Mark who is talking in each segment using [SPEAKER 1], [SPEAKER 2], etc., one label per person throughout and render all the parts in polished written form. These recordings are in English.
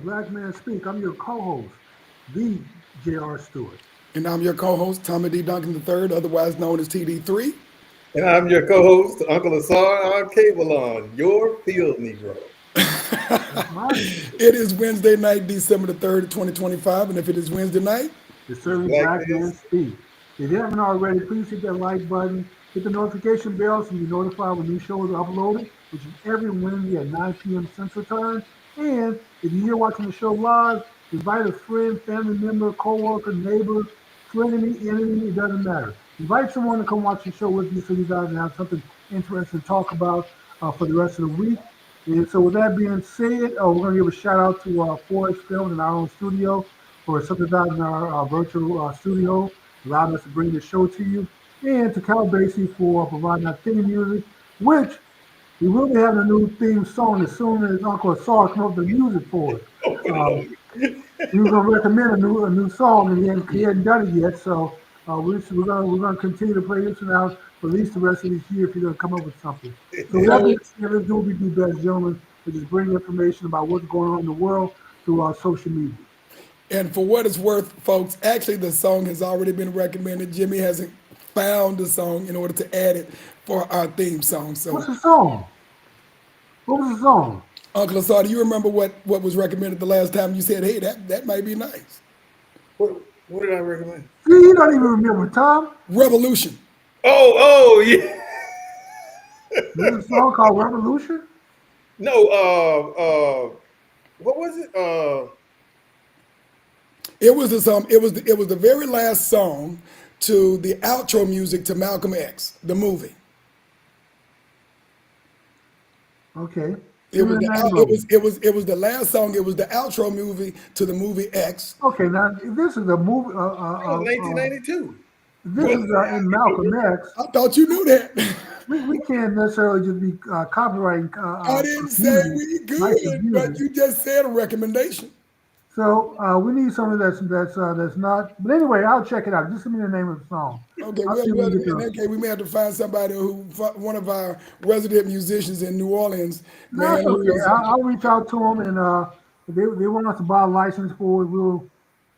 [SPEAKER 1] Black Man Speak. I'm your co-host, the J.R. Stewart.
[SPEAKER 2] And I'm your co-host, Tommy D. Duncan III, otherwise known as TD3.
[SPEAKER 3] And I'm your co-host, Uncle Asar on Cable on your field Negro.
[SPEAKER 1] That's right.
[SPEAKER 2] It is Wednesday night, December the 3rd, 2025. And if it is Wednesday night,
[SPEAKER 1] It's
[SPEAKER 3] It's
[SPEAKER 1] certainly
[SPEAKER 3] Black
[SPEAKER 1] Black
[SPEAKER 3] Man
[SPEAKER 1] Man Speak. If you haven't already, please hit that like button, hit the notification bell so you're notified when new shows are uploaded, which is every Wednesday at 9 p.m. Central Time. And if you're here watching the show live, invite a friend, family member, co-worker, neighbor, frenemy, enemy, it doesn't matter. Invite someone to come watch the show with you so you guys can have something interesting to talk about for the rest of the week. And so with that being said, we're going to give a shout out to Forest Films in our own studio for subsidizing our virtual studio, allowing us to bring the show to you, and to Cal Basie for providing our theme music, which we will be having a new theme song as soon as Uncle Asar comes up with the music for it. Um, he was going to recommend a new song, and he hadn't done it yet. So we're gonna continue to play this one out for at least the rest of this year if you're going to come up with something. So with that being said, let's do what we do best, gentlemen, which is bring information about what's going on in the world through our social media.
[SPEAKER 2] and for what it's worth, folks, actually the song has already been recommended. Jimmy hasn't found the song in order to add it for our theme song.
[SPEAKER 1] What's
[SPEAKER 2] So,
[SPEAKER 1] the song? What was the song?
[SPEAKER 2] Uncle Asar, do you remember what was recommended the last time you said, hey, that might be nice?
[SPEAKER 3] What did I recommend?
[SPEAKER 1] See, you don't even remember, Tom.
[SPEAKER 2] Revolution.
[SPEAKER 3] Oh, yeah.
[SPEAKER 1] There's a song called Revolution.
[SPEAKER 3] No, what was it?
[SPEAKER 2] It was the song, it was the very last song to the outro music to Malcolm X, the movie.
[SPEAKER 1] Okay.
[SPEAKER 2] It
[SPEAKER 1] Give me
[SPEAKER 2] was
[SPEAKER 1] the
[SPEAKER 2] the
[SPEAKER 1] name
[SPEAKER 2] out-
[SPEAKER 1] of it.
[SPEAKER 2] it was the last song. It was the outro movie to the movie X.
[SPEAKER 1] Okay, now if this is a movie.
[SPEAKER 3] That was 1992.
[SPEAKER 1] If this
[SPEAKER 3] What?
[SPEAKER 1] is in Malcolm X.
[SPEAKER 2] I thought you knew that.
[SPEAKER 1] We can't necessarily just be copyrighting
[SPEAKER 2] I didn't say
[SPEAKER 1] music,
[SPEAKER 2] we
[SPEAKER 1] rights of
[SPEAKER 2] good, but
[SPEAKER 1] music.
[SPEAKER 2] you just said a recommendation.
[SPEAKER 1] So we need something that's not. But anyway, I'll check it out. Just give me the name of the song.
[SPEAKER 2] Okay,
[SPEAKER 1] I'll
[SPEAKER 2] well,
[SPEAKER 1] see if we
[SPEAKER 2] well,
[SPEAKER 1] can get
[SPEAKER 2] in
[SPEAKER 1] the.
[SPEAKER 2] that case, we may have to find somebody one of our resident musicians in New Orleans,
[SPEAKER 1] No,
[SPEAKER 2] man,
[SPEAKER 1] it's
[SPEAKER 2] who
[SPEAKER 1] okay.
[SPEAKER 2] is.
[SPEAKER 1] I'll reach out to them, and if they want us to buy a license for it,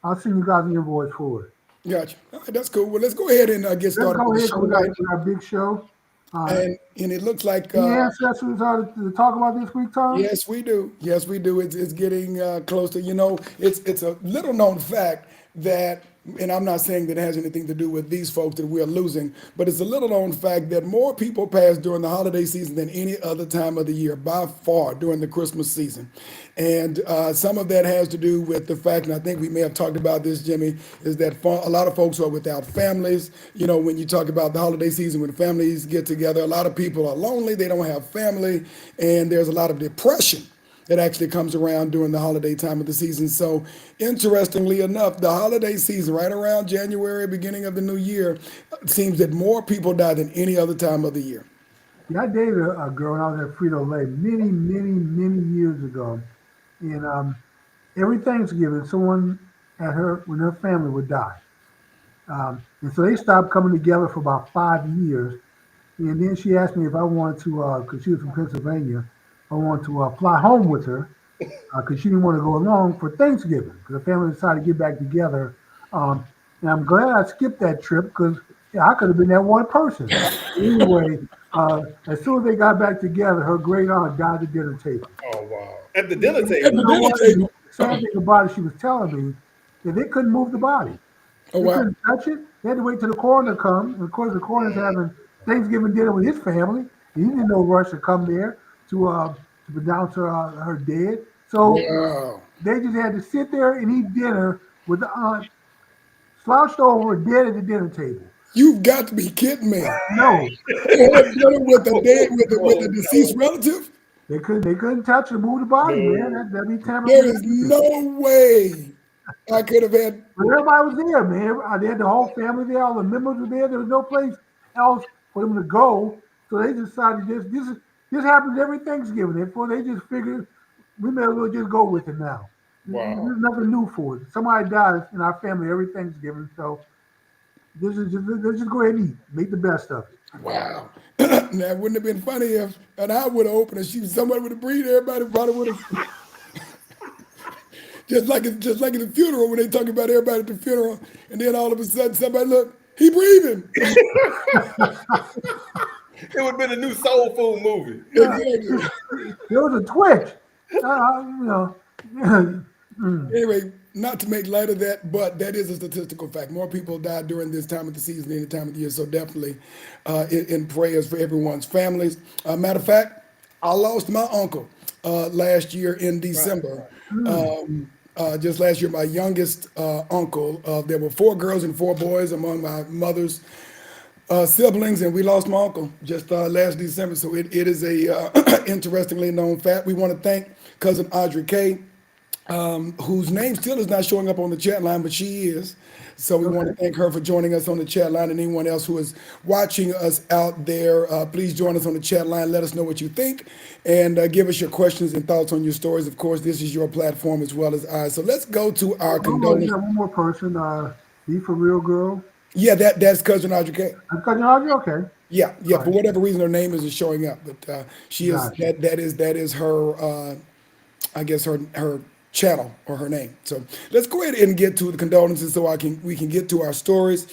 [SPEAKER 1] I'll send you guys an invoice for it.
[SPEAKER 2] Gotcha. All right, that's cool. Well, let's go ahead and get
[SPEAKER 1] Let's
[SPEAKER 2] started
[SPEAKER 1] go
[SPEAKER 2] with the
[SPEAKER 1] ahead
[SPEAKER 2] show
[SPEAKER 1] because we got
[SPEAKER 2] tonight.
[SPEAKER 1] our big show. Uh,
[SPEAKER 2] And it looks like
[SPEAKER 1] any ancestors to talk about this week, Tom?
[SPEAKER 2] yes, we do. Yes, we do. It's getting closer. It's a little known fact that, and I'm not saying that it has anything to do with these folks that we're losing, but it's a little known fact that more people pass during the holiday season than any other time of the year, by far, during the Christmas season. And some of that has to do with the fact, and I think we may have talked about this, Jimmy, is that a lot of folks are without families. When you talk about the holiday season, when families get together, a lot of people are lonely, they don't have family, and there's a lot of depression that actually comes around during the holiday time of the season. So, interestingly enough, the holiday season, right around January, beginning of the new year, seems that more people die than any other time of the year.
[SPEAKER 1] Yeah, I dated a girl when I was at Frito Lay many, many, many years ago, and every Thanksgiving, someone when her family would die, and so they stopped coming together for about 5 years. And then she asked me if I wanted to, because she was from Pennsylvania, I wanted to fly home with her because she didn't want to go along for Thanksgiving because the family decided to get back together. Um, and I'm glad I skipped that trip because I could have been that one person. Anyway, as soon as they got back together, her great aunt died at the dinner table.
[SPEAKER 3] Oh, wow. At the dinner
[SPEAKER 2] At
[SPEAKER 1] You
[SPEAKER 2] the
[SPEAKER 3] table.
[SPEAKER 1] know
[SPEAKER 2] dinner
[SPEAKER 1] what? The
[SPEAKER 2] table.
[SPEAKER 1] sad thing about it, she was telling me that they couldn't move the body.
[SPEAKER 2] Oh,
[SPEAKER 1] They
[SPEAKER 2] wow.
[SPEAKER 1] couldn't touch it. They had to wait till the coroner come. And of course, the coroner's having Thanksgiving dinner with his family. And he didn't know rush to come there to pronounce her dead. So
[SPEAKER 2] Wow.
[SPEAKER 1] they just had to sit there and eat dinner with the aunt slouched over dead at the dinner table.
[SPEAKER 2] You've got to be kidding me.
[SPEAKER 1] No,
[SPEAKER 2] They had dinner with the dead, with the
[SPEAKER 3] Oh,
[SPEAKER 2] deceased relative?
[SPEAKER 1] they couldn't touch or move the body, man.
[SPEAKER 3] no.
[SPEAKER 1] That'd be tampering
[SPEAKER 2] There
[SPEAKER 1] with
[SPEAKER 2] is
[SPEAKER 1] the deed.
[SPEAKER 2] no way I could have had.
[SPEAKER 1] But everybody was there, man. They had the whole family there. All the members were there. There was no place else for them to go. So they decided this happens every Thanksgiving. Therefore, they just figured we may as well just go with it now.
[SPEAKER 3] Wow.
[SPEAKER 1] There's nothing new for it. Somebody dies in our family every Thanksgiving, so let's just go ahead and eat. Make the best of it.
[SPEAKER 2] Wow. Now, wouldn't have been funny if an eye would have opened and somebody would have breathed, everybody probably would have. just like at the funeral when they talking about everybody at the funeral, and then all of a sudden somebody look, he breathing.
[SPEAKER 3] It would have been a new soul food movie.
[SPEAKER 2] Exactly.
[SPEAKER 1] There was a twitch. You know,
[SPEAKER 2] Anyway, not to make light of that, but that is a statistical fact. More people die during this time of the season, any time of the year. So definitely in prayers for everyone's families. Matter of fact, I lost my uncle last year in December. Just last year, my youngest uncle. There were 4 girls and 4 boys among my mother's siblings, and we lost my uncle just last December. So it is a interestingly known fact. We want to thank cousin Audrey K, whose name still is not showing up on the chat line, but she is. So we want to thank her for joining us on the chat line, and anyone else who is watching us out there, please join us on the chat line. Let us know what you think, and give us your questions and thoughts on your stories. Of course, this is your platform as well as ours. So let's go to our
[SPEAKER 1] you
[SPEAKER 2] condolences.
[SPEAKER 1] got one more person. Be for real, girl.
[SPEAKER 2] Yeah, that's cousin Audrey K.
[SPEAKER 1] I've got you. Okay.
[SPEAKER 2] Yeah.
[SPEAKER 1] All
[SPEAKER 2] For
[SPEAKER 1] right.
[SPEAKER 2] whatever reason, her name isn't showing up, but she is
[SPEAKER 1] Gotcha.
[SPEAKER 2] that is her. I guess her channel or her name. So let's go ahead and get to the condolences so we can get to our stories.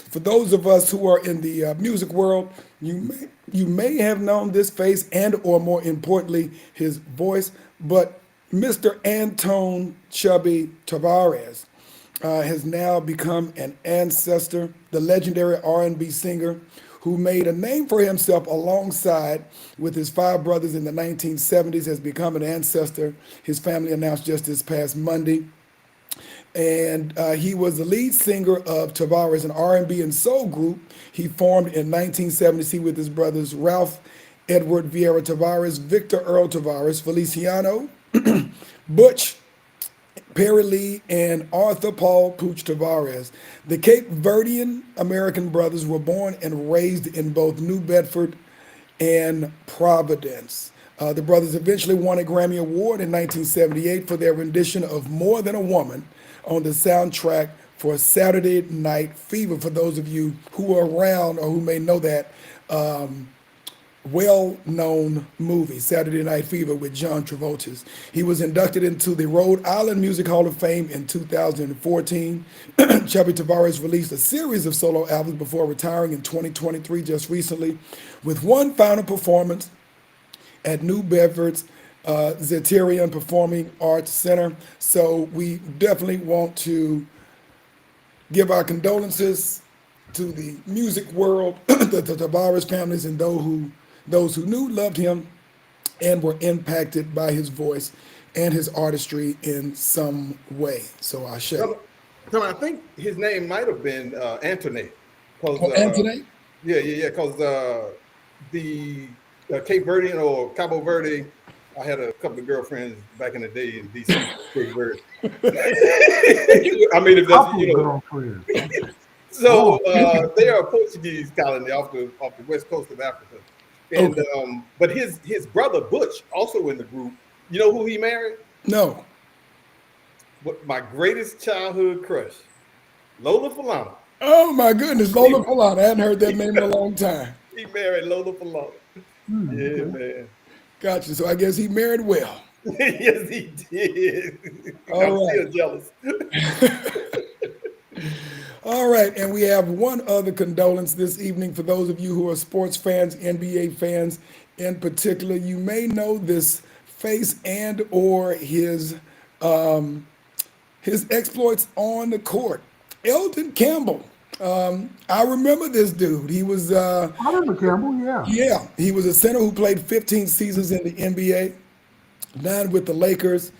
[SPEAKER 2] For those of us who are in the music world, you may have known this face and or more importantly his voice, but Mr. Antone Chubby Tavares has now become an ancestor, the legendary R&B singer who made a name for himself alongside with his 5 brothers in the 1970s, has become an ancestor. His family announced just this past Monday. And he was the lead singer of Tavares, an R&B and soul group he formed in 1970 with his brothers Ralph Edward Vieira Tavares, Victor Earl Tavares, Feliciano, Butch Perry Lee, and Arthur Paul Pooch Tavares. The Cape Verdean American brothers were born and raised in both New Bedford and Providence. The brothers eventually won a Grammy Award in 1978 for their rendition of More Than a Woman on the soundtrack for Saturday Night Fever. For those of you who are around or who may know that, well-known movie, Saturday Night Fever with John Travolta. He was inducted into the Rhode Island Music Hall of Fame in 2014. Chubby Tavares released a series of solo albums before retiring in 2023, just recently, with one final performance at New Bedford's Zeterian Performing Arts Center. So we definitely want to give our condolences to the music world, the Tavares families, and those who knew, loved him, and were impacted by his voice and his artistry in some way. So I shall.
[SPEAKER 3] So I think his name might have been Anthony.
[SPEAKER 2] Anthony?
[SPEAKER 3] Yeah. Because the Cape Verdean or Cabo Verde, I had a couple of girlfriends back in the day in DC, Cape Verde. I mean, if that's, you know. So they are a Portuguese colony off the west coast of Africa. And but his brother Butch, also in the group, you know who he married?
[SPEAKER 2] No.
[SPEAKER 3] What, my greatest childhood crush, Lola Falana.
[SPEAKER 2] Oh my goodness, Lola Falana. I hadn't heard that name in a long time.
[SPEAKER 3] He married Lola Falana. Yeah, man.
[SPEAKER 2] Gotcha. So I guess he married well.
[SPEAKER 3] Yes, he did. I'm still jealous.
[SPEAKER 2] All right, and we have one other condolence this evening for those of you who are sports fans, NBA fans in particular. You may know this face and or his exploits on the court. Elton Campbell. I remember this dude. He was
[SPEAKER 1] I remember Campbell, yeah.
[SPEAKER 2] Yeah, he was a center who played 15 seasons in the NBA, 9 with the Lakers,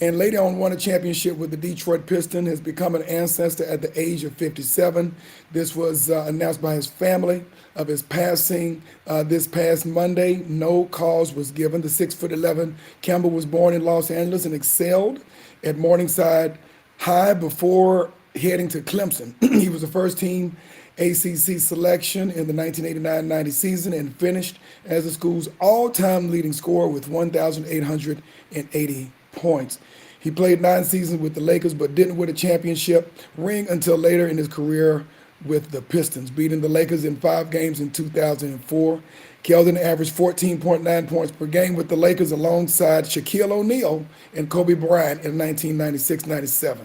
[SPEAKER 2] and later on won a championship with the Detroit Pistons, has become an ancestor at the age of 57. This was announced by his family of his passing this past Monday. No cause was given. The 6'11" Campbell was born in Los Angeles and excelled at Morningside High before heading to Clemson. He was the first team ACC selection in the 1989-90 season and finished as the school's all-time leading scorer with 1,880 points. He played 9 seasons with the Lakers but didn't win a championship ring until later in his career with the Pistons, beating the Lakers in 5 games in 2004. Keldon averaged 14.9 points per game with the Lakers alongside Shaquille O'Neal and Kobe Bryant in 1996-97.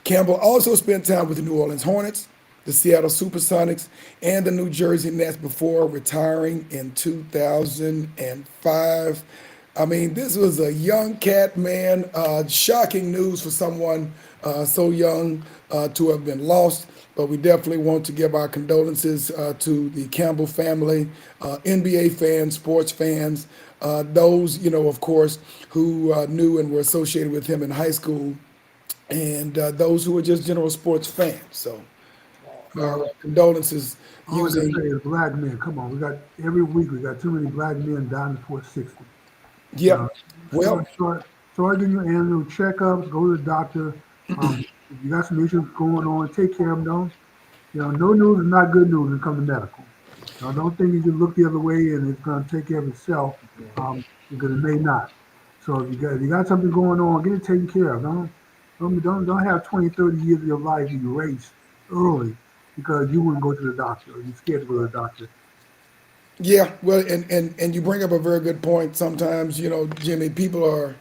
[SPEAKER 2] Campbell also spent time with the New Orleans Hornets, the Seattle Supersonics, and the New Jersey Nets before retiring in 2005. I mean, this was a young cat, man. Shocking news for someone so young to have been lost. But we definitely want to give our condolences to the Campbell family, NBA fans, sports fans, those, of course, who knew and were associated with him in high school, and those who are just general sports fans. So our
[SPEAKER 1] Well,
[SPEAKER 2] condolences
[SPEAKER 1] all I can
[SPEAKER 2] using,
[SPEAKER 1] say is black men. Come on, we got every week we got too many black men dying before 60. Uh,
[SPEAKER 2] yep, well,
[SPEAKER 1] start getting your annual checkups. Go to the doctor. If you got some issues going on, take care of them. Don't no news is not good news when it comes to medical. Don't think you can look the other way and it's going to take care of itself, because it may not. So if you got something going on, get it taken care of. Don't have 20, 30 years of your life erased early because you wouldn't go to the doctor or you're scared to go to the doctor.
[SPEAKER 2] yeah, well, and you bring up a very good point. Sometimes, Jimmy, people are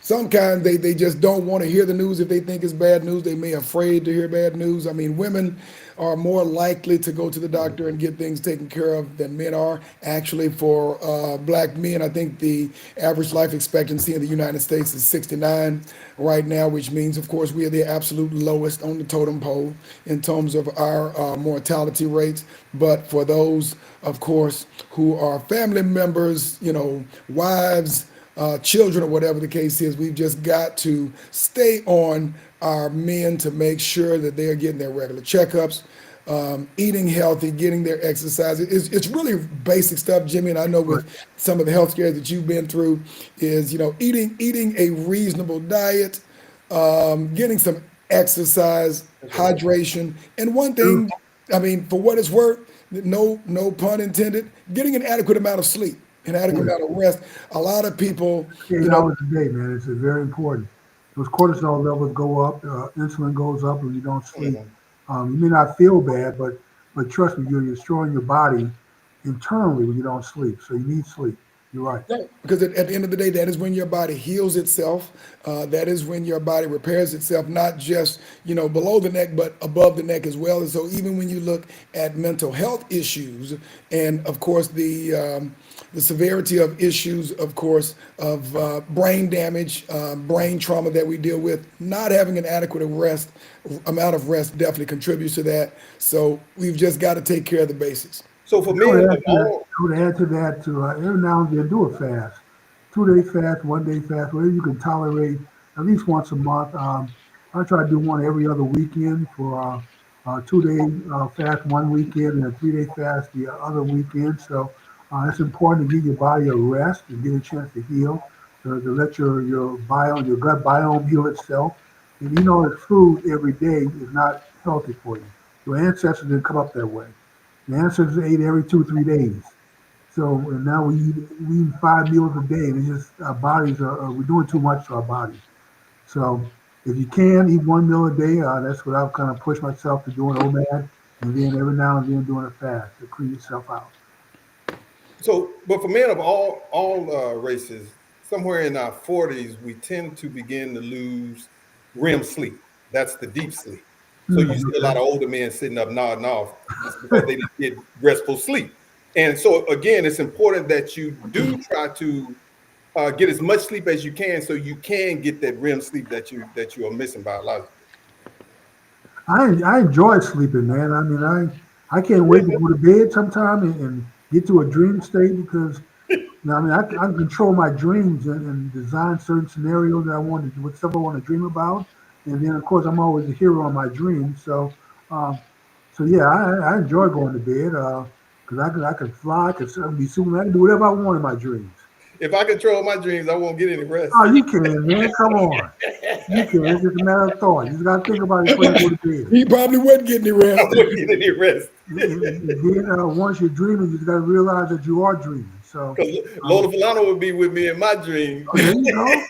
[SPEAKER 2] sometimes they just don't want to hear the news if they think it's bad news. They may afraid to hear bad news. I mean, women are more likely to go to the doctor and get things taken care of than men are. Actually, for black men, I think the average life expectancy in the United States is 69 right now, which means, of course, we are the absolute lowest on the totem pole in terms of our mortality rates. But for those, of course, who are family members, wives, children, or whatever the case is, we've just got to stay on our men to make sure that they're getting their regular checkups, eating healthy, getting their exercise. It's really basic stuff, Jimmy. And I know
[SPEAKER 1] But
[SPEAKER 2] with some of the health care that you've been through, is eating a reasonable diet, getting some exercise, hydration, and one
[SPEAKER 1] true,
[SPEAKER 2] thing, I mean, for what it's worth, no pun intended, getting an adequate amount of sleep, an adequate
[SPEAKER 1] yeah,
[SPEAKER 2] amount of rest. A lot of people,
[SPEAKER 1] 8 hours a day, man. It's very important. Those cortisol levels go up, insulin goes up when you don't sleep.
[SPEAKER 3] Mhm.
[SPEAKER 1] You may not feel bad, but trust me, you're destroying your body internally when you don't sleep. So you need sleep. You're right.
[SPEAKER 2] right, because at the end of the day, that is when your body heals itself. That is when your body repairs itself, not just below the neck, but above the neck as well. And so, even when you look at mental health issues, and of course the severity of issues, of course, of brain damage, brain trauma that we deal with, not having an adequate amount of rest definitely contributes to that. So we've just got to take care of the basics.
[SPEAKER 3] So for
[SPEAKER 1] I would
[SPEAKER 3] men of
[SPEAKER 1] add to that.
[SPEAKER 3] all,
[SPEAKER 1] I would add to that to every now and then do a fast, 2 day fast, 1 day fast, whatever you can tolerate at least once a month. I try to do one every other weekend for 2 day fast one weekend and a 3 day fast the other weekend. So it's important to give your body a rest and get a chance to heal, to let your gut biome heal itself. And that food every day is not healthy for you. Your ancestors didn't come up that way. The ancestors ate every 2 3 days. So and now we eat 5 meals a day, and it's just our bodies we're doing too much to our bodies. So if you can eat 1 meal a day, that's what I've kind of pushed myself to doing OMAD, and then every now and then doing a fast to clean yourself out.
[SPEAKER 3] but for men of all races, somewhere in our 40s, we tend to begin to lose REM sleep. That's the deep sleep. So you see a lot
[SPEAKER 1] Okay.
[SPEAKER 3] of older men sitting up nodding off just because they didn't get restful sleep. And so again, it's important that you do try to get as much sleep as you can, so you can get that REM sleep that you are missing biologically.
[SPEAKER 1] I enjoy sleeping, man. I mean, I can't wait to go to bed sometime and get to a dream state because I mean, I can control my dreams and design certain scenarios that I want to, what stuff I want to dream about, and then of course I'm always a hero in my dreams. Um, yeah, I enjoy going to bed because I can fly, I can be Superman, I can do whatever I want in my dreams.
[SPEAKER 3] If I control my dreams, I won't get any rest.
[SPEAKER 1] Oh, you can, man. Come on, you can. It's just a matter of thought. You just got to think about it before you go to bed.
[SPEAKER 2] He probably wasn't getting any
[SPEAKER 3] I
[SPEAKER 2] rest.
[SPEAKER 3] won't get any rest.
[SPEAKER 1] And then once you're dreaming, you just got to realize that you are dreaming. So,
[SPEAKER 3] Because
[SPEAKER 1] um,
[SPEAKER 3] Lola Falana would be with me in my dream.
[SPEAKER 1] oh, there you go.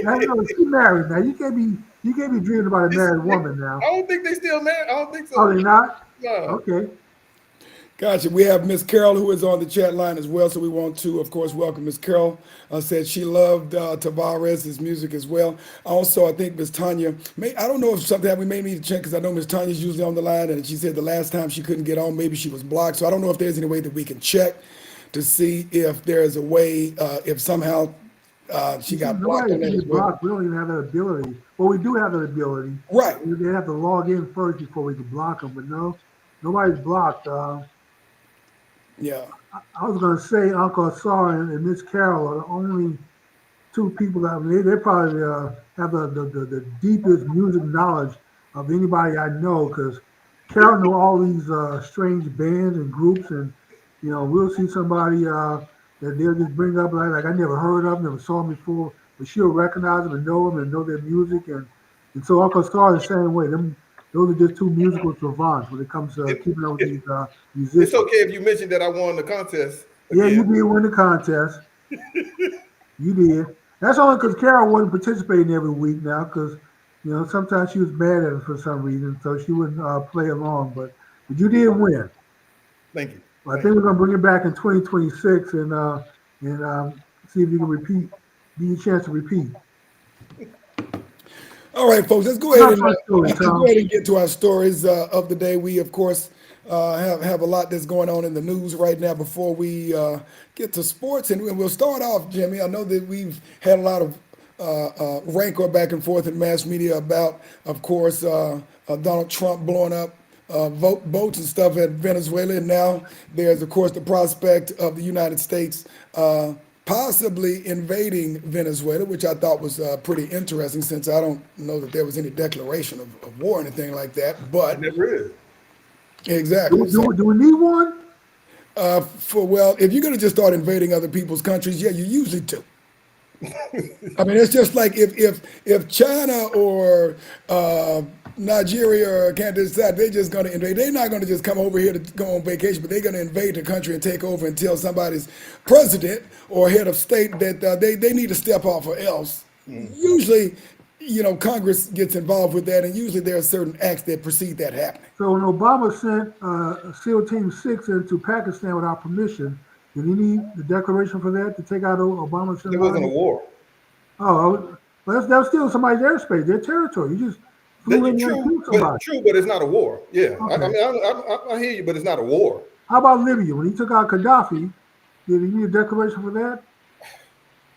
[SPEAKER 1] Now, no, she married now. You can't be dreaming about a married woman
[SPEAKER 3] I
[SPEAKER 1] now.
[SPEAKER 3] don't think they still married. I don't think
[SPEAKER 1] Oh,
[SPEAKER 3] so.
[SPEAKER 1] they not?
[SPEAKER 3] No.
[SPEAKER 1] Okay.
[SPEAKER 2] Gotcha. We have Miss Carol who is on the chat line as well, so we want to, of course, welcome Miss Carol. Said she loved Tavares' music as well. Also, I think Miss Tanya. I don't know if something we may need to check because I know Miss Tanya's usually on the line, and she said the last time she couldn't get on, maybe she was blocked. So I don't know if there's any way that we can check to see if there is a way, if somehow she got blocked
[SPEAKER 1] Nobody
[SPEAKER 2] on
[SPEAKER 1] can
[SPEAKER 2] that as
[SPEAKER 1] be
[SPEAKER 2] well.
[SPEAKER 1] blocked. We don't even have that ability. Well, we do have that ability.
[SPEAKER 2] Right.
[SPEAKER 1] They have to log in first before we can block them. But no, nobody's blocked.
[SPEAKER 2] Yeah.
[SPEAKER 1] I was going to say Uncle Asar and Miss Carol are the only two people that they probably have the deepest music knowledge of anybody I know because Carol know all these strange bands and groups and we'll see somebody that they'll just bring up like I never heard of, never saw them before, but she'll recognize them and know their music and so Uncle Star is the same way. Those are just two musical savants when it comes to keeping up with these
[SPEAKER 3] It's
[SPEAKER 1] musicians.
[SPEAKER 3] okay if you mentioned that I won the contest
[SPEAKER 1] Yeah, you
[SPEAKER 3] again.
[SPEAKER 1] did win the contest. You did. That's only because Carol wasn't participating every week now, because sometimes she was mad at us for some reason, so she wouldn't play along. But you did win.
[SPEAKER 3] Thank you.
[SPEAKER 1] I
[SPEAKER 3] Thank
[SPEAKER 1] think
[SPEAKER 3] you.
[SPEAKER 1] we're gonna bring it back in 2026 and see if you can repeat. Give you a chance to repeat.
[SPEAKER 2] All right, folks, let's go
[SPEAKER 1] What's
[SPEAKER 2] ahead
[SPEAKER 1] our
[SPEAKER 2] and
[SPEAKER 1] first story, Tom?
[SPEAKER 2] get to our stories of the day. We, of course, have a lot that's going on in the news right now. Before we get to sports, and we'll start off, Jimmy. I know that we've had a lot of rancor back and forth in mass media about, of course, Donald Trump blowing up boats and stuff at Venezuela. And now there's, of course, the prospect of the United States possibly invading Venezuela, which I thought was pretty interesting since I don't know that there was any declaration of war or anything like that.
[SPEAKER 3] It
[SPEAKER 2] But
[SPEAKER 3] never is.
[SPEAKER 2] exactly. So,
[SPEAKER 1] Do we need one?
[SPEAKER 2] well, if you're going to just start invading other people's countries, yeah, you usually do. I mean, it's just like if China or Nigeria or can't decide they're just going to invade. They're not going to just come over here to go on vacation, but they're going to invade the country and take over and tell somebody's president or head of state that they need to step off or else. Usually, Congress gets involved with that, and usually there are certain acts that precede that happening.
[SPEAKER 1] So when Obama sent SEAL Team 6 into Pakistan without permission, did he need the declaration for that to take out Obama's
[SPEAKER 3] There wasn't a war.
[SPEAKER 1] Oh, well, that's still somebody's airspace, their territory. You just flew in there and killed somebody.
[SPEAKER 3] But it's not a war. Yeah, I
[SPEAKER 1] Okay.
[SPEAKER 3] mean, I hear you, but it's not a war.
[SPEAKER 1] How about Libya? When he took out Gaddafi, did he need a declaration for that?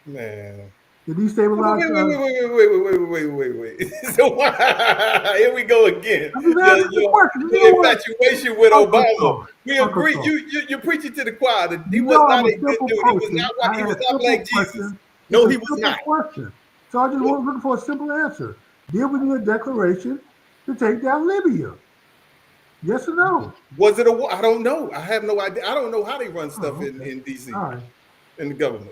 [SPEAKER 3] Man.
[SPEAKER 1] Did he stabilize?
[SPEAKER 3] Wait. So here we go again.
[SPEAKER 1] I'm just asking the question.
[SPEAKER 3] Your infatuation with
[SPEAKER 1] Uncle
[SPEAKER 3] Obama.
[SPEAKER 1] Saul.
[SPEAKER 3] We
[SPEAKER 1] Uncle
[SPEAKER 3] agree.
[SPEAKER 1] Saul.
[SPEAKER 3] You're preaching to the choir that he
[SPEAKER 1] You
[SPEAKER 3] was
[SPEAKER 1] know
[SPEAKER 3] not
[SPEAKER 1] I'm
[SPEAKER 3] a
[SPEAKER 1] a
[SPEAKER 3] good
[SPEAKER 1] simple
[SPEAKER 3] dude. He was
[SPEAKER 1] person.
[SPEAKER 3] not
[SPEAKER 1] I
[SPEAKER 3] white. He
[SPEAKER 1] ask
[SPEAKER 3] was not
[SPEAKER 1] simple
[SPEAKER 3] like Jesus.
[SPEAKER 1] questions.
[SPEAKER 3] No,
[SPEAKER 1] It's
[SPEAKER 3] he
[SPEAKER 1] a
[SPEAKER 3] was
[SPEAKER 1] simple
[SPEAKER 3] not.
[SPEAKER 1] question. So I just was looking for a simple answer. Did we need a declaration to take down Libya? Yes or no?
[SPEAKER 3] Was it a war? I don't know. I have no idea. I don't know how they run stuff
[SPEAKER 1] Oh, okay.
[SPEAKER 3] in DC,
[SPEAKER 1] All right.
[SPEAKER 3] in the government.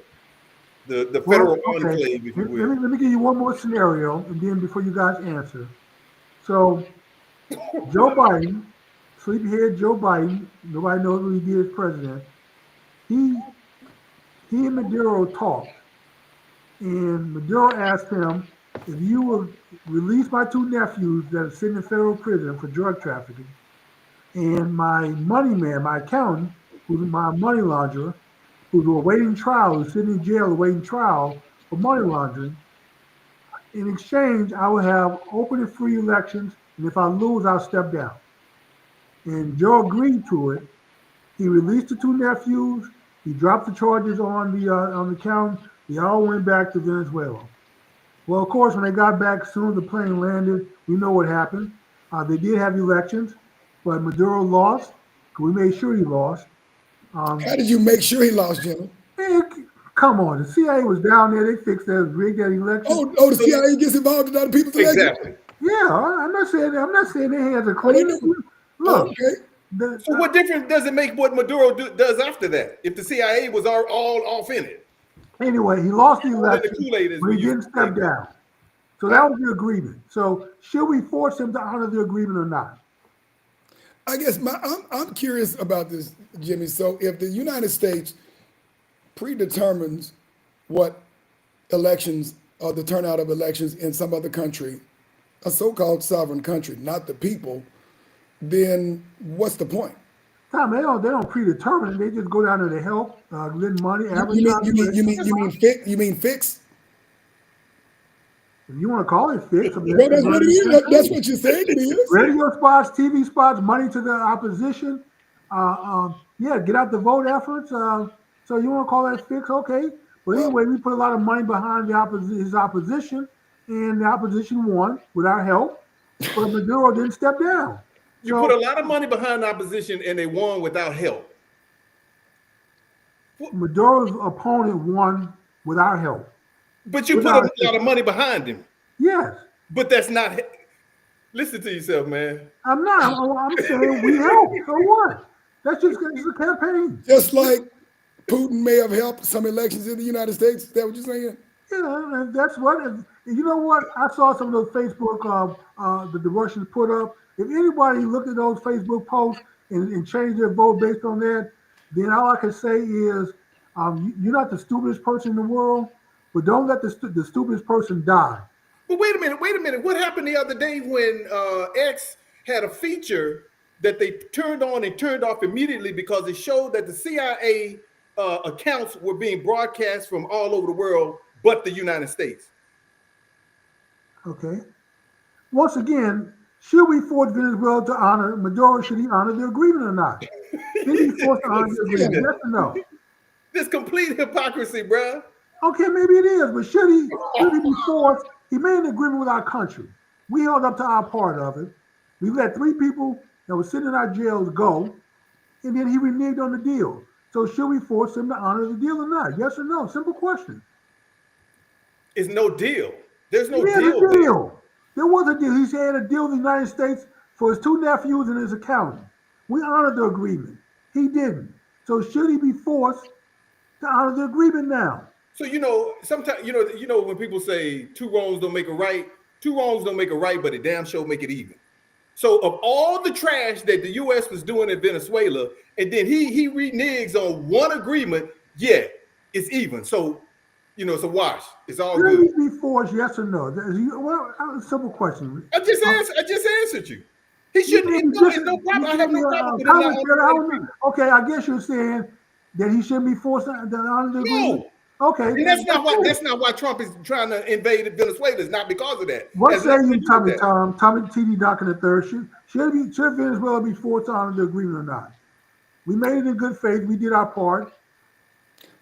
[SPEAKER 3] The
[SPEAKER 1] Well,
[SPEAKER 3] federal
[SPEAKER 1] okay.
[SPEAKER 3] enclave, if you will.
[SPEAKER 1] Let me give you one more scenario, and then before you guys answer. So Joe Biden, sleepyhead Joe Biden, nobody knows what he did as president. He and Maduro talked, and Maduro asked him, if you will release my two nephews that are sitting in federal prison for drug trafficking, and my money man, my accountant, who's my money launderer, who's awaiting trial, who's sitting in jail awaiting trial for money laundering, in exchange, I will have open and free elections, and if I lose, I'll step down. And Joe agreed to it. He released the two nephews. He dropped the charges on the count. They all went back to Venezuela. Well, of course, when they got back, as soon as the plane landed, we know what happened. They did have elections, but Maduro lost. We made sure he lost.
[SPEAKER 2] How did you make sure he lost, Jimmy?
[SPEAKER 1] Man, come on, the CIA was down there. They fixed that, rigged that election.
[SPEAKER 2] The CIA gets involved in other people's elections?
[SPEAKER 3] Exactly.
[SPEAKER 1] Yeah, I'm not saying that. I'm not saying they had to
[SPEAKER 2] Oh, they
[SPEAKER 1] claim it.
[SPEAKER 2] do.
[SPEAKER 1] Look,
[SPEAKER 2] Okay.
[SPEAKER 3] So what difference does it make what Maduro does after that? If the CIA was all off in it,
[SPEAKER 1] anyway, he lost the
[SPEAKER 3] the
[SPEAKER 1] election,
[SPEAKER 3] Kool-Aid is
[SPEAKER 1] but
[SPEAKER 3] when
[SPEAKER 1] he
[SPEAKER 3] you
[SPEAKER 1] didn't step down. So that was the agreement. So should we force him to honor the agreement or not?
[SPEAKER 2] I guess I'm curious about this, Jimmy. So if the United States predetermines what elections or the turnout of elections in some other country, a so-called sovereign country, not the people, then what's the point?
[SPEAKER 1] Tom, they don't predetermine it. They just go down there to help, lend money,
[SPEAKER 2] You mean
[SPEAKER 1] advertise.
[SPEAKER 2] you mean fix?
[SPEAKER 1] If you want to call it fix, I mean,
[SPEAKER 2] Well, that's what it is. That's what you're saying it is.
[SPEAKER 1] radio spots, TV spots, money to the opposition. Yeah, get out the vote efforts. So you want to call that fix? Okay. But anyway, we put a lot of money behind his opposition, and the opposition won with our help. But Maduro didn't step down.
[SPEAKER 3] You put a lot of money behind the opposition, and they won without help.
[SPEAKER 1] Maduro's opponent won with our help.
[SPEAKER 3] But you put a lot of money behind him.
[SPEAKER 1] Yes.
[SPEAKER 3] But that's not. Listen to yourself, man.
[SPEAKER 1] I'm not. I'm saying we help. So what? That's just it's a campaign.
[SPEAKER 2] Just like Putin may have helped some elections in the United States. Is that what you're saying?
[SPEAKER 1] Yeah, and that's what. You know what? I saw some of those Facebook that the Russians put up. If anybody looked at those Facebook posts and changed their vote based on that, then all I can say is you're not the stupidest person in the world, but don't let the stupidest person die.
[SPEAKER 3] But wait a minute. What happened the other day when X had a feature that they turned on and turned off immediately because it showed that the CIA accounts were being broadcast from all over the world but the United States?
[SPEAKER 1] Okay. Once again, should we force Venezuela to honor Maduro? Should he honor the agreement or not? Should he force to honor the agreement? Yes or no?
[SPEAKER 3] This complete hypocrisy, bruh.
[SPEAKER 1] Okay, maybe it is, but should he be forced? He made an agreement with our country. We held up to our part of it. We let 3 people that were sitting in our jails go, and then he reneged on the deal. So should we force him to honor the deal or not? Yes or no? Simple question.
[SPEAKER 3] It's no deal. There's no
[SPEAKER 1] deal. There was a deal. He had a deal with the United States for his 2 nephews and his accountant. We honored the agreement. He didn't. So should he be forced to honor the agreement now?
[SPEAKER 3] So sometimes when people say 2 wrongs don't make a right, 2 wrongs don't make a right, but it damn sure make it even. So of all the trash that the U.S. was doing in Venezuela, and then he reneges on one agreement, yeah, it's even. So it's a wash. It's all good.
[SPEAKER 1] Should he be forced? Yes or no? Well, a simple question.
[SPEAKER 3] I just answered you. He shouldn't. No problem. I have no problem with him.
[SPEAKER 1] Okay, I guess you're saying that he shouldn't be forced to honor the agreement.
[SPEAKER 3] No.
[SPEAKER 1] Okay,
[SPEAKER 3] and that's not why Trump is trying to invade Venezuela. It's not because of that.
[SPEAKER 1] What say you, Tommy TD Duncan III? Should Venezuela be forced to honor the agreement or not? We made it in good faith. We did our part.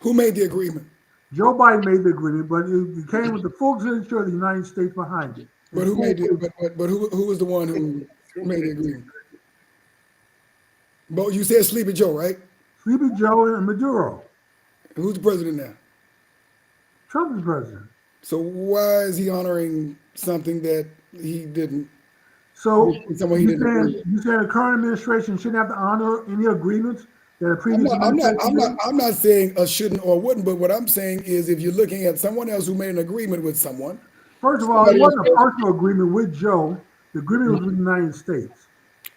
[SPEAKER 2] Who made the agreement?
[SPEAKER 1] Joe Biden made the agreement, but it came with the full signature of the United States behind it.
[SPEAKER 2] But who made it? But who was the one who made the agreement? But you said Sleepy Joe, right?
[SPEAKER 1] Sleepy Joe and Maduro.
[SPEAKER 2] Who's the president now?
[SPEAKER 1] Trump is president.
[SPEAKER 2] So why is he honoring something that he didn't?
[SPEAKER 1] So you saying the current administration shouldn't have to honor any agreements that a previous administration?
[SPEAKER 2] I'm not saying a shouldn't or wouldn't, but what I'm saying is if you're looking at someone else who made an agreement with someone.
[SPEAKER 1] First of all, it wasn't a personal agreement with Joe. The agreement was with the United States.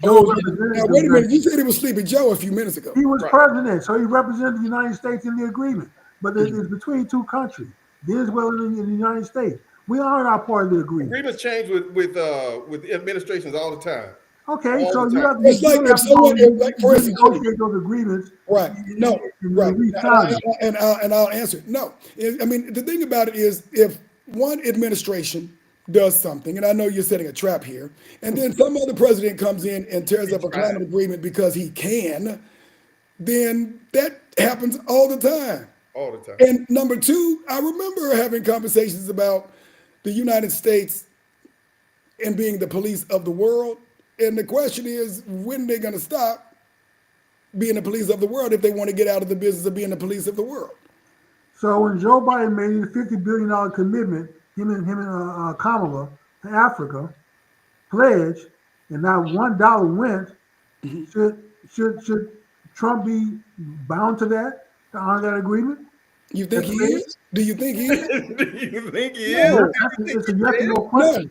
[SPEAKER 2] Now, wait a minute. You said it was Sleepy Joe a few minutes ago.
[SPEAKER 1] He was president, so he represented the United States in the agreement. But it's between 2 countries, Venezuela and the United States. We honored our part of the agreement.
[SPEAKER 3] Agreements change with administrations all the time.
[SPEAKER 1] Okay,
[SPEAKER 3] all
[SPEAKER 1] so you have
[SPEAKER 2] to
[SPEAKER 1] negotiate those agreements.
[SPEAKER 2] Right. No. Right. And I'll answer. No. I mean, the thing about it is if one administration does something, and I know you're setting a trap here, and then some other president comes in and tears up a climate agreement because he can, then that happens all the time.
[SPEAKER 3] All the time.
[SPEAKER 2] And number 2, I remember having conversations about the United States and being the police of the world. And the question is, when are they going to stop being the police of the world if they want to get out of the business of being the police of the world?
[SPEAKER 1] So when Joe Biden made a $50 billion commitment, him and Kamala to Africa, pledge, and not $1 went, should Trump be bound to that, to honor that agreement?
[SPEAKER 2] You think he is? Do you think he is?
[SPEAKER 3] Do you think he
[SPEAKER 1] is? It's a yes or no question.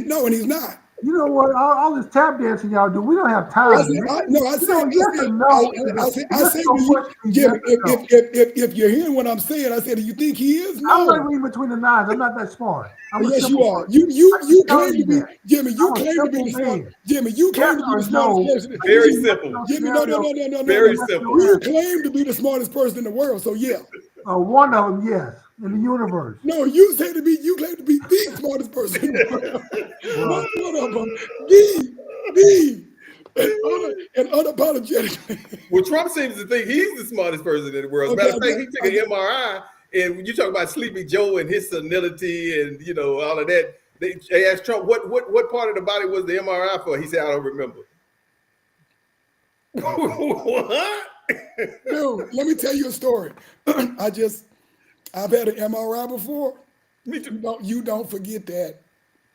[SPEAKER 2] No, and he's not.
[SPEAKER 1] You know what? All this tap dancing y'all do, we don't have
[SPEAKER 2] I
[SPEAKER 1] time,
[SPEAKER 2] said,
[SPEAKER 1] man.
[SPEAKER 2] no, I
[SPEAKER 1] You
[SPEAKER 2] said,
[SPEAKER 1] know, yes or no is
[SPEAKER 2] I
[SPEAKER 1] yes
[SPEAKER 2] said
[SPEAKER 1] or
[SPEAKER 2] to
[SPEAKER 1] no
[SPEAKER 2] you,
[SPEAKER 1] question is yes
[SPEAKER 2] Jimmy,
[SPEAKER 1] or no.
[SPEAKER 2] if you're hearing what I'm saying, I said, do you think he is?
[SPEAKER 1] I'm not
[SPEAKER 2] No.
[SPEAKER 1] reading between the lines. I'm not that smart. I'm a
[SPEAKER 2] Yes, you
[SPEAKER 1] simple
[SPEAKER 2] are.
[SPEAKER 1] person. I
[SPEAKER 2] You
[SPEAKER 1] keep telling
[SPEAKER 2] claim
[SPEAKER 1] you
[SPEAKER 2] to be
[SPEAKER 1] that.
[SPEAKER 2] Jimmy. You
[SPEAKER 1] I'm a
[SPEAKER 2] claim to be
[SPEAKER 1] simple
[SPEAKER 2] the smart
[SPEAKER 1] man.
[SPEAKER 2] Jimmy. You
[SPEAKER 1] Yes
[SPEAKER 2] claim to be the
[SPEAKER 1] or
[SPEAKER 2] smartest
[SPEAKER 1] no.
[SPEAKER 2] person.
[SPEAKER 1] I give
[SPEAKER 3] Very
[SPEAKER 1] you yes or
[SPEAKER 3] simple.
[SPEAKER 1] no
[SPEAKER 2] Jimmy, no, no,
[SPEAKER 1] scenario
[SPEAKER 2] no, no, no, no,
[SPEAKER 1] and a
[SPEAKER 2] no.
[SPEAKER 3] Very
[SPEAKER 1] yes or
[SPEAKER 3] simple.
[SPEAKER 1] no
[SPEAKER 2] You
[SPEAKER 1] answer.
[SPEAKER 2] claim to be the smartest person in the world. So yeah.
[SPEAKER 1] One of them, yes, in the universe.
[SPEAKER 2] No, you claim to be the smartest person in the world. Not
[SPEAKER 1] Well,
[SPEAKER 2] one of them. The and unapologetically.
[SPEAKER 3] Well, Trump seems to think he's the smartest person in the world. As a
[SPEAKER 2] Okay,
[SPEAKER 3] matter of fact, he took an MRI, and when you talk about Sleepy Joe and his senility and all of that, they asked Trump what part of the body was the MRI for. He said, "I don't remember." What?
[SPEAKER 2] dude, let me tell you a story. I've had an MRI before.
[SPEAKER 3] Me too.
[SPEAKER 2] You don't forget that.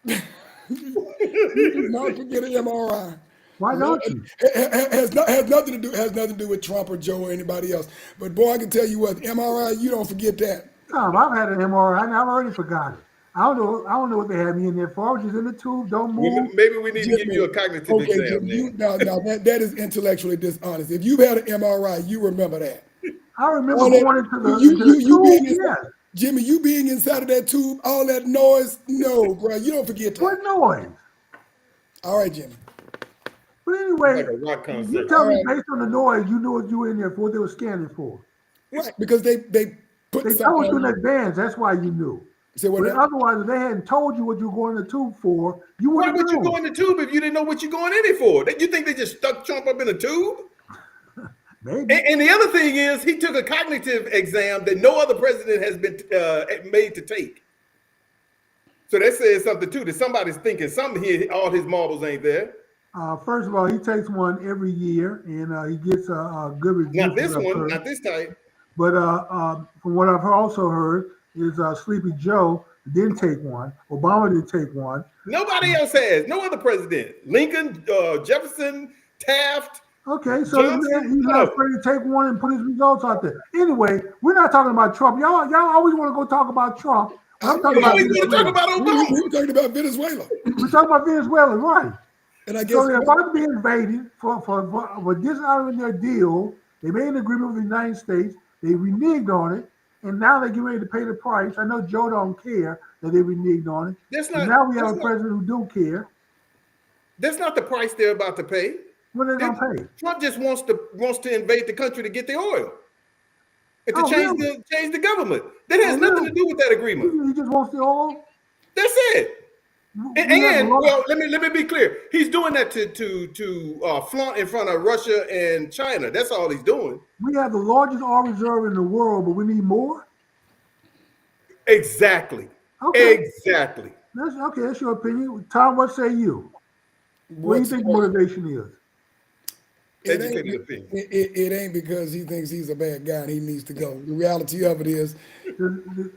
[SPEAKER 2] You do not forget an MRI.
[SPEAKER 1] why
[SPEAKER 2] No,
[SPEAKER 1] don't you?
[SPEAKER 2] has nothing to do with Trump or Joe or anybody else. But boy, I can tell you what, MRI, you don't forget that.
[SPEAKER 1] Tom, I've had an MRI and I've already forgot it. I don't know. I don't know what they had me in there for. I was just in the tube. Don't
[SPEAKER 3] Well,
[SPEAKER 1] move.
[SPEAKER 3] maybe we need to give you
[SPEAKER 2] Jimmy,
[SPEAKER 3] a cognitive
[SPEAKER 2] okay,
[SPEAKER 3] exam
[SPEAKER 2] Jimmy,
[SPEAKER 3] then.
[SPEAKER 2] that is intellectually dishonest. If you've had an MRI, you remember that.
[SPEAKER 1] I remember
[SPEAKER 2] All that
[SPEAKER 1] going into the
[SPEAKER 2] you being
[SPEAKER 1] tube.
[SPEAKER 2] inside,
[SPEAKER 1] Yes.
[SPEAKER 2] Jimmy, you being inside of that tube, all that noise, no, bro, you don't forget
[SPEAKER 1] What
[SPEAKER 2] that.
[SPEAKER 1] noise?
[SPEAKER 2] All right, Jimmy.
[SPEAKER 1] But
[SPEAKER 3] It's
[SPEAKER 1] anyway,
[SPEAKER 3] like a rock
[SPEAKER 1] you
[SPEAKER 3] concert.
[SPEAKER 1] tell
[SPEAKER 2] All
[SPEAKER 1] me
[SPEAKER 2] right,
[SPEAKER 1] based on the noise, you knew what you were in there for, what they were scanning for.
[SPEAKER 2] right, because they put
[SPEAKER 1] They
[SPEAKER 2] something
[SPEAKER 1] told you
[SPEAKER 2] on
[SPEAKER 1] in
[SPEAKER 2] you.
[SPEAKER 1] advance. That's why you knew.
[SPEAKER 2] Say what
[SPEAKER 1] But
[SPEAKER 2] now?
[SPEAKER 1] otherwise, if they hadn't told you what you were going to the tube for, you
[SPEAKER 3] Why
[SPEAKER 1] wouldn't
[SPEAKER 3] would
[SPEAKER 1] have
[SPEAKER 3] you go
[SPEAKER 1] known.
[SPEAKER 3] in the tube if you didn't know what you're going in it for? You think they just stuck Trump up in a tube?
[SPEAKER 1] Maybe.
[SPEAKER 3] And the other thing is, he took a cognitive exam that no other president has been made to take. So that says something too. That somebody's thinking something here. All his marbles ain't there.
[SPEAKER 1] First of all, he takes one every year, and he gets a good review
[SPEAKER 3] Not
[SPEAKER 1] from
[SPEAKER 3] this
[SPEAKER 1] what I've
[SPEAKER 3] one.
[SPEAKER 1] heard.
[SPEAKER 3] Not this type.
[SPEAKER 1] But from what I've also heard is Sleepy Joe didn't take one. Obama didn't take one.
[SPEAKER 3] Nobody else has. No other president. Lincoln, Jefferson, Taft,
[SPEAKER 1] Okay, so this man,
[SPEAKER 3] Johnson.
[SPEAKER 1] he's
[SPEAKER 3] None
[SPEAKER 1] not
[SPEAKER 3] of them.
[SPEAKER 1] afraid to take one and put his results out there. Anyway, we're not talking about Trump. Y'all always want to go talk about Trump. Well, I'm talking
[SPEAKER 3] You
[SPEAKER 1] about
[SPEAKER 3] always want to talk
[SPEAKER 1] Venezuela.
[SPEAKER 3] about
[SPEAKER 2] We
[SPEAKER 3] Obama.
[SPEAKER 2] were talking about Venezuela,
[SPEAKER 1] We're talking about Venezuela, right?
[SPEAKER 2] and I
[SPEAKER 1] So
[SPEAKER 2] guess
[SPEAKER 1] they're
[SPEAKER 2] what?
[SPEAKER 1] about to be invaded for dishonoring their deal. They made an agreement with the United States. They reneged on it, and now they get ready to pay the price. I know Joe don't care that they reneged on it,
[SPEAKER 3] That's
[SPEAKER 1] but
[SPEAKER 3] not.
[SPEAKER 1] now we have
[SPEAKER 3] That's
[SPEAKER 1] a
[SPEAKER 3] not.
[SPEAKER 1] president who do care.
[SPEAKER 3] That's not the price they're about to pay.
[SPEAKER 1] What are they
[SPEAKER 3] They-
[SPEAKER 1] gonna pay?
[SPEAKER 3] Trump just wants to invade the country to get the oil and to
[SPEAKER 1] Oh,
[SPEAKER 3] change
[SPEAKER 1] really?
[SPEAKER 3] the government. That
[SPEAKER 1] Oh,
[SPEAKER 3] has nothing to
[SPEAKER 1] really?
[SPEAKER 3] do with that agreement.
[SPEAKER 1] He just wants the oil.
[SPEAKER 3] That's it.
[SPEAKER 1] We have a lot.
[SPEAKER 3] Well, let me be clear. He's doing that to flaunt in front of Russia and China. That's all he's doing.
[SPEAKER 1] We have the largest oil reserve in the world, but we need more.
[SPEAKER 3] Exactly.
[SPEAKER 1] Okay,
[SPEAKER 3] Exactly.
[SPEAKER 1] that's okay. That's your opinion, Tom. What say you? What do you
[SPEAKER 2] What's
[SPEAKER 1] think motivation is?
[SPEAKER 2] it ain't
[SPEAKER 3] Educated opinion.
[SPEAKER 2] it ain't because he thinks he's a bad guy and he needs to go. The reality of it is,
[SPEAKER 1] Do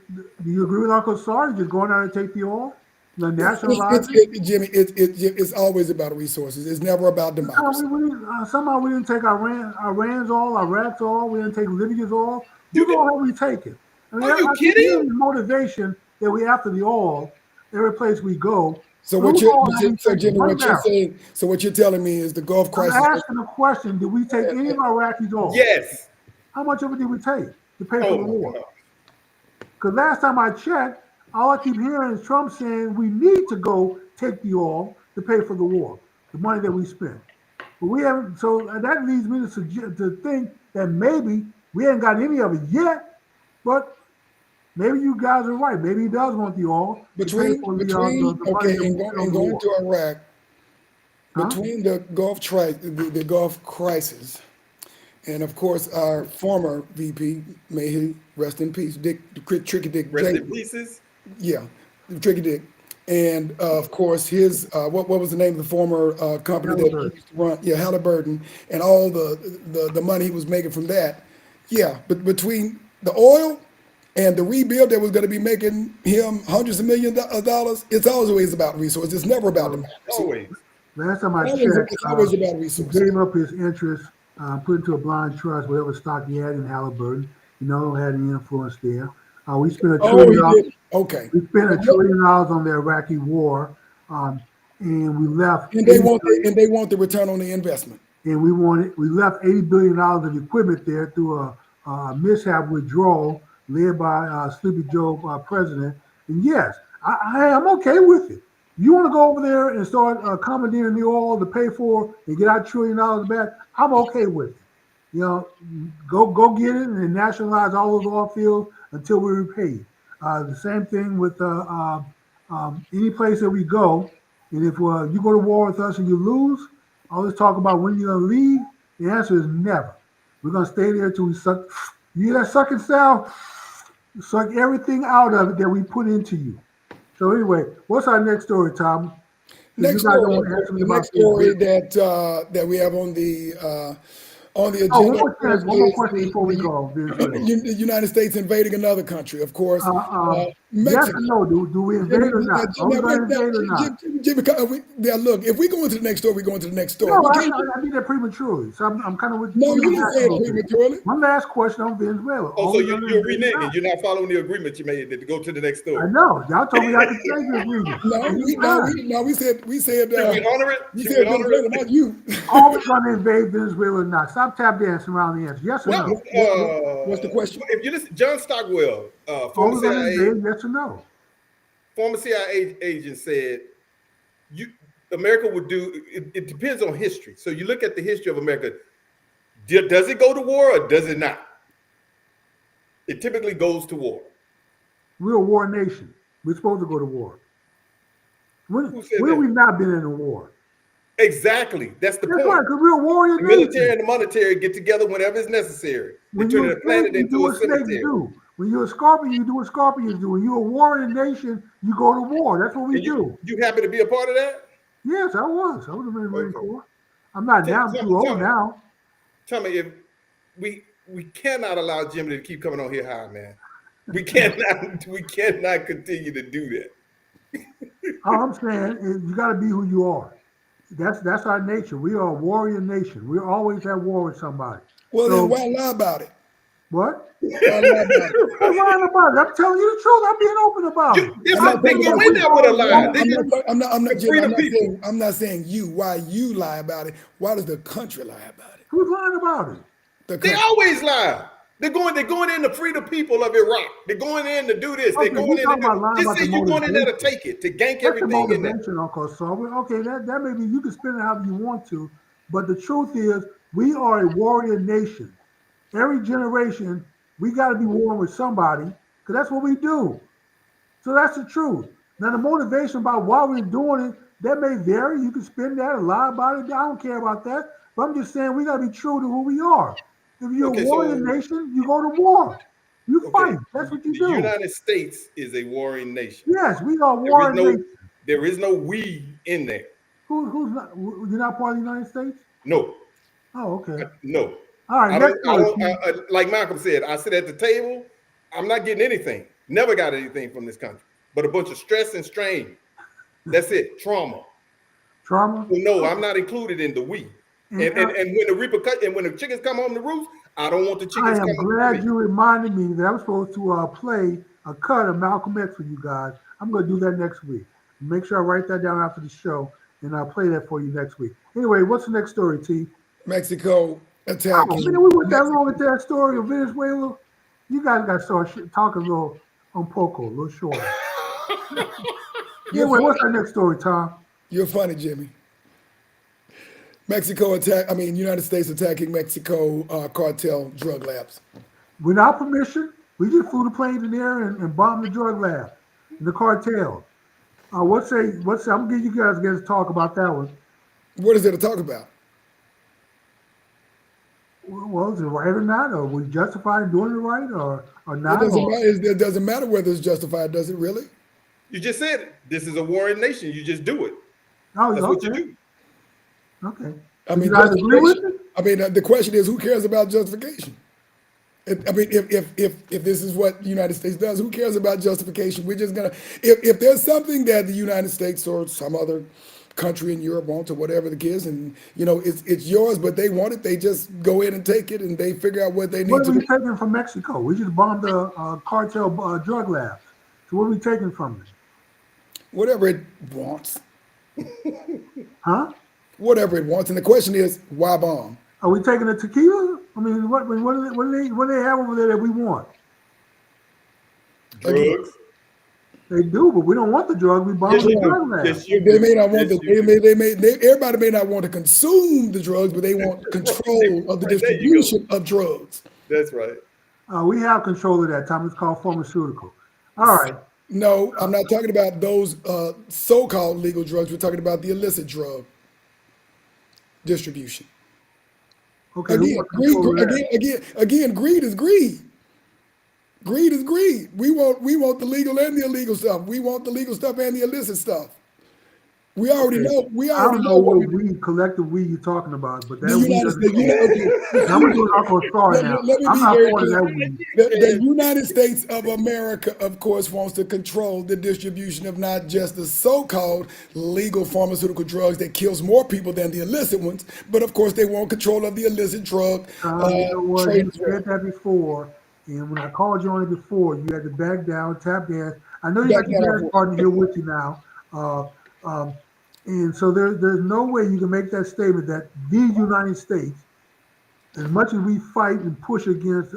[SPEAKER 1] you agree with Uncle Sorry? Just going out and take the oil, the nationalize it?
[SPEAKER 2] Jimmy. It's always about resources. It's never about
[SPEAKER 1] Tom,
[SPEAKER 2] democracy.
[SPEAKER 1] somehow we didn't take Iran's oil, Iraq's oil. We didn't take Libya's oil.
[SPEAKER 3] You
[SPEAKER 1] Whose
[SPEAKER 3] did,
[SPEAKER 1] oil have we taken? I mean,
[SPEAKER 3] are you
[SPEAKER 1] I keep hearing
[SPEAKER 3] kidding?
[SPEAKER 1] the motivation that we after the oil every place we go.
[SPEAKER 2] So
[SPEAKER 1] But whose oil have we taken?
[SPEAKER 2] Jimmy,
[SPEAKER 1] One
[SPEAKER 2] what you're
[SPEAKER 1] barrel.
[SPEAKER 2] saying, so what you're telling me is the Gulf
[SPEAKER 1] I'm
[SPEAKER 2] crisis.
[SPEAKER 1] asking a question. Did we take any of Iraqis oil?
[SPEAKER 3] Yes.
[SPEAKER 1] How much of it did we take to pay for
[SPEAKER 3] Oh
[SPEAKER 1] the
[SPEAKER 3] my
[SPEAKER 1] war?
[SPEAKER 3] God.
[SPEAKER 1] Because last time I checked, all I keep hearing is Trump saying we need to go take the oil to pay for the war, the money that we spent. But we haven't. So that leads me to think that maybe we haven't got any of it yet. But maybe you guys are right. Maybe he does want the oil to pay for the money
[SPEAKER 2] Okay,
[SPEAKER 1] that we
[SPEAKER 2] and,
[SPEAKER 1] spent on the
[SPEAKER 2] going
[SPEAKER 1] war.
[SPEAKER 2] to Iraq,
[SPEAKER 1] Huh?
[SPEAKER 2] between the Gulf crisis, and of course our former VP, may he rest in peace, Tricky Dick
[SPEAKER 3] Rest in
[SPEAKER 2] Cheney.
[SPEAKER 3] pieces.
[SPEAKER 2] Yeah, Tricky Dick. And of course, his what was the name of the former company that he
[SPEAKER 1] Halliburton.
[SPEAKER 2] used to run? Yeah, Halliburton, and all the money he was making from that. Yeah, but between the oil and the rebuild that was going to be making him hundreds of millions of dollars, it's always about resources. It's never about
[SPEAKER 1] Well,
[SPEAKER 2] democracy.
[SPEAKER 3] Always.
[SPEAKER 1] last time I checked,
[SPEAKER 2] It's always about
[SPEAKER 1] he
[SPEAKER 2] resources.
[SPEAKER 1] gave up his interest, put into a blind trust, whatever stock he had in Halliburton. Had any influence there. We spent a
[SPEAKER 2] Oh,
[SPEAKER 1] trillion
[SPEAKER 2] he
[SPEAKER 1] dollars.
[SPEAKER 2] did. Okay.
[SPEAKER 1] We spent $1 trillion on the Iraqi war. and we left
[SPEAKER 2] And
[SPEAKER 1] 80 billion,
[SPEAKER 2] they want the return on the investment.
[SPEAKER 1] and we left $80 billion of equipment there through a mishap withdrawal led by Sleepy Joe president. And yes, I'm okay with it. You want to go over there and start commandeering the oil to pay for and get our $1 trillion back? I'm okay with it. You know, go get it and nationalize all those oil fields until we repay you. The same thing with any place that we go. And if you go to war with us and you lose, always talk about when you're gonna leave. The answer is never. We're gonna stay there till we suck. You hear that sucking sound? Suck everything out of it that we put into you. So anyway, what's our next story, Tom? If you
[SPEAKER 2] Next
[SPEAKER 1] guys don't
[SPEAKER 2] story,
[SPEAKER 1] want to ask me
[SPEAKER 2] the
[SPEAKER 1] about
[SPEAKER 2] next story that we have on the
[SPEAKER 1] oh,
[SPEAKER 2] agenda, of course,
[SPEAKER 1] one more
[SPEAKER 2] is
[SPEAKER 1] question before we go, Venezuela.
[SPEAKER 2] the United States invading another country, of course,
[SPEAKER 1] Yes
[SPEAKER 2] Mexico.
[SPEAKER 1] or no? Do we invade or not? Are we going to invade or not?
[SPEAKER 2] Jimmy, now look, if we go into the next story, we go into the next story.
[SPEAKER 1] No,
[SPEAKER 2] We
[SPEAKER 1] I,
[SPEAKER 2] can't,
[SPEAKER 1] I did that prematurely. So I'm kind of with
[SPEAKER 2] no,
[SPEAKER 1] you.
[SPEAKER 2] you didn't say it prematurely.
[SPEAKER 1] One last question on Venezuela.
[SPEAKER 3] Oh,
[SPEAKER 1] Are
[SPEAKER 3] so
[SPEAKER 1] we gonna
[SPEAKER 3] you're
[SPEAKER 1] invade or
[SPEAKER 3] reneging.
[SPEAKER 1] not?
[SPEAKER 3] You're not following the agreement you made to go to the next
[SPEAKER 1] I
[SPEAKER 3] story.
[SPEAKER 1] know. Y'all told me I could take the agreement.
[SPEAKER 2] We said
[SPEAKER 3] Should we honor it?
[SPEAKER 2] we
[SPEAKER 3] Should
[SPEAKER 2] said
[SPEAKER 3] we honor
[SPEAKER 2] Venezuela,
[SPEAKER 3] it?
[SPEAKER 2] not you.
[SPEAKER 1] Are we going to invade Venezuela or not? Stop tap dancing around the answer. Yes or
[SPEAKER 3] Well,
[SPEAKER 1] no?
[SPEAKER 2] What's the question?
[SPEAKER 3] if you listen, John Stockwell,
[SPEAKER 1] Are we going to invade? Yes or no?
[SPEAKER 3] former CIA agent said, "You America would do." It depends on history. So you look at the history of America. Does it go to war or does it not? It typically goes to war.
[SPEAKER 1] We're a war nation. We're supposed to go to war. When
[SPEAKER 3] Who said
[SPEAKER 1] have we
[SPEAKER 3] that?
[SPEAKER 1] not been in a war?
[SPEAKER 3] Exactly. That's the
[SPEAKER 1] That's
[SPEAKER 3] point.
[SPEAKER 1] right, because we're a warrior
[SPEAKER 3] The military
[SPEAKER 1] nation.
[SPEAKER 3] and the monetary get together whenever it's necessary. They
[SPEAKER 1] When
[SPEAKER 3] turn
[SPEAKER 1] you're
[SPEAKER 3] the
[SPEAKER 1] a snake,
[SPEAKER 3] planet
[SPEAKER 1] you do
[SPEAKER 3] into a
[SPEAKER 1] what snakes
[SPEAKER 3] cemetery.
[SPEAKER 1] do. When you're a scorpion, you do what scorpions do. When you're a warrior nation, you go to war. That's what we
[SPEAKER 3] And
[SPEAKER 1] do.
[SPEAKER 3] you happy to be a part of that?
[SPEAKER 1] Yes, I was. I was in the Marine
[SPEAKER 3] Okay.
[SPEAKER 1] Corps. I'm not now. I'm
[SPEAKER 3] Tell,
[SPEAKER 1] too
[SPEAKER 3] tell
[SPEAKER 1] old
[SPEAKER 3] me,
[SPEAKER 1] now.
[SPEAKER 3] tell me if we cannot allow Jimmy to keep coming on here high, man. We cannot continue to do that.
[SPEAKER 1] All I'm saying is you got to be who you are. That's our nature. We are a warrior nation. We're always at war with somebody.
[SPEAKER 2] Well, then
[SPEAKER 1] So
[SPEAKER 2] why lie about it?
[SPEAKER 1] what?
[SPEAKER 2] Why lie about it?
[SPEAKER 1] I'm lying about it. I'm telling you the truth. I'm being open about it.
[SPEAKER 3] Different
[SPEAKER 1] I think
[SPEAKER 3] people
[SPEAKER 1] that
[SPEAKER 3] win
[SPEAKER 1] we
[SPEAKER 3] that with a
[SPEAKER 1] are
[SPEAKER 3] lie.
[SPEAKER 1] warrior.
[SPEAKER 2] I'm not,
[SPEAKER 3] To
[SPEAKER 2] Jim,
[SPEAKER 3] free the people.
[SPEAKER 2] I'm not saying you. Why you lie about it? Why does the country lie about it?
[SPEAKER 1] Who's lying about it?
[SPEAKER 2] The
[SPEAKER 3] They
[SPEAKER 2] country.
[SPEAKER 3] always lie. They're going in to free the people of Iraq. They're going in to do this. They're
[SPEAKER 1] Okay,
[SPEAKER 3] going
[SPEAKER 1] you
[SPEAKER 3] in to
[SPEAKER 1] talking about
[SPEAKER 3] do,
[SPEAKER 1] lying
[SPEAKER 3] just
[SPEAKER 1] about
[SPEAKER 3] say
[SPEAKER 1] the
[SPEAKER 3] you're going in there to
[SPEAKER 1] motivation.
[SPEAKER 3] take it, to gank
[SPEAKER 1] That's the
[SPEAKER 3] everything in there.
[SPEAKER 1] motivation, Uncle Silver. Okay, that may be, you can spin it however you want to, but the truth is, we are a warrior nation. Every generation, we got to be warring with somebody, because that's what we do. So that's the truth. Now, the motivation about why we're doing it, that may vary. You can spin that and lie about it. I don't care about that. But I'm just saying we got to be true to who we are. If you're a
[SPEAKER 3] Okay,
[SPEAKER 1] warrior
[SPEAKER 3] so
[SPEAKER 1] nation, you go to war. You
[SPEAKER 3] okay,
[SPEAKER 1] fight. That's what you
[SPEAKER 3] the
[SPEAKER 1] do.
[SPEAKER 3] United States is a warring nation.
[SPEAKER 1] Yes, we are a
[SPEAKER 3] There is
[SPEAKER 1] warrior
[SPEAKER 3] no
[SPEAKER 1] nation.
[SPEAKER 3] there is no we in there.
[SPEAKER 1] Who's not? You're not part of the United States?
[SPEAKER 3] No,
[SPEAKER 1] Oh, okay.
[SPEAKER 3] no.
[SPEAKER 1] All right,
[SPEAKER 3] I
[SPEAKER 1] next
[SPEAKER 3] don't. I
[SPEAKER 1] story.
[SPEAKER 3] don't. Like Malcolm said, I sit at the table. I'm not getting anything. Never got anything from this country, but a bunch of stress and strain. That's it. Trauma.
[SPEAKER 1] Trauma.
[SPEAKER 3] Well, no, I'm not included in the we. And when the repercussion and when the chickens come home the roost, I don't want the
[SPEAKER 1] I
[SPEAKER 3] chickens
[SPEAKER 1] am
[SPEAKER 3] coming to
[SPEAKER 1] glad
[SPEAKER 3] me.
[SPEAKER 1] you reminded me that I'm supposed to play a cut of Malcolm X for you guys. I'm going to do that next week. Make sure I write that down after the show, and I'll play that for you next week. Anyway, what's the next story, T?
[SPEAKER 2] Mexico
[SPEAKER 1] Oh,
[SPEAKER 2] attacking.
[SPEAKER 1] man, we went that long with that story of Venezuela. You guys got to start talking a little on poco, a little shorter. Anyway, what's our next story, Tom?
[SPEAKER 2] You're funny, Jimmy. United States attacking Mexico cartel drug labs.
[SPEAKER 1] Without permission, we just flew the planes in there and bombed the drug lab, the cartel. I'm gonna give you guys to talk about that one.
[SPEAKER 2] What is there to talk about?
[SPEAKER 1] Well, is it right or not? Or we justified in doing it right or
[SPEAKER 2] It
[SPEAKER 1] not?
[SPEAKER 2] doesn't matter. It doesn't matter whether it's justified, does it really?
[SPEAKER 3] You just said it. This is a warring nation. You just do it.
[SPEAKER 1] Oh,
[SPEAKER 3] That's what you do.
[SPEAKER 1] Okay.
[SPEAKER 2] I
[SPEAKER 1] Do
[SPEAKER 2] mean,
[SPEAKER 1] you guys agree with it?
[SPEAKER 2] the question is, who cares about justification? If this is what the United States does, who cares about justification? We're just gonna, if there's something that the United States or some other country in Europe wants or whatever the case, and it's yours, but they want it, they just go in and take it, and they figure out what they need
[SPEAKER 1] What
[SPEAKER 2] to
[SPEAKER 1] are we
[SPEAKER 2] do.
[SPEAKER 1] taking from Mexico? We just bombed the cartel drug labs. So what are we taking from it?
[SPEAKER 2] Whatever it wants.
[SPEAKER 1] Huh?
[SPEAKER 2] whatever it wants. And the question is, why bomb?
[SPEAKER 1] Are we taking the tequila? I mean, what do they have over there that we want?
[SPEAKER 2] Again,
[SPEAKER 3] Drugs.
[SPEAKER 1] They do, but we don't want the drug. We
[SPEAKER 3] Yes,
[SPEAKER 1] bombing
[SPEAKER 3] you
[SPEAKER 1] the
[SPEAKER 3] do.
[SPEAKER 1] drug lab.
[SPEAKER 3] Yes, you
[SPEAKER 2] they
[SPEAKER 3] do.
[SPEAKER 2] may not want
[SPEAKER 3] Yes,
[SPEAKER 2] the,
[SPEAKER 3] you do.
[SPEAKER 2] everybody may not want to consume the drugs, but they want control of the
[SPEAKER 3] Right, there you go.
[SPEAKER 2] distribution of drugs.
[SPEAKER 3] That's right.
[SPEAKER 1] We have control of that, Tom. It's called pharmaceutical. All right.
[SPEAKER 2] No, I'm not talking about those so-called legal drugs. We're talking about the illicit drug distribution.
[SPEAKER 1] Okay. Who
[SPEAKER 2] Again,
[SPEAKER 1] wants control of that?
[SPEAKER 2] again, greed is greed. Greed is greed. We want the legal and the illegal stuff. We want the legal stuff and the illicit stuff. We already
[SPEAKER 1] Okay.
[SPEAKER 2] know. We
[SPEAKER 1] I
[SPEAKER 2] already
[SPEAKER 1] don't know
[SPEAKER 2] know what
[SPEAKER 1] what weed, collective weed you're talking about, but
[SPEAKER 2] the
[SPEAKER 1] that weed
[SPEAKER 2] United
[SPEAKER 1] doesn't
[SPEAKER 2] States.
[SPEAKER 1] change.
[SPEAKER 2] Okay,
[SPEAKER 1] Now we're doing Uncle Sorry now.
[SPEAKER 2] let me
[SPEAKER 1] I'm
[SPEAKER 2] be
[SPEAKER 1] not
[SPEAKER 2] very
[SPEAKER 1] for
[SPEAKER 2] clear.
[SPEAKER 1] that weed.
[SPEAKER 2] The United States of America, of course, wants to control the distribution of not just the so-called legal pharmaceutical drugs that kills more people than the illicit ones, but of course they want control of the illicit drug
[SPEAKER 1] You know what?
[SPEAKER 2] trade
[SPEAKER 1] You
[SPEAKER 2] as well.
[SPEAKER 1] said that before, and when I called you on it before, you had to back down, tap dance. I know you
[SPEAKER 2] Back
[SPEAKER 1] got your
[SPEAKER 2] that
[SPEAKER 1] dance
[SPEAKER 2] up.
[SPEAKER 1] partner here with you now, um, and so there's no way you can make that statement that the United States, as much as we fight and push against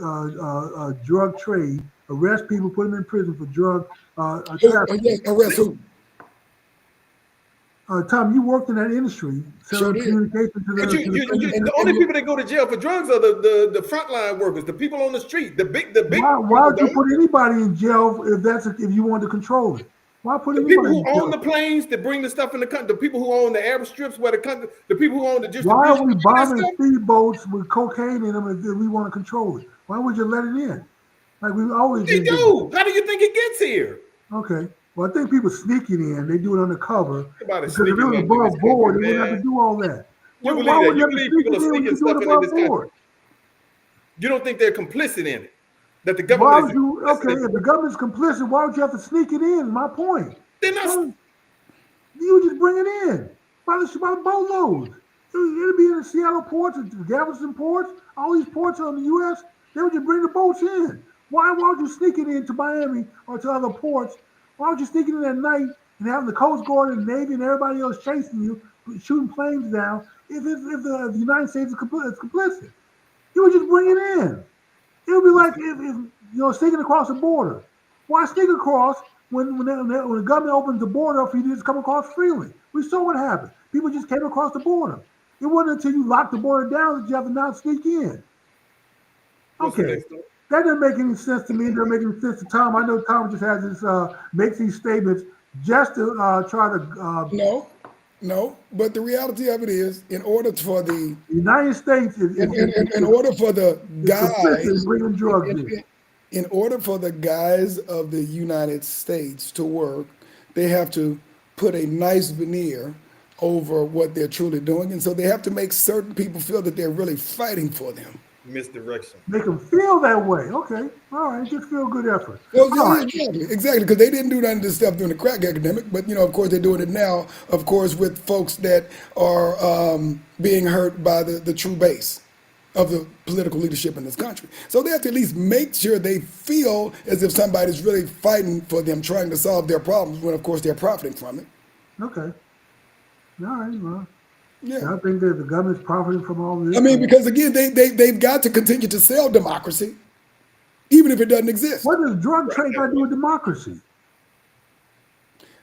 [SPEAKER 1] drug trade, arrest people, put them in prison for drug trafficking.
[SPEAKER 2] Yes, arrest who?
[SPEAKER 1] Tom, you worked in that industry,
[SPEAKER 2] Sure
[SPEAKER 1] selling
[SPEAKER 2] did.
[SPEAKER 1] communication to
[SPEAKER 3] But
[SPEAKER 1] the to the prison.
[SPEAKER 3] the only people that go to jail for drugs are the frontline workers, the people on the street, the big
[SPEAKER 1] Why
[SPEAKER 3] people
[SPEAKER 1] would you
[SPEAKER 3] don't.
[SPEAKER 1] put anybody in jail if you wanted to control it? Why put
[SPEAKER 3] The people
[SPEAKER 1] anybody
[SPEAKER 3] who
[SPEAKER 1] in
[SPEAKER 3] own
[SPEAKER 1] jail?
[SPEAKER 3] the planes that bring the stuff in the country, the people who own the airstrips where the people who own the
[SPEAKER 1] Why are
[SPEAKER 3] distribution,
[SPEAKER 1] we
[SPEAKER 3] all that
[SPEAKER 1] bombing
[SPEAKER 3] stuff.
[SPEAKER 1] speedboats with cocaine in them if we want to control it? Why would you let it in? Like we've always
[SPEAKER 3] They
[SPEAKER 1] been doing.
[SPEAKER 3] do. How do you think it gets here?
[SPEAKER 1] Okay. Well, I think people sneak it in. They do it undercover
[SPEAKER 3] Everybody
[SPEAKER 1] because if it
[SPEAKER 3] sneaking
[SPEAKER 1] was
[SPEAKER 3] nothing in this
[SPEAKER 1] above
[SPEAKER 3] country,
[SPEAKER 1] board, they wouldn't have to
[SPEAKER 3] man.
[SPEAKER 1] do all that.
[SPEAKER 3] You
[SPEAKER 1] Why
[SPEAKER 3] believe that?
[SPEAKER 1] would you
[SPEAKER 3] You
[SPEAKER 1] have to
[SPEAKER 3] believe
[SPEAKER 1] sneak
[SPEAKER 3] people
[SPEAKER 1] it
[SPEAKER 3] are
[SPEAKER 1] in when you
[SPEAKER 3] sneaking
[SPEAKER 1] can do it
[SPEAKER 3] stuff in
[SPEAKER 1] above
[SPEAKER 3] this country?
[SPEAKER 1] board?
[SPEAKER 3] You don't think they're complicit in it? That the
[SPEAKER 1] Why
[SPEAKER 3] government
[SPEAKER 1] would
[SPEAKER 3] is
[SPEAKER 1] you? Okay,
[SPEAKER 3] complicit?
[SPEAKER 1] if the government's complicit, why would you have to sneak it in? Is my point.
[SPEAKER 3] They're not.
[SPEAKER 1] Well, you just bring it in by the boatloads. It'll be in the Seattle ports, the Galveston ports, all these ports on the U.S. They would just bring the boats in. Why would you sneak it into Miami or to other ports? Why would you sneak it in at night and have the Coast Guard and Navy and everybody else chasing you, shooting planes down? If the United States is complicit, you would just bring it in. It would be like if sneaking across the border. Why sneak across when the government opens the border for you to just come across freely? We saw what happened. People just came across the border. It wasn't until you locked the border down that you have to now sneak in.
[SPEAKER 3] What's the
[SPEAKER 1] Okay.
[SPEAKER 3] next one?
[SPEAKER 1] That doesn't make any sense to me. It doesn't make any sense to Tom. I know Tom just has this makes these statements just to try to
[SPEAKER 2] No, no. But the reality of it is, in order for the
[SPEAKER 1] the United States
[SPEAKER 2] in order for the
[SPEAKER 1] is complicit in
[SPEAKER 2] guys
[SPEAKER 1] bringing drugs in.
[SPEAKER 2] in order for the guys of the United States to work, they have to put a nice veneer over what they're truly doing, and so they have to make certain people feel that they're really fighting for them.
[SPEAKER 3] Misdirection.
[SPEAKER 1] Make them feel that way. Okay. All right. Just feel good effort.
[SPEAKER 2] Well,
[SPEAKER 1] All
[SPEAKER 2] yeah,
[SPEAKER 1] right.
[SPEAKER 2] exactly, because they didn't do none of this stuff during the crack epidemic, but of course, they're doing it now. Of course, with folks that are being hurt by the true base of the political leadership in this country. So they have to at least make sure they feel as if somebody's really fighting for them, trying to solve their problems, when of course they're profiting from it.
[SPEAKER 1] Okay. All right. Well,
[SPEAKER 2] Yeah.
[SPEAKER 1] I think that the government's profiting from all
[SPEAKER 2] I
[SPEAKER 1] this.
[SPEAKER 2] mean, because again, they've got to continue to sell democracy, even if it doesn't exist.
[SPEAKER 1] What does drug trade got to do with democracy?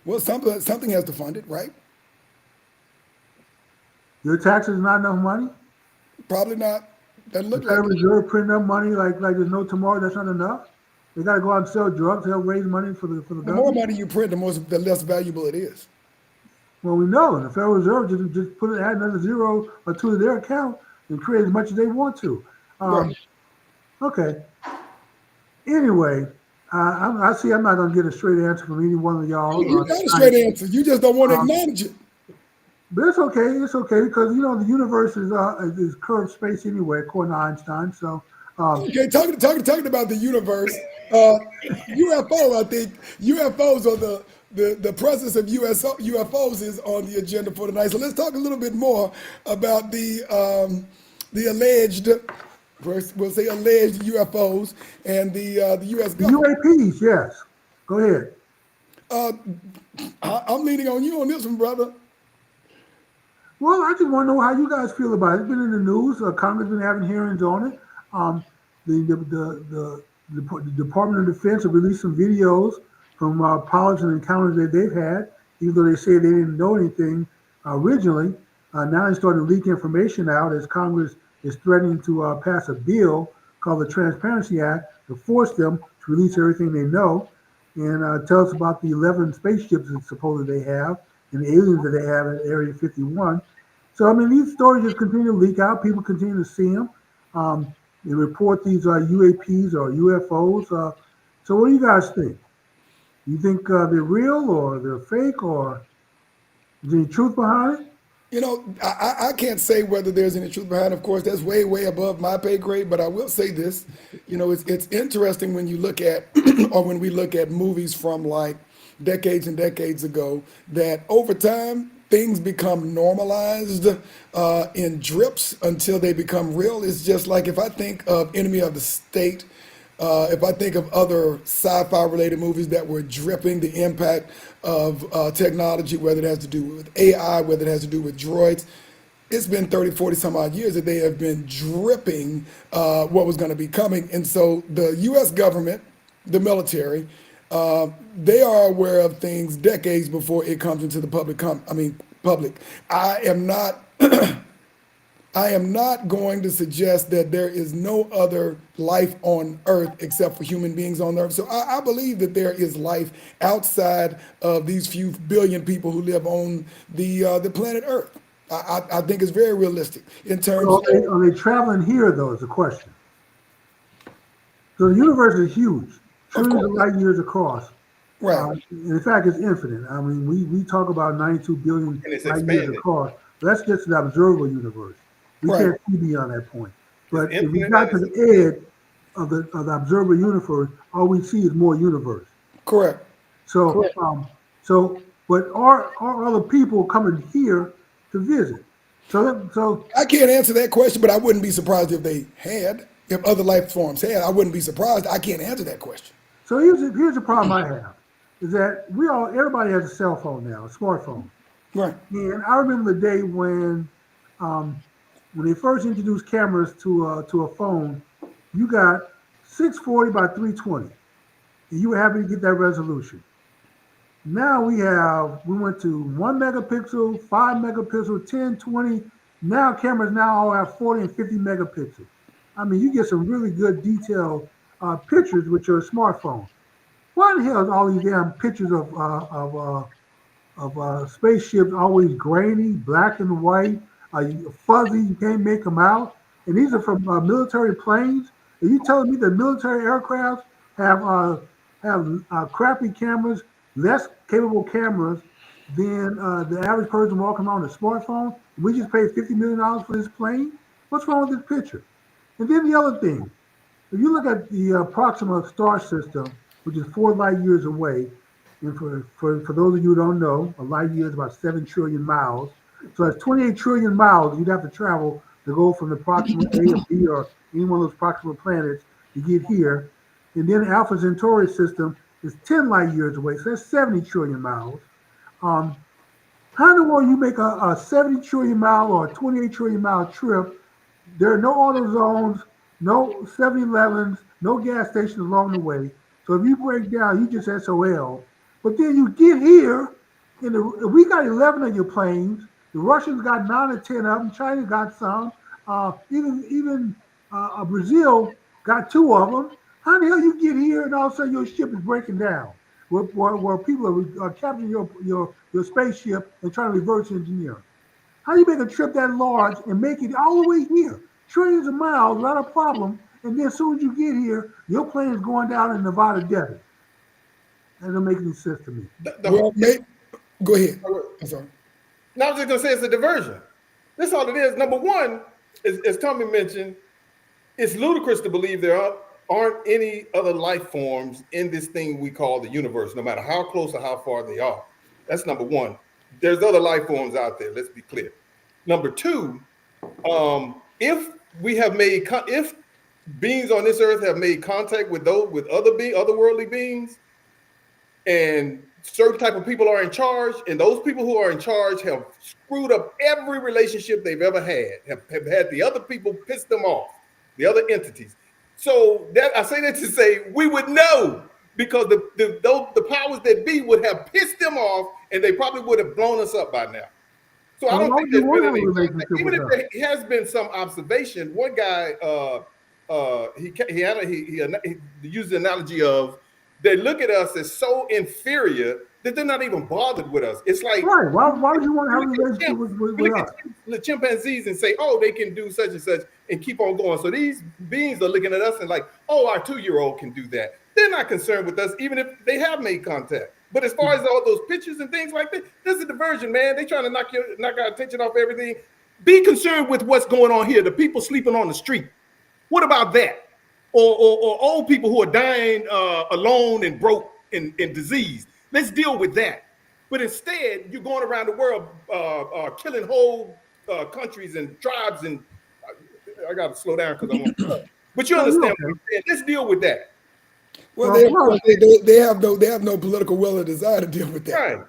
[SPEAKER 2] Well, something has to fund it, right?
[SPEAKER 1] Your taxes not enough money?
[SPEAKER 2] Probably not. Doesn't
[SPEAKER 1] The
[SPEAKER 2] look like
[SPEAKER 1] Federal
[SPEAKER 2] it.
[SPEAKER 1] Reserve printing up money like there's no tomorrow. That's not enough. They got to go out and sell drugs to help raise money for the
[SPEAKER 2] The more
[SPEAKER 1] government.
[SPEAKER 2] money you print, the less valuable it is.
[SPEAKER 1] Well, we know the Federal Reserve just add another zero or two to their account and create as much as they want to.
[SPEAKER 2] Right.
[SPEAKER 1] Okay. Anyway, I see. I'm not going to get a straight answer from any one of y'all.
[SPEAKER 2] You got a
[SPEAKER 1] Tonight.
[SPEAKER 2] straight answer. You just don't want to
[SPEAKER 1] Um,
[SPEAKER 2] acknowledge it.
[SPEAKER 1] But it's okay. It's okay because the universe is curved space anyway, according to Einstein. So
[SPEAKER 2] Okay, talking about the universe. UFO, I think UFOs are the presence of UFOs is on the agenda for tonight. So let's talk a little bit more about the alleged, we'll say alleged UFOs and the U.S.
[SPEAKER 1] the
[SPEAKER 2] government.
[SPEAKER 1] UAPs, yes. Go ahead.
[SPEAKER 2] I'm leaning on you on this one, brother.
[SPEAKER 1] Well, I just want to know how you guys feel about it. It's been in the news. Congress been having hearings on it. Um, the Department of Defense have released some videos from pilots and encounters that they've had, even though they say they didn't know anything originally. Now they're starting to leak information out as Congress is threatening to pass a bill called the Transparency Act to force them to release everything they know and tell us about the 11 spaceships that supposedly they have and the aliens that they have at Area 51. So, I mean, these stories just continue to leak out. People continue to see them. They report these UAPs or UFOs. So, what do you guys think? You think they're real or they're fake or is there any truth behind it?
[SPEAKER 2] I can't say whether there's any truth behind it. Of course, that's way, way above my pay grade, but I will say this. It's interesting when you look at, or when we look at movies from like decades and decades ago, that over time, things become normalized in drips until they become real. It's just like if I think of Enemy of the State, if I think of other sci-fi related movies that were dripping the impact of technology, whether it has to do with AI, whether it has to do with droids, it's been 30, 40 some odd years that they have been dripping what was going to be coming. And so the US government, the military, they are aware of things decades before it comes into the public. I am not I am not going to suggest that there is no other life on Earth except for human beings on Earth. So I believe that there is life outside of these few billion people who live on the planet Earth. I think it's very realistic in terms
[SPEAKER 1] So
[SPEAKER 2] of
[SPEAKER 1] are they traveling here, though, is the question. So the universe is huge, trillions of
[SPEAKER 2] course,
[SPEAKER 1] light years across.
[SPEAKER 2] right,
[SPEAKER 1] In fact, it's infinite. I mean, we talk about 92 billion
[SPEAKER 3] And it's
[SPEAKER 1] light years
[SPEAKER 3] expanding.
[SPEAKER 1] across. That's just an observable universe. We
[SPEAKER 2] right,
[SPEAKER 1] can't see beyond that point.
[SPEAKER 3] It's
[SPEAKER 1] But if we
[SPEAKER 3] infinite
[SPEAKER 1] got
[SPEAKER 3] and
[SPEAKER 1] to
[SPEAKER 3] it's
[SPEAKER 1] the
[SPEAKER 3] expanding.
[SPEAKER 1] edge of the observable universe, all we see is more universe.
[SPEAKER 2] correct,
[SPEAKER 1] So,
[SPEAKER 2] correct.
[SPEAKER 1] but are other people coming here to visit? So
[SPEAKER 2] I can't answer that question, but I wouldn't be surprised if they had, if other life forms had. I wouldn't be surprised. I can't answer that question.
[SPEAKER 1] here's the problem I have is that everybody has a cell phone now, a smartphone.
[SPEAKER 2] Right.
[SPEAKER 1] And I remember the day um, when they first introduced cameras to a phone, you got 640 by 320, and you were happy to get that resolution. Now we went to 1 megapixel, 5 megapixel, 10, 20. Now cameras now all have 40 and 50 megapixels. I mean, you get some really good detailed pictures with your smartphone. Why the hell is all these damn pictures of spaceships always grainy, black and white, fuzzy? You can't make them out. And these are from military planes. Are you telling me that military aircraft have crappy cameras, less capable cameras than the average person walking around with a smartphone? We just paid $50 million for this plane. What's wrong with this picture? And then the other thing, if you look at the Proxima star system, which is 4 light years away, and for those of you who don't know, a light year is about 7 trillion miles. So that's 28 trillion miles you'd have to travel to go from the Proxima A or B or any one of those Proxima planets to get here. And then Alpha Centauri system is 10 light years away, so that's 70 trillion miles. Um, how in the world you make a 70 trillion mile or a 28 trillion mile trip? There are no auto zones, no 7-Elevens, no gas stations along the way. So if you break down, you just SOL. But then you get here, we got 11 of your planes. The Russians got 9 or 10 of them. China got some. Even Brazil got 2 of them. How the hell you get here and all of a sudden your ship is breaking down? Where people are capturing your spaceship and trying to reverse engineer. How do you make a trip that large and make it all the way here? Trillions of miles, not a problem. And then as soon as you get here, your plane is going down in Nevada desert. That doesn't make any sense to me.
[SPEAKER 2] Well, go ahead. I'm sorry.
[SPEAKER 3] Now I was just gonna say it's a diversion. That's all it is. Number one, as Tommy mentioned, it's ludicrous to believe aren't any other life forms in this thing we call the universe, no matter how close or how far they are. That's number one. There's other life forms out there. Let's be clear. Number two, if if beings on this earth have made contact with otherworldly beings, and certain type of people are in charge, and those people who are in charge have screwed up every relationship they've ever had, have had the other people piss them off, the other entities. So that I say that to say we would know because the powers that be would have pissed them off, and they probably would have blown us up by now. So I
[SPEAKER 1] Well,
[SPEAKER 3] don't
[SPEAKER 1] why
[SPEAKER 3] think
[SPEAKER 1] would you
[SPEAKER 3] there's
[SPEAKER 1] want
[SPEAKER 3] been
[SPEAKER 1] to have a
[SPEAKER 3] any contact.
[SPEAKER 1] relationship
[SPEAKER 3] Even
[SPEAKER 1] with
[SPEAKER 3] if
[SPEAKER 1] us?
[SPEAKER 3] there has been some observation, one guy he used the analogy of they look at us as so inferior that they're not even bothered with us. It's like
[SPEAKER 1] Right. Why would you want to
[SPEAKER 3] we
[SPEAKER 1] have a
[SPEAKER 3] look at
[SPEAKER 1] relationship
[SPEAKER 3] chimps, we
[SPEAKER 1] with
[SPEAKER 3] look at
[SPEAKER 1] us?
[SPEAKER 3] the chimpanzees and say, oh, they can do such and such and keep on going. So these beings are looking at us and like, oh, our 2-year-old can do that. They're not concerned with us, even if they have made contact. But as far as all those pictures and things like that, this is a diversion, man. They trying to knock our attention off everything. Be concerned with what's going on here. The people sleeping on the street. What about that? Or old people who are dying alone and broke and diseased. Let's deal with that. But instead, you're going around the world killing whole countries and tribes. And I got to slow down because I'm on. But you
[SPEAKER 1] No, you're
[SPEAKER 3] understand
[SPEAKER 1] okay.
[SPEAKER 3] what I'm saying. Let's deal with that.
[SPEAKER 2] Well,
[SPEAKER 1] Well,
[SPEAKER 2] they have no political will or desire to deal with that.
[SPEAKER 3] Right.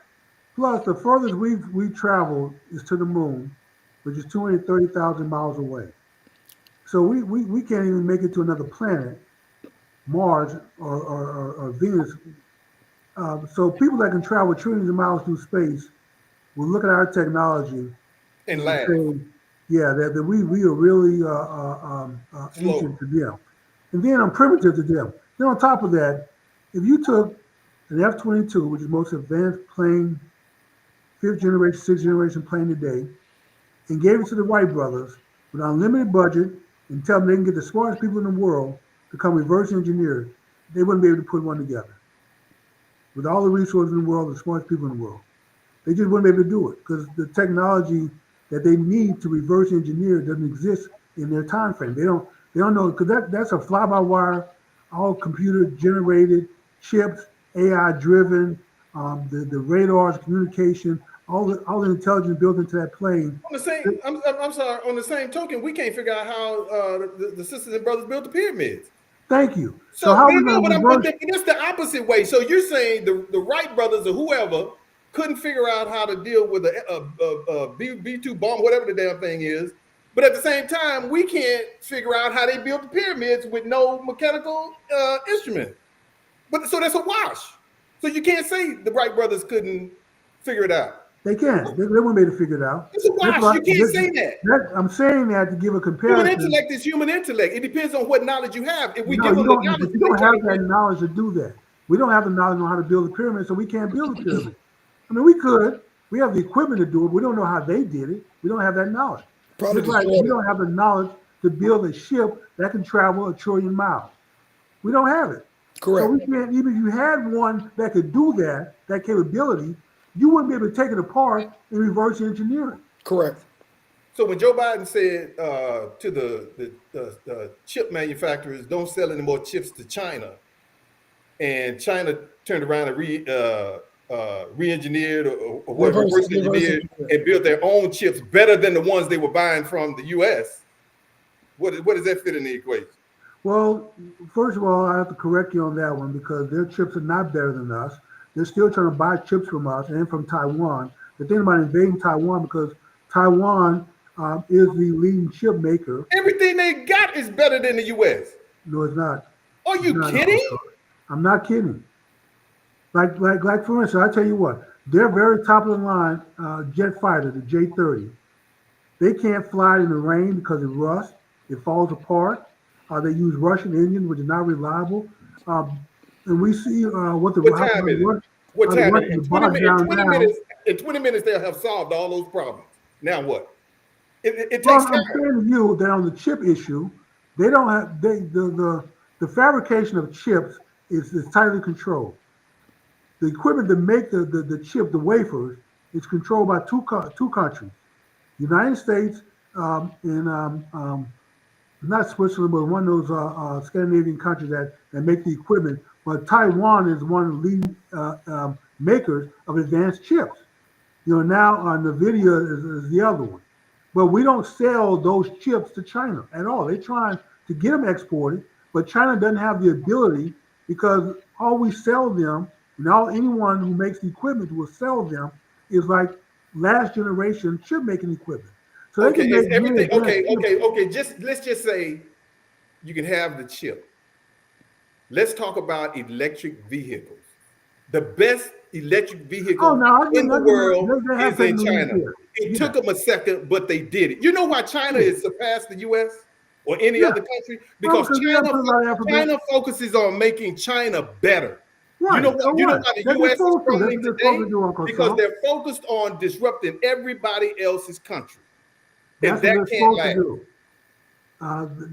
[SPEAKER 1] plus, the furthest we've traveled is to the moon, which is 230,000 miles away. So we can't even make it to another planet, Mars or Venus. So people that can travel trillions of miles through space will look at our technology
[SPEAKER 3] And
[SPEAKER 1] and
[SPEAKER 3] laugh.
[SPEAKER 1] say, yeah, that we are really
[SPEAKER 3] Slow.
[SPEAKER 1] ancient to them. And then I'm primitive to them. Then on top of that, if you took an F-22, which is the most advanced plane, 5th generation, 6th generation plane today, and gave it to the Wright brothers with an unlimited budget and tell them they can get the smartest people in the world to come reverse engineer, they wouldn't be able to put one together. With all the resources in the world, the smartest people in the world. They just wouldn't be able to do it because the technology that they need to reverse engineer doesn't exist in their time frame. They don't know because that's a fly-by-wire, all computer generated chips, AI driven, the radars, communication, all the intelligence built into that plane.
[SPEAKER 3] On the same, I'm sorry. On the same token, we can't figure out how the sisters and brothers built the pyramids.
[SPEAKER 1] Thank you. So
[SPEAKER 3] So,
[SPEAKER 1] how
[SPEAKER 3] but
[SPEAKER 1] are we
[SPEAKER 3] no,
[SPEAKER 1] going to
[SPEAKER 3] but
[SPEAKER 1] reverse?
[SPEAKER 3] that's the opposite way. So you're saying the Wright brothers or whoever couldn't figure out how to deal with a B-2 bomb, whatever the damn thing is. But at the same time, we can't figure out how they built the pyramids with no mechanical instrument. But so that's a wash. So you can't say the Wright brothers couldn't figure it out.
[SPEAKER 1] They can. They wouldn't be able to figure it out.
[SPEAKER 3] It's a wash. You can't say that.
[SPEAKER 1] I'm saying that to give a
[SPEAKER 3] Human
[SPEAKER 1] comparison.
[SPEAKER 3] intellect is human intellect. It depends on what knowledge you have. If we
[SPEAKER 1] No,
[SPEAKER 3] give
[SPEAKER 1] you
[SPEAKER 3] them the
[SPEAKER 1] don't.
[SPEAKER 3] knowledge,
[SPEAKER 1] But you don't have that knowledge to do that. We don't have the knowledge on how to build a pyramid, so we can't build a pyramid. I mean, we could. We have the equipment to do it. We don't know how they did it. We don't have that knowledge.
[SPEAKER 2] Probably
[SPEAKER 1] Just like
[SPEAKER 2] destroyed
[SPEAKER 1] we
[SPEAKER 2] it.
[SPEAKER 1] don't have the knowledge to build a ship that can travel 1 trillion miles. We don't have it.
[SPEAKER 2] Correct.
[SPEAKER 1] So we can't. Even if you had one that could do that capability, you wouldn't be able to take it apart and reverse engineer it.
[SPEAKER 2] Correct.
[SPEAKER 3] So when Joe Biden said to the chip manufacturers, don't sell any more chips to China, and China turned around and re-engineered or reverse engineered and built their own chips better than the ones they were buying from the U.S., what does that fit in the equation?
[SPEAKER 1] Well, first of all, I have to correct you on that one because their chips are not better than us. They're still trying to buy chips from us and from Taiwan. The thing about invading Taiwan because Taiwan is the leading chip maker.
[SPEAKER 3] Everything they got is better than the U.S.
[SPEAKER 1] No, it's not.
[SPEAKER 3] Are you kidding?
[SPEAKER 1] I'm not kidding. Like for instance, I tell you what, their very top of the line jet fighter, the J-30, they can't fly in the rain because it rusts, it falls apart. They use Russian engines, which is not reliable. And we see what
[SPEAKER 3] time is it? What time is it? In 20 minutes, they'll have solved all those problems. Now what? It takes time.
[SPEAKER 1] I'm saying to you that on the chip issue, they don't have the fabrication of chips is tightly controlled. The equipment to make the chip, the wafers, is controlled by two countries, United States and not Switzerland, but one of those Scandinavian countries that make the equipment. But Taiwan is one of the leading makers of advanced chips. Now NVIDIA is the other one. But we don't sell those chips to China at all. They're trying to get them exported, but China doesn't have the ability because all we sell them Now anyone who makes the equipment will sell them is like last generation chip making equipment. So they
[SPEAKER 3] Okay,
[SPEAKER 1] can
[SPEAKER 3] is
[SPEAKER 1] make very
[SPEAKER 3] everything
[SPEAKER 1] advanced
[SPEAKER 3] okay?
[SPEAKER 1] chips.
[SPEAKER 3] Okay. Just let's just say you can have the chip. Let's talk about electric vehicles. The best electric
[SPEAKER 1] Oh
[SPEAKER 3] vehicle
[SPEAKER 1] no,
[SPEAKER 3] in the world
[SPEAKER 1] they have
[SPEAKER 3] is in
[SPEAKER 1] technology
[SPEAKER 3] China.
[SPEAKER 1] here.
[SPEAKER 3] It
[SPEAKER 1] Yeah,
[SPEAKER 3] took them a second, but they did it. You know why China
[SPEAKER 1] yeah,
[SPEAKER 3] has surpassed the US or any
[SPEAKER 1] yeah.
[SPEAKER 3] other country?
[SPEAKER 1] Well,
[SPEAKER 3] Because
[SPEAKER 1] because we have put a lot of alphabet.
[SPEAKER 3] China focuses on making China better.
[SPEAKER 1] Right. So
[SPEAKER 3] You know
[SPEAKER 1] what?
[SPEAKER 3] why the
[SPEAKER 1] They're
[SPEAKER 3] US is
[SPEAKER 1] supposed to. That's
[SPEAKER 3] crumbling
[SPEAKER 1] what they're supposed to
[SPEAKER 3] today?
[SPEAKER 1] do, Uncle
[SPEAKER 3] Because
[SPEAKER 1] Saul.
[SPEAKER 3] they're focused on disrupting everybody else's country. And
[SPEAKER 1] That's what
[SPEAKER 3] that
[SPEAKER 1] they're
[SPEAKER 3] can't
[SPEAKER 1] supposed to
[SPEAKER 3] last.
[SPEAKER 1] do.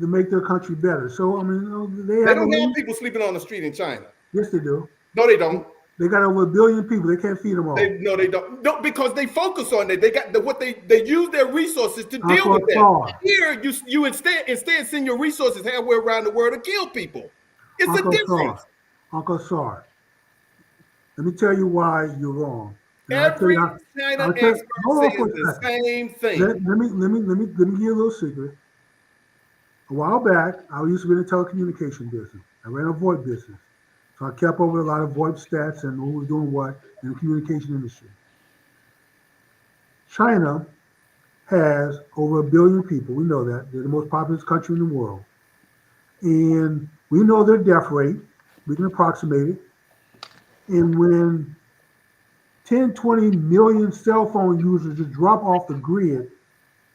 [SPEAKER 1] To make their country better. So I mean, they
[SPEAKER 3] They
[SPEAKER 1] have a
[SPEAKER 3] don't have
[SPEAKER 1] way.
[SPEAKER 3] people sleeping on the street in China.
[SPEAKER 1] Yes, they do.
[SPEAKER 3] No, they don't.
[SPEAKER 1] They got over 1 billion people. They can't feed them all.
[SPEAKER 3] They don't. No, because they focus on it. They got what they use their resources to deal
[SPEAKER 1] Uncle
[SPEAKER 3] with that.
[SPEAKER 1] Saul.
[SPEAKER 3] Here, you instead send your resources halfway around the world to kill people. It's a
[SPEAKER 1] Uncle Saul.
[SPEAKER 3] difference.
[SPEAKER 1] Uncle Saul. Let me tell you why you're wrong. And I'll tell
[SPEAKER 3] Every
[SPEAKER 1] you how.
[SPEAKER 3] China
[SPEAKER 1] I'll tell you.
[SPEAKER 3] expert
[SPEAKER 1] Hold on
[SPEAKER 3] says
[SPEAKER 1] for a
[SPEAKER 3] the
[SPEAKER 1] second.
[SPEAKER 3] same thing.
[SPEAKER 1] Let me give you a little secret. A while back, I used to be in the telecommunication business. I ran a VoIP business. So I kept over a lot of VoIP stats and who was doing what in the communication industry. China has over 1 billion people. We know that. They're the most populous country in the world. And we know their death rate. We can approximate it. And when 10, 20 million cell phone users just drop off the grid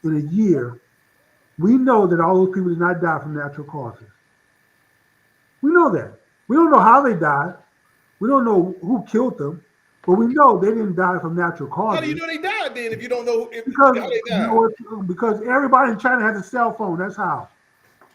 [SPEAKER 1] in a year, we know that all those people did not die from natural causes. We know that. We don't know how they died. We don't know who killed them, but we know they didn't die from natural
[SPEAKER 3] How do you
[SPEAKER 1] causes
[SPEAKER 3] know they died then if you don't know how
[SPEAKER 1] because
[SPEAKER 3] they
[SPEAKER 1] you
[SPEAKER 3] died?
[SPEAKER 1] know because everybody in China has a cell phone. That's how.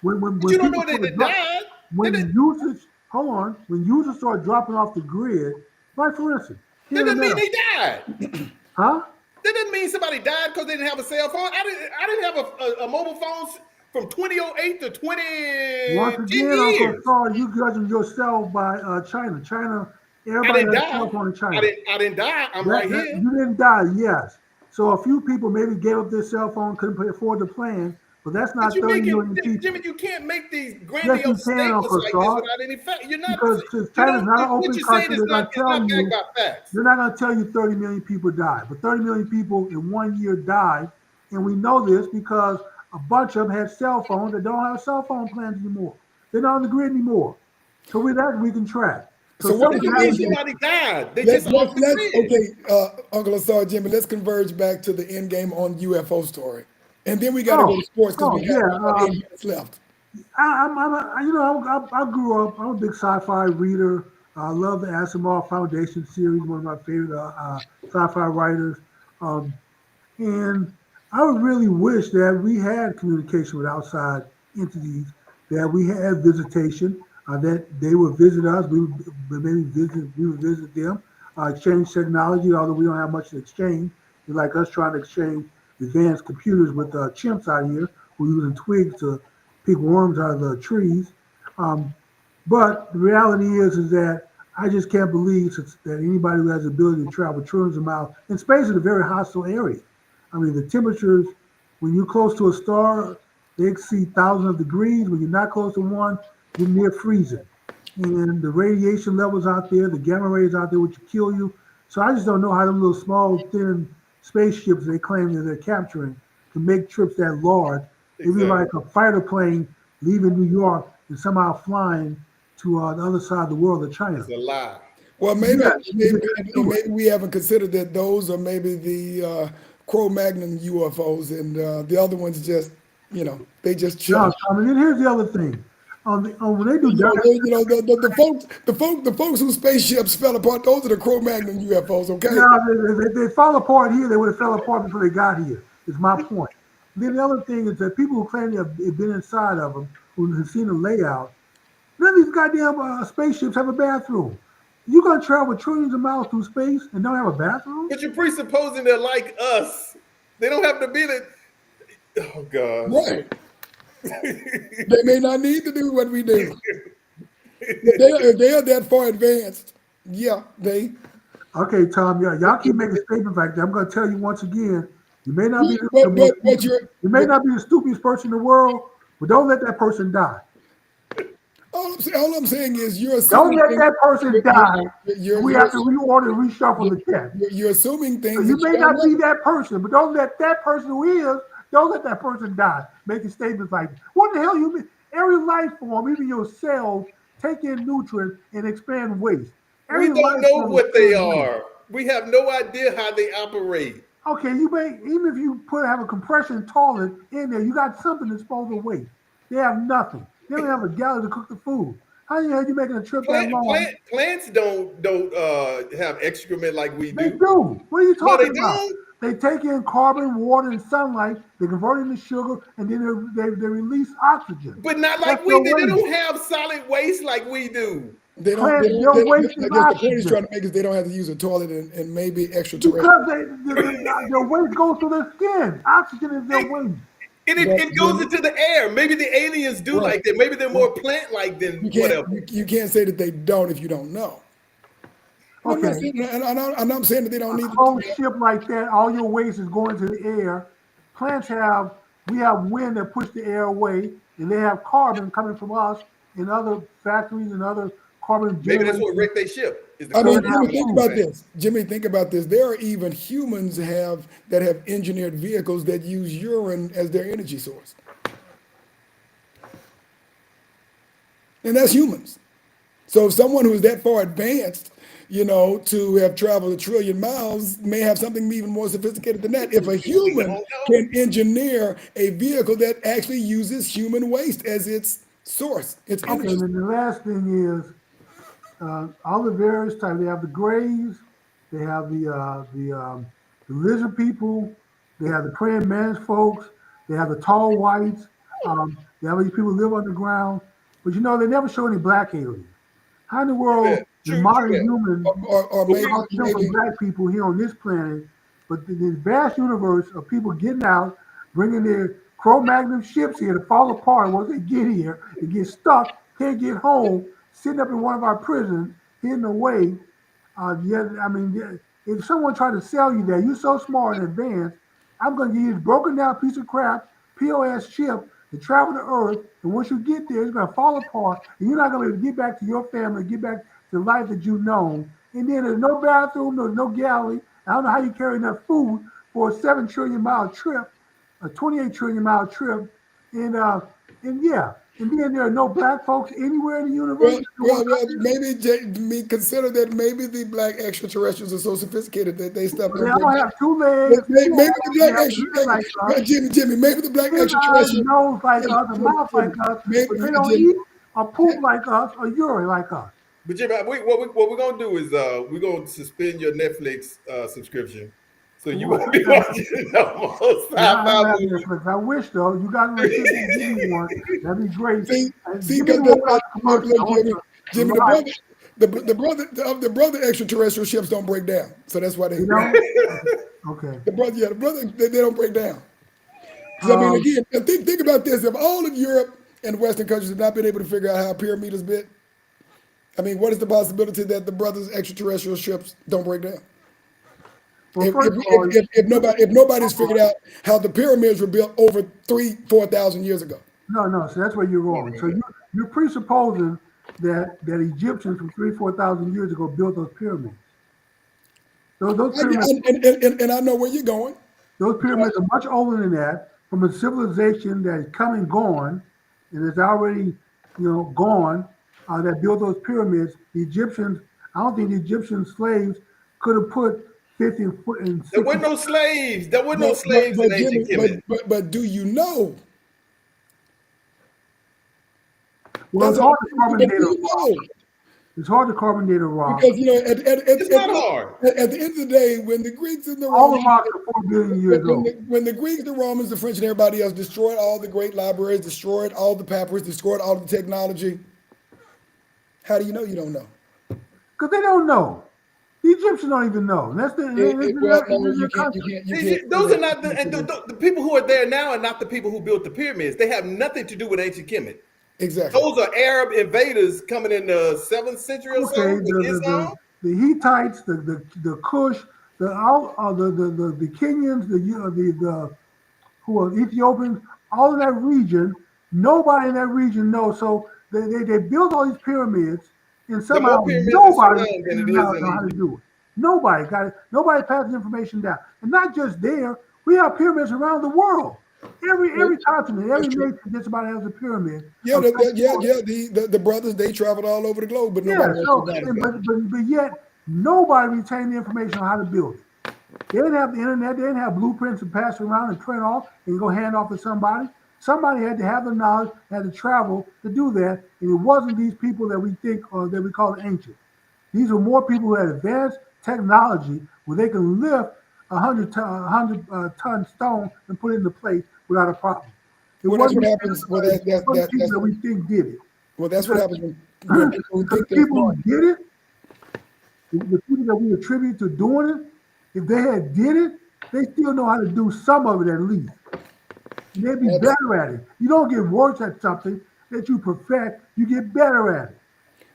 [SPEAKER 3] But
[SPEAKER 1] When
[SPEAKER 3] you don't
[SPEAKER 1] people
[SPEAKER 3] know that
[SPEAKER 1] start
[SPEAKER 3] they died.
[SPEAKER 1] when users hold on when users start dropping off the grid, like for instance, here
[SPEAKER 3] That
[SPEAKER 1] in
[SPEAKER 3] doesn't mean
[SPEAKER 1] America,
[SPEAKER 3] they died.
[SPEAKER 1] huh?
[SPEAKER 3] That doesn't mean somebody died because they didn't have a cell phone. I didn't have a mobile phone from 2008 to 20
[SPEAKER 1] Once
[SPEAKER 3] 10
[SPEAKER 1] again, Uncle
[SPEAKER 3] years.
[SPEAKER 1] Saul, you judging yourself by China. China,
[SPEAKER 3] I
[SPEAKER 1] everybody
[SPEAKER 3] didn't
[SPEAKER 1] has a cell
[SPEAKER 3] die.
[SPEAKER 1] phone in China.
[SPEAKER 3] I didn't die. I'm right
[SPEAKER 1] That
[SPEAKER 3] here.
[SPEAKER 1] you didn't die, yes. So a few people maybe gave up their cell phone, couldn't afford the plan, but that's
[SPEAKER 3] But
[SPEAKER 1] not
[SPEAKER 3] you
[SPEAKER 1] 30
[SPEAKER 3] making
[SPEAKER 1] million people.
[SPEAKER 3] Jimmy, you can't make these
[SPEAKER 1] Yes, you
[SPEAKER 3] grandiose
[SPEAKER 1] can,
[SPEAKER 3] statements
[SPEAKER 1] Uncle
[SPEAKER 3] like this
[SPEAKER 1] Saul,
[SPEAKER 3] without any fact. You're not
[SPEAKER 1] because since
[SPEAKER 3] you
[SPEAKER 1] China's
[SPEAKER 3] don't
[SPEAKER 1] not an
[SPEAKER 3] what
[SPEAKER 1] open
[SPEAKER 3] you're saying
[SPEAKER 1] country, they're gonna
[SPEAKER 3] is
[SPEAKER 1] tell
[SPEAKER 3] not backed
[SPEAKER 1] you
[SPEAKER 3] by facts.
[SPEAKER 1] they're not gonna tell you 30 million people died, but 30 million people in 1 year died, and we know this because a bunch of them had cell phones that don't have cell phone plans anymore. They're not on the grid anymore. So with that we can track. So
[SPEAKER 2] So what
[SPEAKER 3] That
[SPEAKER 2] is
[SPEAKER 1] something
[SPEAKER 3] doesn't
[SPEAKER 2] the
[SPEAKER 3] mean
[SPEAKER 2] end
[SPEAKER 1] happened.
[SPEAKER 2] game?
[SPEAKER 3] somebody died. They
[SPEAKER 2] Let's
[SPEAKER 3] just off
[SPEAKER 2] let's
[SPEAKER 3] the
[SPEAKER 2] let's
[SPEAKER 3] grid.
[SPEAKER 2] okay, Uncle Asar, Jimmy. Let's converge back to the end game on UFO story, and then we got to go
[SPEAKER 1] Oh,
[SPEAKER 2] to sports because we
[SPEAKER 1] oh
[SPEAKER 2] got
[SPEAKER 1] yeah.
[SPEAKER 2] about 8 minutes left.
[SPEAKER 1] I grew up. I'm a big sci-fi reader. I love the Asimov Foundation series, one of my favorite sci-fi writers. Um, and I would really wish that we had communication with outside entities, that we had visitation, that they would visit us, we would visit them, exchange technology, although we don't have much to exchange. It's like us trying to exchange advanced computers with chimps out here who are using twigs to pick worms out of the trees. Um, but the reality is that I just can't believe that anybody who has the ability to travel trillions of miles in space is a very hostile area. I mean, the temperatures, when you're close to a star, they exceed thousands of degrees. When you're not close to one, you're near freezing. And the radiation levels out there, the gamma rays out there, which kill you. So I just don't know how them little small, thin spaceships they claim that they're capturing can make trips that large. It'd be
[SPEAKER 3] Exactly.
[SPEAKER 1] like a fighter plane leaving New York and somehow flying to the other side of the world of China.
[SPEAKER 3] It's a lie.
[SPEAKER 2] Well,
[SPEAKER 1] Yeah, you just can't do it.
[SPEAKER 2] maybe we haven't considered that those are maybe the Cro-Magnon UFOs, and the other ones just they just
[SPEAKER 1] No,
[SPEAKER 2] chill.
[SPEAKER 1] I mean, here's the other thing. When they do
[SPEAKER 2] The folks whose spaceships fell apart, those are the Cro-Magnon UFOs, okay?
[SPEAKER 1] no, they fall apart here. They would have fell apart before they got here. Is my point. Then the other thing is that people who claim they have been inside of them, who have seen the layout, none of these goddamn spaceships have a bathroom. You gonna travel trillions of miles through space and don't have a bathroom?
[SPEAKER 3] But you're presupposing they're like us. They don't have to be that. Oh gosh.
[SPEAKER 2] Right. They may not need to do what we do. If they are that far advanced, yeah, they.
[SPEAKER 1] Okay, Tom, y'all keep making statements like that. I'm gonna tell you once again, you may not be the most
[SPEAKER 2] But
[SPEAKER 1] stupid, you may not be the stupidest person in the world, but don't let that person die.
[SPEAKER 2] All I'm saying is you're
[SPEAKER 1] Don't
[SPEAKER 2] assuming
[SPEAKER 1] let
[SPEAKER 2] things.
[SPEAKER 1] that person die.
[SPEAKER 2] You're,
[SPEAKER 1] We
[SPEAKER 2] you're,
[SPEAKER 1] have to reorder and reshuffle the deck.
[SPEAKER 2] you're assuming
[SPEAKER 1] So
[SPEAKER 2] things
[SPEAKER 1] you
[SPEAKER 2] that you
[SPEAKER 1] may
[SPEAKER 2] don't
[SPEAKER 1] not be
[SPEAKER 2] know.
[SPEAKER 1] that person, but don't let that person who is, don't let that person die. Making statements like, what the hell you mean? Every life form, even your cells, take in nutrients and expand waste.
[SPEAKER 3] We
[SPEAKER 1] Every
[SPEAKER 3] don't
[SPEAKER 1] life
[SPEAKER 3] know
[SPEAKER 1] form
[SPEAKER 3] what they
[SPEAKER 1] expands waste.
[SPEAKER 3] are. We have no idea how they operate.
[SPEAKER 1] Okay, you may, even if you have a compression toilet in there, you got something to dispose of waste. They have nothing. They don't have a galley to cook the food. How the hell are you making a trip that long?
[SPEAKER 3] Plants don't have excrement like we
[SPEAKER 1] They
[SPEAKER 3] do.
[SPEAKER 1] do. What are you
[SPEAKER 3] No, they
[SPEAKER 1] talking about?
[SPEAKER 3] don't.
[SPEAKER 1] They take in carbon, water, and sunlight. They convert it into sugar, and then they release oxygen.
[SPEAKER 3] But not
[SPEAKER 1] That's
[SPEAKER 3] like
[SPEAKER 1] their
[SPEAKER 3] we do. They
[SPEAKER 1] waste.
[SPEAKER 3] don't have solid waste like we do.
[SPEAKER 2] They don't. They
[SPEAKER 1] Plants,
[SPEAKER 2] don't.
[SPEAKER 1] their waste
[SPEAKER 2] I
[SPEAKER 1] is
[SPEAKER 2] guess the point he's
[SPEAKER 1] oxygen
[SPEAKER 2] trying to make is they don't have to use a toilet and maybe extraterrestrial.
[SPEAKER 1] because their waste goes through their skin. Oxygen is their waste.
[SPEAKER 3] And
[SPEAKER 2] But
[SPEAKER 3] it goes
[SPEAKER 2] Jimmy,
[SPEAKER 3] into the air. Maybe the aliens do
[SPEAKER 2] right?
[SPEAKER 3] like that. Maybe they're
[SPEAKER 2] Well,
[SPEAKER 3] more plant-like than
[SPEAKER 2] you can't.
[SPEAKER 3] whatever.
[SPEAKER 2] You can't say that they don't if you don't know. And I'm not
[SPEAKER 1] Okay,
[SPEAKER 2] saying. And I'm saying that they don't
[SPEAKER 1] a
[SPEAKER 2] need to.
[SPEAKER 1] closed ship like that, all your waste is going to the air. Plants have, we have wind that push the air away, and they have carbon coming from us in other factories and other carbon
[SPEAKER 3] Maybe that's what
[SPEAKER 1] generation.
[SPEAKER 3] wrecked their ship is the
[SPEAKER 2] I
[SPEAKER 1] So
[SPEAKER 2] mean,
[SPEAKER 1] they
[SPEAKER 3] carbon
[SPEAKER 1] have
[SPEAKER 2] Jimmy,
[SPEAKER 3] coming
[SPEAKER 2] think
[SPEAKER 3] from
[SPEAKER 1] food.
[SPEAKER 2] about
[SPEAKER 3] plants.
[SPEAKER 2] this. Jimmy, think about this. There are even humans that have engineered vehicles that use urine as their energy source, and that's humans. So if someone who's that far advanced, to have traveled 1 trillion miles may have something even more sophisticated than that. If a
[SPEAKER 3] We
[SPEAKER 2] human
[SPEAKER 3] don't know.
[SPEAKER 2] can engineer a vehicle that actually uses human waste as its source, its
[SPEAKER 1] Okay,
[SPEAKER 2] energy.
[SPEAKER 1] and then the last thing is all the various types. They have the grays, they have the lizard people, they have the praying mantis folks, they have the tall whites, they have these people who live underground. But they never show any black aliens. How in the
[SPEAKER 3] True
[SPEAKER 1] world
[SPEAKER 3] that.
[SPEAKER 1] the
[SPEAKER 3] True
[SPEAKER 1] modern
[SPEAKER 3] that.
[SPEAKER 1] human
[SPEAKER 2] Or
[SPEAKER 3] But
[SPEAKER 1] is
[SPEAKER 2] maybe
[SPEAKER 3] we
[SPEAKER 1] called different
[SPEAKER 2] maybe
[SPEAKER 1] black people here on this planet, but this vast universe of people getting out, bringing their Cro-Magnon ships here to fall apart once they get here and get stuck, can't get home, sitting up in one of our prisons, hidden away. Yeah, I mean, yeah, if someone tried to sell you that, you're so smart and advanced, I'm going to give you this broken down piece of crap, POS chip, to travel to Earth. And once you get there, it's going to fall apart, and you're not going to be able to get back to your family, get back to the life that you've known. And then there's no bathroom, there's no galley. I don't know how you carry enough food for a 7 trillion mile trip, a 28 trillion mile trip. And yeah, and then there are no black folks anywhere in the universe.
[SPEAKER 2] maybe me consider that maybe the black extraterrestrials are so sophisticated that they stuff
[SPEAKER 1] They
[SPEAKER 2] don't break
[SPEAKER 1] all
[SPEAKER 2] down.
[SPEAKER 1] have 2 legs, two
[SPEAKER 2] Maybe the
[SPEAKER 1] arms, they
[SPEAKER 2] black
[SPEAKER 1] have a head like us,
[SPEAKER 2] Jimmy, maybe the black
[SPEAKER 1] skin, eyes,
[SPEAKER 2] extraterrestrial.
[SPEAKER 1] nose like
[SPEAKER 2] Jimmy,
[SPEAKER 1] us, a mouth like
[SPEAKER 2] Jimmy,
[SPEAKER 1] us,
[SPEAKER 2] maybe
[SPEAKER 1] but they don't
[SPEAKER 2] Jimmy,
[SPEAKER 1] eat or poop like us or urine like us.
[SPEAKER 3] But Jimmy, what we're gonna do is we're gonna suspend your Netflix subscription, so you
[SPEAKER 1] Well,
[SPEAKER 3] won't be watching no more
[SPEAKER 1] I don't
[SPEAKER 3] sci-fi
[SPEAKER 1] have
[SPEAKER 3] movies.
[SPEAKER 1] Netflix. I wish though. You guys want to sit there and give me one? That'd be great.
[SPEAKER 2] see,
[SPEAKER 1] And
[SPEAKER 2] see,
[SPEAKER 1] give me
[SPEAKER 2] because
[SPEAKER 1] the one without the commercial. I
[SPEAKER 2] look,
[SPEAKER 1] want the
[SPEAKER 2] Jimmy,
[SPEAKER 1] light.
[SPEAKER 2] the brother extraterrestrial ships don't break down, so that's why
[SPEAKER 1] You know? Okay.
[SPEAKER 2] the brother, they don't break down. Because I mean,
[SPEAKER 1] Um,
[SPEAKER 2] again, think about this: if all of Europe and Western countries have not been able to figure out how a pyramid is built, I mean, what is the possibility that the brothers extraterrestrial ships don't break down?
[SPEAKER 1] well, first of all,
[SPEAKER 2] If nobody's figured out how the pyramids were built over 3,000 to 4,000 years ago.
[SPEAKER 1] no. So that's where you're wrong. So you're presupposing that Egyptians from 3,000 to 4,000 years ago built those pyramids. Those pyramids
[SPEAKER 2] And I know where you're going.
[SPEAKER 1] Those pyramids are much older than that, from a civilization that is come and gone, and is already, gone. That built those pyramids. The Egyptians, I don't think the Egyptian slaves could have put 50 foot and
[SPEAKER 3] There
[SPEAKER 1] 60.
[SPEAKER 3] were no slaves. There were no slaves in
[SPEAKER 2] Jimmy,
[SPEAKER 3] ancient Kemet.
[SPEAKER 2] but do you know?
[SPEAKER 1] Well,
[SPEAKER 2] That's
[SPEAKER 1] it's
[SPEAKER 2] all.
[SPEAKER 1] hard to carbon
[SPEAKER 2] But
[SPEAKER 1] date
[SPEAKER 2] do
[SPEAKER 1] a
[SPEAKER 2] you
[SPEAKER 1] rock.
[SPEAKER 2] know?
[SPEAKER 1] It's hard to carbon date a rock.
[SPEAKER 2] Because
[SPEAKER 3] It's not hard.
[SPEAKER 2] at the end of the day, when the Greeks and the
[SPEAKER 1] All the
[SPEAKER 2] Romans,
[SPEAKER 1] rocks are 4 billion years old.
[SPEAKER 2] when the Greeks, the Romans, the French, and everybody else destroyed all the great libraries, destroyed all the papyrus, destroyed all the technology, how do you know you don't know?
[SPEAKER 1] Because they don't know. The Egyptians don't even know. That's
[SPEAKER 2] Well, no,
[SPEAKER 1] their country.
[SPEAKER 2] you can't.
[SPEAKER 3] Those are not the people who are there now are not the people who built the pyramids. They have nothing to do with ancient Kemet.
[SPEAKER 2] Exactly.
[SPEAKER 3] Those are Arab invaders coming in the 7th century or so
[SPEAKER 1] Okay,
[SPEAKER 3] with Islam.
[SPEAKER 1] the Hittites, the Kush, the Kenyans, the who are Ethiopians, all in that region. Nobody in that region knows. So they built all these pyramids, and
[SPEAKER 3] The
[SPEAKER 1] somehow
[SPEAKER 3] more pyramids in
[SPEAKER 1] nobody
[SPEAKER 3] Sudan than it is
[SPEAKER 1] knows
[SPEAKER 3] in
[SPEAKER 1] how to
[SPEAKER 3] Egypt.
[SPEAKER 1] do it. Nobody got it. Nobody passed the information down. And not just there, we have pyramids around the world. Every continent,
[SPEAKER 2] That's
[SPEAKER 1] every
[SPEAKER 2] true.
[SPEAKER 1] nation just about has a pyramid
[SPEAKER 2] Yeah,
[SPEAKER 1] of some sort.
[SPEAKER 2] the brothers, they traveled all over the globe, but
[SPEAKER 1] Yeah,
[SPEAKER 2] nobody wants to
[SPEAKER 1] so
[SPEAKER 2] sit down
[SPEAKER 1] and,
[SPEAKER 2] together.
[SPEAKER 1] but yet nobody retained the information on how to build it. They didn't have the internet. They didn't have blueprints to pass around and print off and go hand off to somebody. Somebody had to have the knowledge, had to travel to do that, and it wasn't these people that we think or that we call ancient. These were more people who had advanced technology where they can lift a 100 ton stone and put it in the plate without a problem. It
[SPEAKER 2] Well, that's
[SPEAKER 1] wasn't,
[SPEAKER 2] what happens. Well,
[SPEAKER 1] it wasn't people that we think did it.
[SPEAKER 2] that's what
[SPEAKER 1] Because,
[SPEAKER 2] happens when people who
[SPEAKER 1] because
[SPEAKER 2] think
[SPEAKER 1] the
[SPEAKER 2] they're
[SPEAKER 1] people
[SPEAKER 2] smart.
[SPEAKER 1] who did it, the people that we attribute to doing it, if they had did it, they still know how to do some of it at least. And they'd be
[SPEAKER 2] That's,
[SPEAKER 1] better at it. You don't get worse at something that you perfect, you get better at it.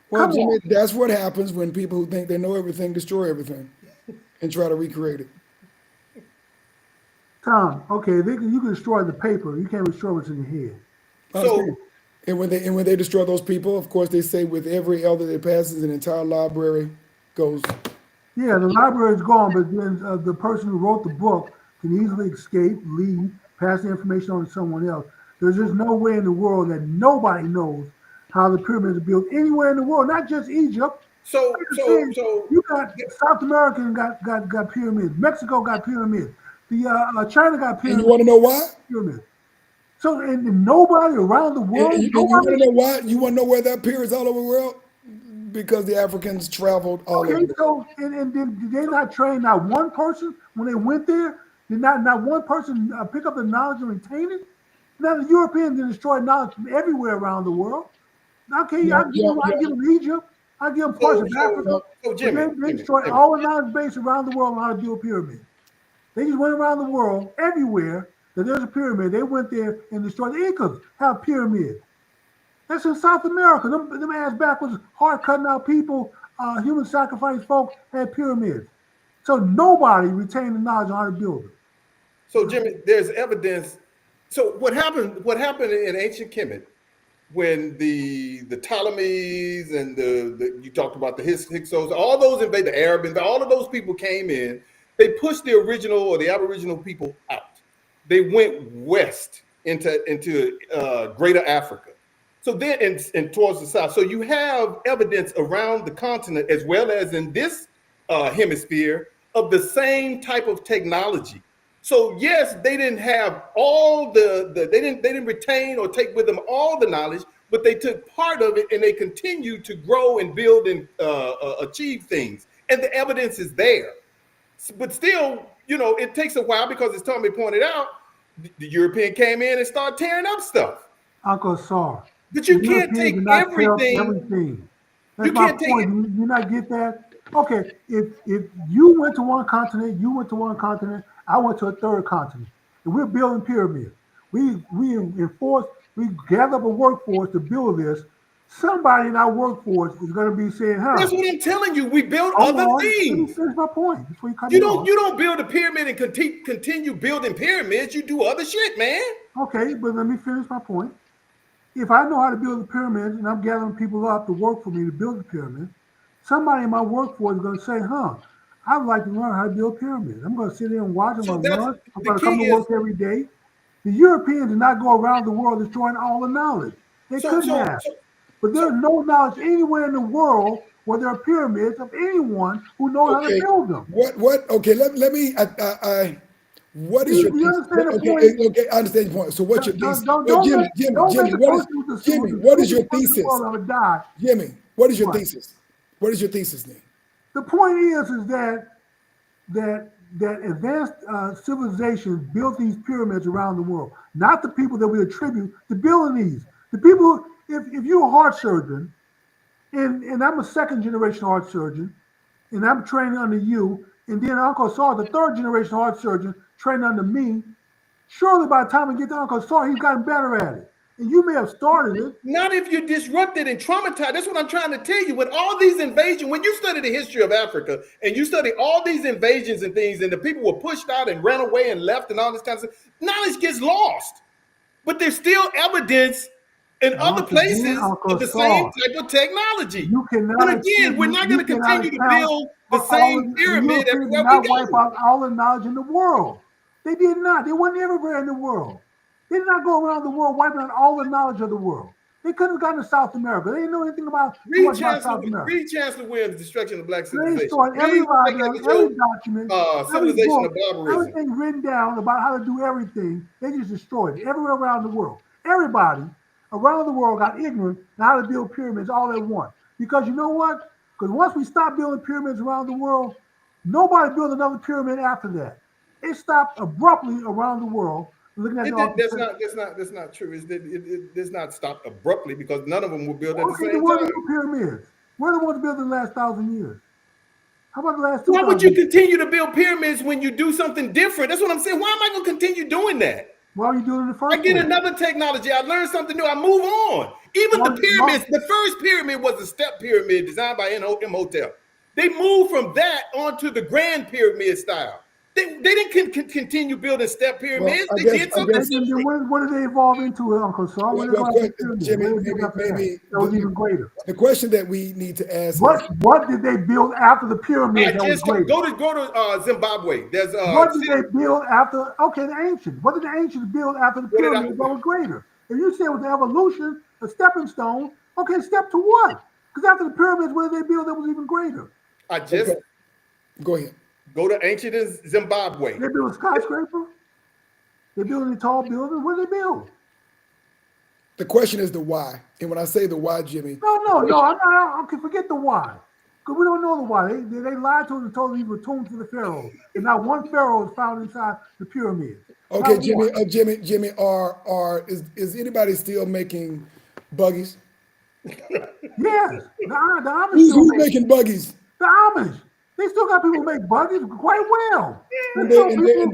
[SPEAKER 2] well,
[SPEAKER 1] Come
[SPEAKER 2] Jimmy,
[SPEAKER 1] on,
[SPEAKER 2] that's what happens when people who think they know everything destroy everything and try to recreate it.
[SPEAKER 1] Tom. Okay, you can destroy the paper. You can't destroy what's in your head.
[SPEAKER 2] I understand.
[SPEAKER 3] So
[SPEAKER 2] And when they destroy those people, of course, they say with every elder that passes, an entire library goes.
[SPEAKER 1] Yeah, the library is gone, but then the person who wrote the book can easily escape, leave, pass the information on to someone else. There's just no way in the world that nobody knows how the pyramids are built anywhere in the world, not just Egypt.
[SPEAKER 3] so
[SPEAKER 1] Like I
[SPEAKER 3] so
[SPEAKER 1] said,
[SPEAKER 3] so
[SPEAKER 1] you got South American got pyramids, Mexico got pyramids, the China got
[SPEAKER 2] And you want to know why?
[SPEAKER 1] pyramids. So and nobody around the world,
[SPEAKER 2] And you
[SPEAKER 1] nobody.
[SPEAKER 2] want to know why? You want to know where that appears all over the world? Because the Africans traveled all over
[SPEAKER 1] Okay,
[SPEAKER 2] the world.
[SPEAKER 1] so and did they not train not one person when they went there? Did not one person pick up the knowledge and retain it? Now the Europeans destroyed knowledge from everywhere around the world. Okay,
[SPEAKER 2] Yeah, yeah,
[SPEAKER 1] I
[SPEAKER 2] yeah.
[SPEAKER 1] give them Egypt, I give them parts
[SPEAKER 3] so
[SPEAKER 1] of
[SPEAKER 3] so
[SPEAKER 1] Africa,
[SPEAKER 3] so
[SPEAKER 1] but
[SPEAKER 3] Jimmy,
[SPEAKER 1] they
[SPEAKER 3] Jimmy,
[SPEAKER 1] destroyed
[SPEAKER 3] Jimmy.
[SPEAKER 1] all the knowledge base around the world on how to build pyramids. They just went around the world everywhere that there's a pyramid. They went there and destroyed the Incas have pyramids. That's in South America. Them ass backwards, hard cutting out people, human sacrifice folk had pyramids. So nobody retained the knowledge on how to build them.
[SPEAKER 3] So Jimmy, there's evidence. So what happened? What happened in ancient Kemet when the Ptolemies and the you talked about the Hyksos, all those invade the Arab, and all of those people came in. They pushed the original or the Aboriginal people out. They went west into Greater Africa. So then, and towards the south. So you have evidence around the continent as well as in this hemisphere of the same type of technology. So yes, they didn't have all they didn't retain or take with them all the knowledge, but they took part of it and they continued to grow and build and achieve things. And the evidence is there. But still, it takes a while because as Tommy pointed out, the European came in and started tearing up stuff.
[SPEAKER 1] Uncle Sar,
[SPEAKER 3] But
[SPEAKER 1] the
[SPEAKER 3] you can't
[SPEAKER 1] Europeans
[SPEAKER 3] take
[SPEAKER 1] did not tear up
[SPEAKER 3] everything.
[SPEAKER 1] everything. That's
[SPEAKER 3] You
[SPEAKER 1] my
[SPEAKER 3] can't take
[SPEAKER 1] point.
[SPEAKER 3] it.
[SPEAKER 1] You not get that? Okay, if you went to one continent, you went to one continent, I went to a third continent, and we're building pyramids. We enforce, we gather up a workforce to build this. Somebody in our workforce is going to be saying,
[SPEAKER 3] That's
[SPEAKER 1] "Huh,
[SPEAKER 3] what I'm telling you. We build
[SPEAKER 1] hold
[SPEAKER 3] other
[SPEAKER 1] on, let me
[SPEAKER 3] things.
[SPEAKER 1] finish my point before you cut
[SPEAKER 3] You
[SPEAKER 1] me
[SPEAKER 3] don't
[SPEAKER 1] off."
[SPEAKER 3] you don't build a pyramid and continue building pyramids. You do other shit, man.
[SPEAKER 1] Okay, but let me finish my point. If I know how to build the pyramids and I'm gathering people up to work for me to build the pyramids, somebody in my workforce is going to say, huh, I'd like to learn how to build pyramids. I'm going to sit there and watch. I'm
[SPEAKER 3] So
[SPEAKER 1] going to
[SPEAKER 3] that's
[SPEAKER 1] learn. I'm
[SPEAKER 3] the
[SPEAKER 1] going to come
[SPEAKER 3] key
[SPEAKER 1] to
[SPEAKER 3] is
[SPEAKER 1] work every day. The Europeans did not go around the world destroying all the knowledge. They
[SPEAKER 3] so
[SPEAKER 1] couldn't
[SPEAKER 3] so
[SPEAKER 1] have.
[SPEAKER 3] so
[SPEAKER 1] But
[SPEAKER 3] so
[SPEAKER 1] there's no knowledge anywhere in the world where there are pyramids of anyone who knows how to
[SPEAKER 2] Okay.
[SPEAKER 1] build them.
[SPEAKER 2] What? Okay. Let me. What
[SPEAKER 1] Do
[SPEAKER 2] is your
[SPEAKER 1] you
[SPEAKER 2] thesis?
[SPEAKER 1] understand the
[SPEAKER 2] Okay.
[SPEAKER 1] point?
[SPEAKER 2] Okay. I understand your point. So what's your thesis? Well,
[SPEAKER 1] Don't make the person
[SPEAKER 2] Jimmy?
[SPEAKER 1] with the
[SPEAKER 2] What is your
[SPEAKER 1] stupidest person in the
[SPEAKER 2] thesis?
[SPEAKER 1] world ever die.
[SPEAKER 2] Jimmy, what is your
[SPEAKER 1] What?
[SPEAKER 2] thesis? What is your thesis then?
[SPEAKER 1] The point is that advanced civilizations built these pyramids around the world, not the people that we attribute to building these. The people, if you're a heart surgeon, and I'm a second generation heart surgeon, and I'm training under you, and then Uncle Saul, the third generation heart surgeon, training under me, surely by the time we get to Uncle Saul, he's gotten better at it. And you may have started it.
[SPEAKER 3] not if you're disrupted and traumatized. That's what I'm trying to tell you. When all these invasions, when you study the history of Africa and you study all these invasions and things, and the people were pushed out and ran away and left and all this kind of stuff, knowledge gets lost. But there's still evidence in other
[SPEAKER 1] Once again,
[SPEAKER 3] places
[SPEAKER 1] Uncle
[SPEAKER 3] of the same
[SPEAKER 1] Saul,
[SPEAKER 3] type of technology.
[SPEAKER 1] you
[SPEAKER 3] But
[SPEAKER 1] cannot
[SPEAKER 3] again, we're not going to
[SPEAKER 1] cannot
[SPEAKER 3] continue to
[SPEAKER 1] account
[SPEAKER 3] build the
[SPEAKER 1] for all of
[SPEAKER 3] same
[SPEAKER 1] the
[SPEAKER 3] pyramid
[SPEAKER 1] Europeans did
[SPEAKER 3] everywhere we
[SPEAKER 1] not wipe
[SPEAKER 3] go.
[SPEAKER 1] out all the knowledge in the world. They did not. They weren't everywhere in the world. They did not go around the world wiping out all the knowledge of the world. They couldn't have gotten to South America. They didn't know anything about too much about South America.
[SPEAKER 3] Read Chancellor Williams' Destruction of Black
[SPEAKER 1] They
[SPEAKER 3] Civilization.
[SPEAKER 1] stored every
[SPEAKER 3] Read
[SPEAKER 1] library, every document, every
[SPEAKER 3] Civilization
[SPEAKER 1] book,
[SPEAKER 3] of Barbarism.
[SPEAKER 1] everything written down about how to do everything. They just destroyed it everywhere around the world. Everybody around the world got ignorant on how to build pyramids all at once. Because you know what? Because once we stopped building pyramids around the world, nobody built another pyramid after that. It stopped abruptly around the world. Looking at
[SPEAKER 3] It
[SPEAKER 1] the
[SPEAKER 3] did,
[SPEAKER 1] architecture.
[SPEAKER 3] that's not true. It does not stop abruptly because none of them were built at the
[SPEAKER 1] Okay,
[SPEAKER 3] same
[SPEAKER 1] where are the
[SPEAKER 3] time.
[SPEAKER 1] new pyramids? Where are the ones built in the last 1,000 years? How about the last
[SPEAKER 3] Why would
[SPEAKER 1] 2,000
[SPEAKER 3] you
[SPEAKER 1] years?
[SPEAKER 3] continue to build pyramids when you do something different? That's what I'm saying. Why am I going to continue doing that?
[SPEAKER 1] Why are you doing it in the
[SPEAKER 3] I
[SPEAKER 1] first
[SPEAKER 3] get
[SPEAKER 1] place?
[SPEAKER 3] another technology. I learn something new. I move on. Even the
[SPEAKER 1] Well,
[SPEAKER 3] pyramids, the first pyramid was a step pyramid designed by Imhotep. They moved from that onto the grand pyramid style. They didn't continue building step
[SPEAKER 2] Well,
[SPEAKER 3] pyramids.
[SPEAKER 2] I
[SPEAKER 3] They
[SPEAKER 2] guess,
[SPEAKER 3] did
[SPEAKER 2] I
[SPEAKER 3] something
[SPEAKER 2] guess,
[SPEAKER 1] then
[SPEAKER 3] different.
[SPEAKER 1] what did they evolve into, Uncle Saul? What did they
[SPEAKER 2] well,
[SPEAKER 1] go after the pyramid?
[SPEAKER 2] Jimmy,
[SPEAKER 1] What did they build after that? That was even greater.
[SPEAKER 2] the question that we need to ask is,
[SPEAKER 1] What did they build after the pyramids
[SPEAKER 3] I
[SPEAKER 1] that was
[SPEAKER 3] just
[SPEAKER 1] greater?
[SPEAKER 3] go to Zimbabwe. There's
[SPEAKER 1] What did they build after? Okay, the ancients. What did the ancients build after the
[SPEAKER 3] what did I?
[SPEAKER 1] pyramids that was greater? If you say it was the evolution, a stepping stone, okay, step to what? Because after the pyramids, what did they build that was even greater?
[SPEAKER 3] I just
[SPEAKER 2] okay, go ahead.
[SPEAKER 3] go to ancient Zimbabwe.
[SPEAKER 1] They built a skyscraper. They built any tall buildings. What did they build?
[SPEAKER 2] The question is the why. And when I say the why, Jimmy,
[SPEAKER 1] No. I'm not. Okay, forget the why. Because we don't know the why. They lied to us and told us these were tombs for the pharaohs, and not one pharaoh is found inside the pyramids.
[SPEAKER 2] okay,
[SPEAKER 1] Not one.
[SPEAKER 2] Jimmy, is anybody still making buggies?
[SPEAKER 1] Yes, the Amish
[SPEAKER 2] Who's
[SPEAKER 1] still make
[SPEAKER 2] making buggies?
[SPEAKER 1] the Amish. They still got people who make buggies quite well.
[SPEAKER 2] And,
[SPEAKER 1] There's
[SPEAKER 2] they,
[SPEAKER 1] some
[SPEAKER 2] and, they,
[SPEAKER 1] people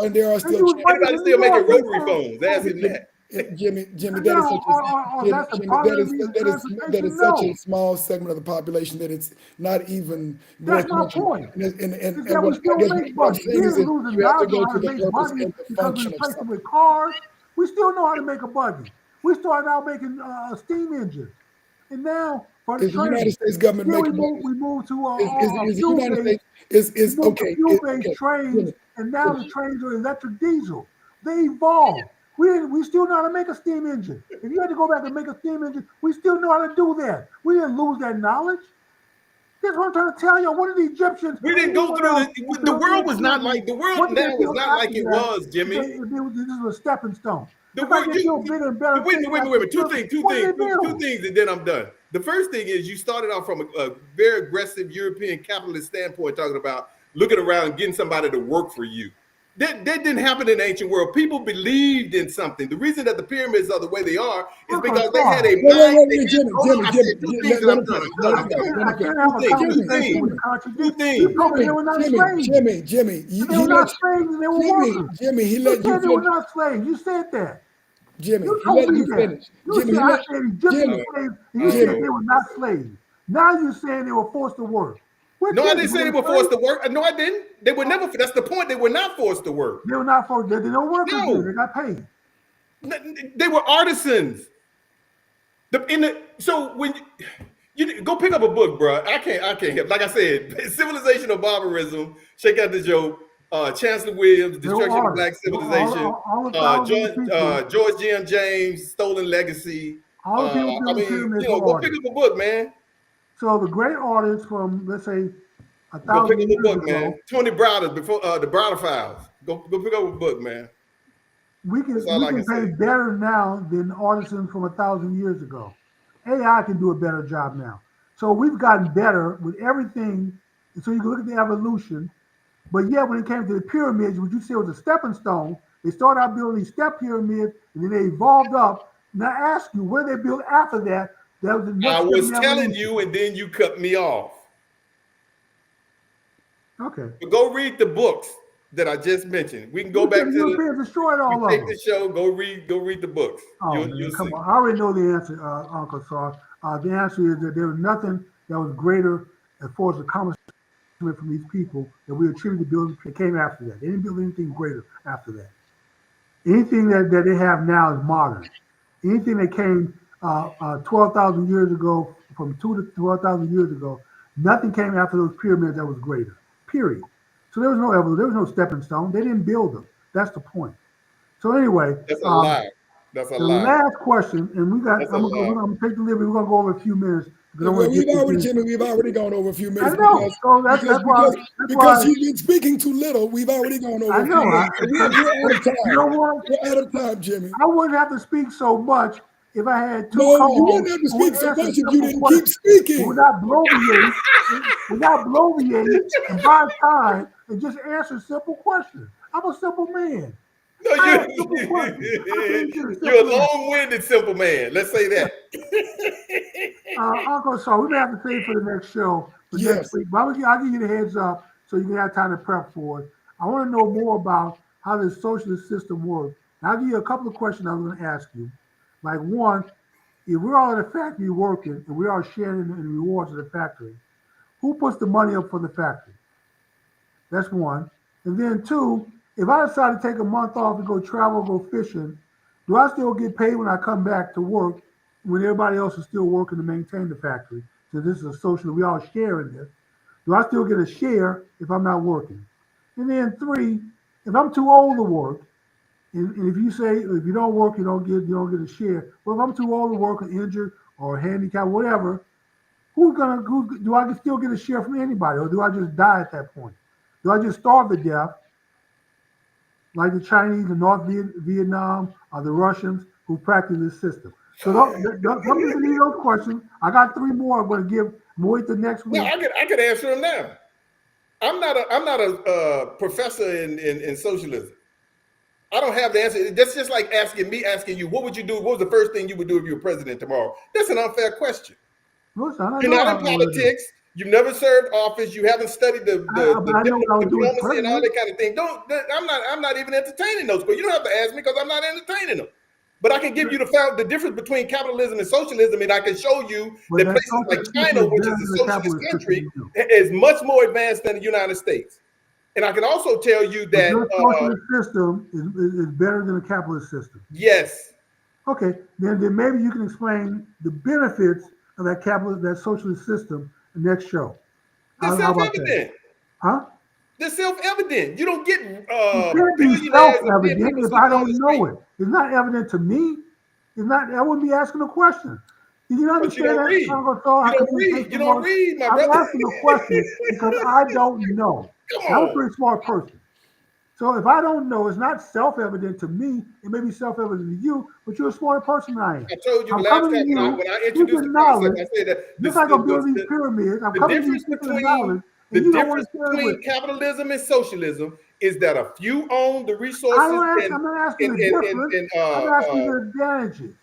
[SPEAKER 2] and there are
[SPEAKER 1] they
[SPEAKER 2] still
[SPEAKER 1] use buggies
[SPEAKER 3] Anybody
[SPEAKER 1] in New
[SPEAKER 3] still making
[SPEAKER 1] York.
[SPEAKER 3] rotary phones? Ask him
[SPEAKER 2] Jimmy,
[SPEAKER 3] that.
[SPEAKER 2] Jimmy,
[SPEAKER 1] And
[SPEAKER 2] that is
[SPEAKER 1] now,
[SPEAKER 2] such a
[SPEAKER 1] that's the
[SPEAKER 2] Jimmy,
[SPEAKER 1] part of the reason
[SPEAKER 2] that
[SPEAKER 1] transportation.
[SPEAKER 2] is such a
[SPEAKER 1] No,
[SPEAKER 2] small segment of the population that it's not even
[SPEAKER 1] that's
[SPEAKER 2] worth
[SPEAKER 1] my
[SPEAKER 2] mentioning.
[SPEAKER 1] point. Is
[SPEAKER 2] And
[SPEAKER 1] that
[SPEAKER 2] what
[SPEAKER 1] we
[SPEAKER 2] I
[SPEAKER 1] still
[SPEAKER 2] guess
[SPEAKER 1] make
[SPEAKER 2] what I'm
[SPEAKER 1] buggies. We
[SPEAKER 2] saying is
[SPEAKER 1] didn't
[SPEAKER 2] that
[SPEAKER 1] lose the
[SPEAKER 2] you have to
[SPEAKER 1] knowledge
[SPEAKER 2] go
[SPEAKER 1] on how
[SPEAKER 2] to
[SPEAKER 1] to
[SPEAKER 2] the
[SPEAKER 1] make
[SPEAKER 2] purpose
[SPEAKER 1] buggies
[SPEAKER 2] and the
[SPEAKER 1] because we
[SPEAKER 2] function of
[SPEAKER 1] replaced it
[SPEAKER 2] something.
[SPEAKER 1] with cars. We still know how to make a buggy. We started out making steam engines, and now for the
[SPEAKER 2] Is the United
[SPEAKER 1] train.
[SPEAKER 2] States government
[SPEAKER 1] Then
[SPEAKER 2] making buggies?
[SPEAKER 1] we moved to
[SPEAKER 2] Is the
[SPEAKER 1] fuel
[SPEAKER 2] United
[SPEAKER 1] based.
[SPEAKER 2] States
[SPEAKER 1] We
[SPEAKER 2] is
[SPEAKER 1] moved to
[SPEAKER 2] okay?
[SPEAKER 1] fuel based
[SPEAKER 2] Okay,
[SPEAKER 1] trains,
[SPEAKER 2] Jimmy,
[SPEAKER 1] and now the
[SPEAKER 2] Jimmy,
[SPEAKER 1] trains are electric diesel. They evolved. We still know how to make a steam engine. If you had to go back and make a steam engine, we still know how to do that. We didn't lose that knowledge. That's what I'm trying to tell you. What did the Egyptians
[SPEAKER 3] We
[SPEAKER 1] and
[SPEAKER 3] didn't go
[SPEAKER 1] anyone
[SPEAKER 3] through
[SPEAKER 1] else who
[SPEAKER 3] the
[SPEAKER 1] built
[SPEAKER 3] world
[SPEAKER 1] any
[SPEAKER 3] was not
[SPEAKER 1] pyramid?
[SPEAKER 3] like the world
[SPEAKER 1] What did they
[SPEAKER 3] now is
[SPEAKER 1] build
[SPEAKER 3] not like
[SPEAKER 1] after
[SPEAKER 3] it
[SPEAKER 1] that?
[SPEAKER 3] was, Jimmy.
[SPEAKER 1] This is a stepping stone.
[SPEAKER 3] The
[SPEAKER 1] It's like
[SPEAKER 3] word
[SPEAKER 1] they built bigger and better
[SPEAKER 3] wait a
[SPEAKER 1] things
[SPEAKER 3] minute,
[SPEAKER 1] after
[SPEAKER 3] wait a
[SPEAKER 1] the
[SPEAKER 3] minute.
[SPEAKER 1] pyramid. What did they
[SPEAKER 3] Two
[SPEAKER 1] build?
[SPEAKER 3] things, and then I'm done. The first thing is you started off from a very aggressive European capitalist standpoint, talking about looking around and getting somebody to work for you. That didn't happen in the ancient world. People believed in something. The reason that the pyramids are the way they are is
[SPEAKER 1] Uncle
[SPEAKER 3] because they had
[SPEAKER 1] Saul.
[SPEAKER 3] a mind. They had, hold on, I said two things and
[SPEAKER 2] let
[SPEAKER 3] I'm
[SPEAKER 2] him
[SPEAKER 3] done.
[SPEAKER 2] finish.
[SPEAKER 3] I'm
[SPEAKER 2] Let
[SPEAKER 3] done.
[SPEAKER 2] him
[SPEAKER 3] I'm
[SPEAKER 2] finish.
[SPEAKER 3] done.
[SPEAKER 2] Let him
[SPEAKER 1] I
[SPEAKER 2] finish.
[SPEAKER 1] can't have a
[SPEAKER 3] Two
[SPEAKER 1] conversation
[SPEAKER 3] things.
[SPEAKER 1] with a
[SPEAKER 3] Two
[SPEAKER 1] contradiction. You
[SPEAKER 3] things.
[SPEAKER 1] told me they were not slaves. They
[SPEAKER 2] He
[SPEAKER 1] were not
[SPEAKER 2] let
[SPEAKER 1] slaves and they were workers.
[SPEAKER 2] Jimmy, he
[SPEAKER 1] You
[SPEAKER 2] let you
[SPEAKER 1] said they were
[SPEAKER 2] finish.
[SPEAKER 1] not slaves. You said that.
[SPEAKER 2] Jimmy,
[SPEAKER 1] You
[SPEAKER 2] he
[SPEAKER 1] told
[SPEAKER 2] let
[SPEAKER 1] me
[SPEAKER 2] you
[SPEAKER 1] that.
[SPEAKER 2] finish.
[SPEAKER 1] You
[SPEAKER 2] Jimmy,
[SPEAKER 1] said
[SPEAKER 2] he
[SPEAKER 1] I
[SPEAKER 2] let
[SPEAKER 1] said
[SPEAKER 3] I
[SPEAKER 1] Egyptian
[SPEAKER 2] Jimmy,
[SPEAKER 3] don't,
[SPEAKER 1] slaves, and
[SPEAKER 3] I
[SPEAKER 1] you
[SPEAKER 3] don't
[SPEAKER 1] said
[SPEAKER 2] Jimmy,
[SPEAKER 3] know.
[SPEAKER 1] they were not slaves. Now you're saying they were forced to work. Which
[SPEAKER 3] No, I
[SPEAKER 1] is it?
[SPEAKER 3] didn't say
[SPEAKER 1] Were
[SPEAKER 3] they
[SPEAKER 1] they
[SPEAKER 3] were forced
[SPEAKER 1] slaves?
[SPEAKER 3] to work. No, I didn't. They were never. That's the point. They were not forced to work.
[SPEAKER 1] They were not forced. They don't workers then.
[SPEAKER 3] No,
[SPEAKER 1] They got paid.
[SPEAKER 3] they were artisans. So when you go pick up a book, bro. I can't help. Like I said, Civilization of Barbarism. Check out the joke. Chancellor Williams,
[SPEAKER 1] They were
[SPEAKER 3] Destruction of Black
[SPEAKER 1] artists.
[SPEAKER 3] Civilization.
[SPEAKER 1] All the thousands of people,
[SPEAKER 3] George G.M. James, Stolen Legacy.
[SPEAKER 1] all the people
[SPEAKER 3] I
[SPEAKER 1] building
[SPEAKER 3] mean,
[SPEAKER 1] pyramids
[SPEAKER 3] go
[SPEAKER 1] were
[SPEAKER 3] pick
[SPEAKER 1] artists.
[SPEAKER 3] up a book, man.
[SPEAKER 1] So the great artists from, let's say, a
[SPEAKER 3] Go pick
[SPEAKER 1] thousand
[SPEAKER 3] up a
[SPEAKER 1] years
[SPEAKER 3] book, man.
[SPEAKER 1] ago,
[SPEAKER 3] Tony Browder before the Browder Files. Go pick up a book, man. That's all
[SPEAKER 1] we
[SPEAKER 3] I can
[SPEAKER 1] can
[SPEAKER 3] say.
[SPEAKER 1] paint better now than artisans from 1,000 years ago. AI can do a better job now. So we've gotten better with everything. And so you can look at the evolution. But yeah, when it came to the pyramids, would you say it was a stepping stone? They started out building these step pyramids, and then they evolved up. Now I ask you, where they built after that? That was the
[SPEAKER 3] I
[SPEAKER 1] next step in
[SPEAKER 3] was
[SPEAKER 1] the
[SPEAKER 3] telling
[SPEAKER 1] evolution.
[SPEAKER 3] you, and then you cut me off.
[SPEAKER 1] Okay.
[SPEAKER 3] But go read the books that I just mentioned. We can go
[SPEAKER 1] You said
[SPEAKER 3] back
[SPEAKER 1] the
[SPEAKER 3] to the.
[SPEAKER 1] Europeans destroyed
[SPEAKER 3] We
[SPEAKER 1] all of
[SPEAKER 3] take
[SPEAKER 1] them.
[SPEAKER 3] the show. Go read the books.
[SPEAKER 1] Oh
[SPEAKER 3] You'll
[SPEAKER 1] man, come
[SPEAKER 3] see.
[SPEAKER 1] on! I already know the answer, Uncle Sar. The answer is that there was nothing that was greater as far as accomplishment from these people that we attribute to building that came after that. They didn't build anything greater after that. Anything that they have now is modern. Anything that came 12,000 years ago, from 2 to 12,000 years ago, nothing came after those pyramids that was greater. Period. So there was no evolution. There was no stepping stone. They didn't build them. That's the point. So anyway,
[SPEAKER 3] That's a lie. That's a
[SPEAKER 1] the
[SPEAKER 3] lie.
[SPEAKER 1] last question, and we got.
[SPEAKER 3] That's a
[SPEAKER 1] I'm
[SPEAKER 3] lie.
[SPEAKER 1] gonna take the liberty. We're gonna go over a few minutes because I
[SPEAKER 2] Well,
[SPEAKER 1] want to get this in.
[SPEAKER 2] Jimmy, we've already gone over a few
[SPEAKER 1] I
[SPEAKER 2] minutes
[SPEAKER 1] know. So
[SPEAKER 2] because you've been speaking too little. We've already gone over
[SPEAKER 1] I
[SPEAKER 2] a few
[SPEAKER 1] know.
[SPEAKER 2] minutes. We're out of
[SPEAKER 1] You know
[SPEAKER 2] time.
[SPEAKER 1] what?
[SPEAKER 2] We're out of time, Jimmy.
[SPEAKER 1] I wouldn't have to speak so much if I had two
[SPEAKER 2] No, you wouldn't
[SPEAKER 1] co-hosts
[SPEAKER 2] have to
[SPEAKER 1] who would
[SPEAKER 2] speak so
[SPEAKER 1] answer
[SPEAKER 2] much if you
[SPEAKER 1] simple
[SPEAKER 2] didn't keep
[SPEAKER 1] questions.
[SPEAKER 2] speaking.
[SPEAKER 1] Without bloviating and buy time and just answer simple questions. I'm a simple man.
[SPEAKER 3] No,
[SPEAKER 1] I ask simple questions. I can answer a
[SPEAKER 3] you're a
[SPEAKER 1] simple answer.
[SPEAKER 3] long-winded simple man. Let's say that.
[SPEAKER 1] Uncle Saul, we may have to save for the next show for next
[SPEAKER 2] Yes.
[SPEAKER 1] week. But I'll give you the heads up so you can have time to prep for it. I want to know more about how this socialist system works. And I'll give you a couple of questions I'm going to ask you. Like one, if we're all in a factory working and we're all sharing in the rewards of the factory, who puts the money up for the factory? That's one. And then two, if I decide to take a month off and go travel, go fishing, do I still get paid when I come back to work when everybody else is still working to maintain the factory? So this is a social, we all share in this. Do I still get a share if I'm not working? And then three, if I'm too old to work, and if you say if you don't work, you don't get a share. Well, if I'm too old to work or injured or handicapped, whatever, who do I still get a share from anybody, or do I just die at that point? Do I just starve to death like the Chinese, the North Vietnam, or the Russians who practice this system? So some people need those questions. I got three more. I'm going to give. I'm going to wait till next
[SPEAKER 3] No,
[SPEAKER 1] week.
[SPEAKER 3] I could answer them now. I'm not a professor in socialism. I don't have the answer. That's just like asking you, what would you do? What was the first thing you would do if you were president tomorrow? That's an unfair question.
[SPEAKER 1] Listen,
[SPEAKER 3] You're not in politics. You've never served office. You haven't studied the diplomacy and all that kind of thing. I'm not even entertaining those. But you don't have to ask me because I'm not entertaining them. But I can give you the difference between capitalism and socialism, and I can show you that places like China, which is a socialist country, is much more advanced than the United States. And I can also tell you that
[SPEAKER 1] the socialist system is better than a capitalist system.
[SPEAKER 3] Yes.
[SPEAKER 1] Okay, then maybe you can explain the benefits of that socialist system in the next show.
[SPEAKER 3] They're self-evident.
[SPEAKER 1] Huh?
[SPEAKER 3] They're self-evident. You don't get
[SPEAKER 1] It can't be
[SPEAKER 3] billionaires
[SPEAKER 1] self-evident if I don't know it. It's not evident to me. It's not. I wouldn't be asking a question. Do you understand
[SPEAKER 3] that?
[SPEAKER 1] You
[SPEAKER 3] don't read, my brother.
[SPEAKER 1] I'm asking a question because I don't know. I'm a pretty smart person. So if I don't know, it's not self-evident to me. It may be self-evident to you, but you're a smarter person than I am.
[SPEAKER 3] I told you last time when I introduced the concept, I said that
[SPEAKER 1] just like I'm building these pyramids, I'm coming to you with knowledge.
[SPEAKER 3] The difference between capitalism and socialism is that a few own the resources.
[SPEAKER 1] I'm not asking the difference. I'm asking the advantages.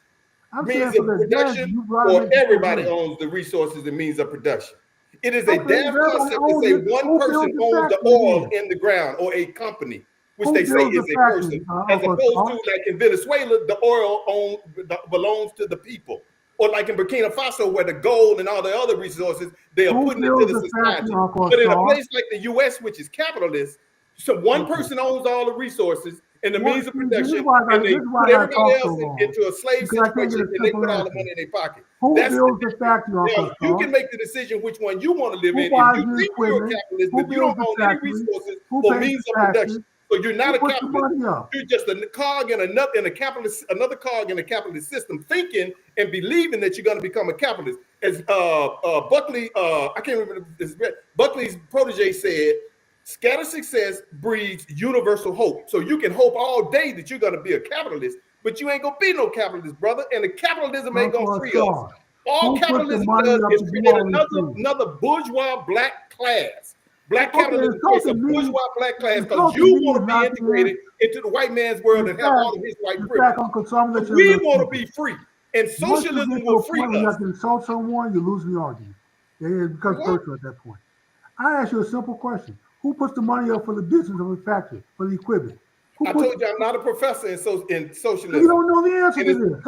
[SPEAKER 3] Means of production, or everybody owns the resources and means of production. It is a damn concept to say one person owns the oil in the ground, or a company, which they say is a person, as opposed to like in Venezuela, the oil belongs to the people. Or like in Burkina Faso, where the gold and all the other resources, they are putting into the society. But in a place like the U.S., which is capitalist, so one person owns all the resources and the means of production, and they put everybody else into a slave situation, and they put all the money in their pocket.
[SPEAKER 1] Who builds the factory?
[SPEAKER 3] Now, you can make the decision which one you want to live in. If you think you're a capitalist, but you don't own any resources or means of production, so you're not a capitalist. You're just a cog in another cog in a capitalist system, thinking and believing that you're going to become a capitalist. As Buckley, I can't remember this. Buckley's protege said, "Scattered success breeds universal hope." So you can hope all day that you're going to be a capitalist, but you ain't going to be no capitalist, brother. And the capitalism ain't going to free us. All capitalism does is create another bourgeois black class. Black capitalism is a bourgeois black class because you want to be integrated into the white man's world and have all of his white privilege. We want to be free, and socialism will free us.
[SPEAKER 1] You have to insult someone, you lose the argument. It becomes personal at that point. I ask you a simple question. Who puts the money up for the business of the factory, for the equipment?
[SPEAKER 3] I told you I'm not a professor in socialism.
[SPEAKER 1] You don't know the answer to this.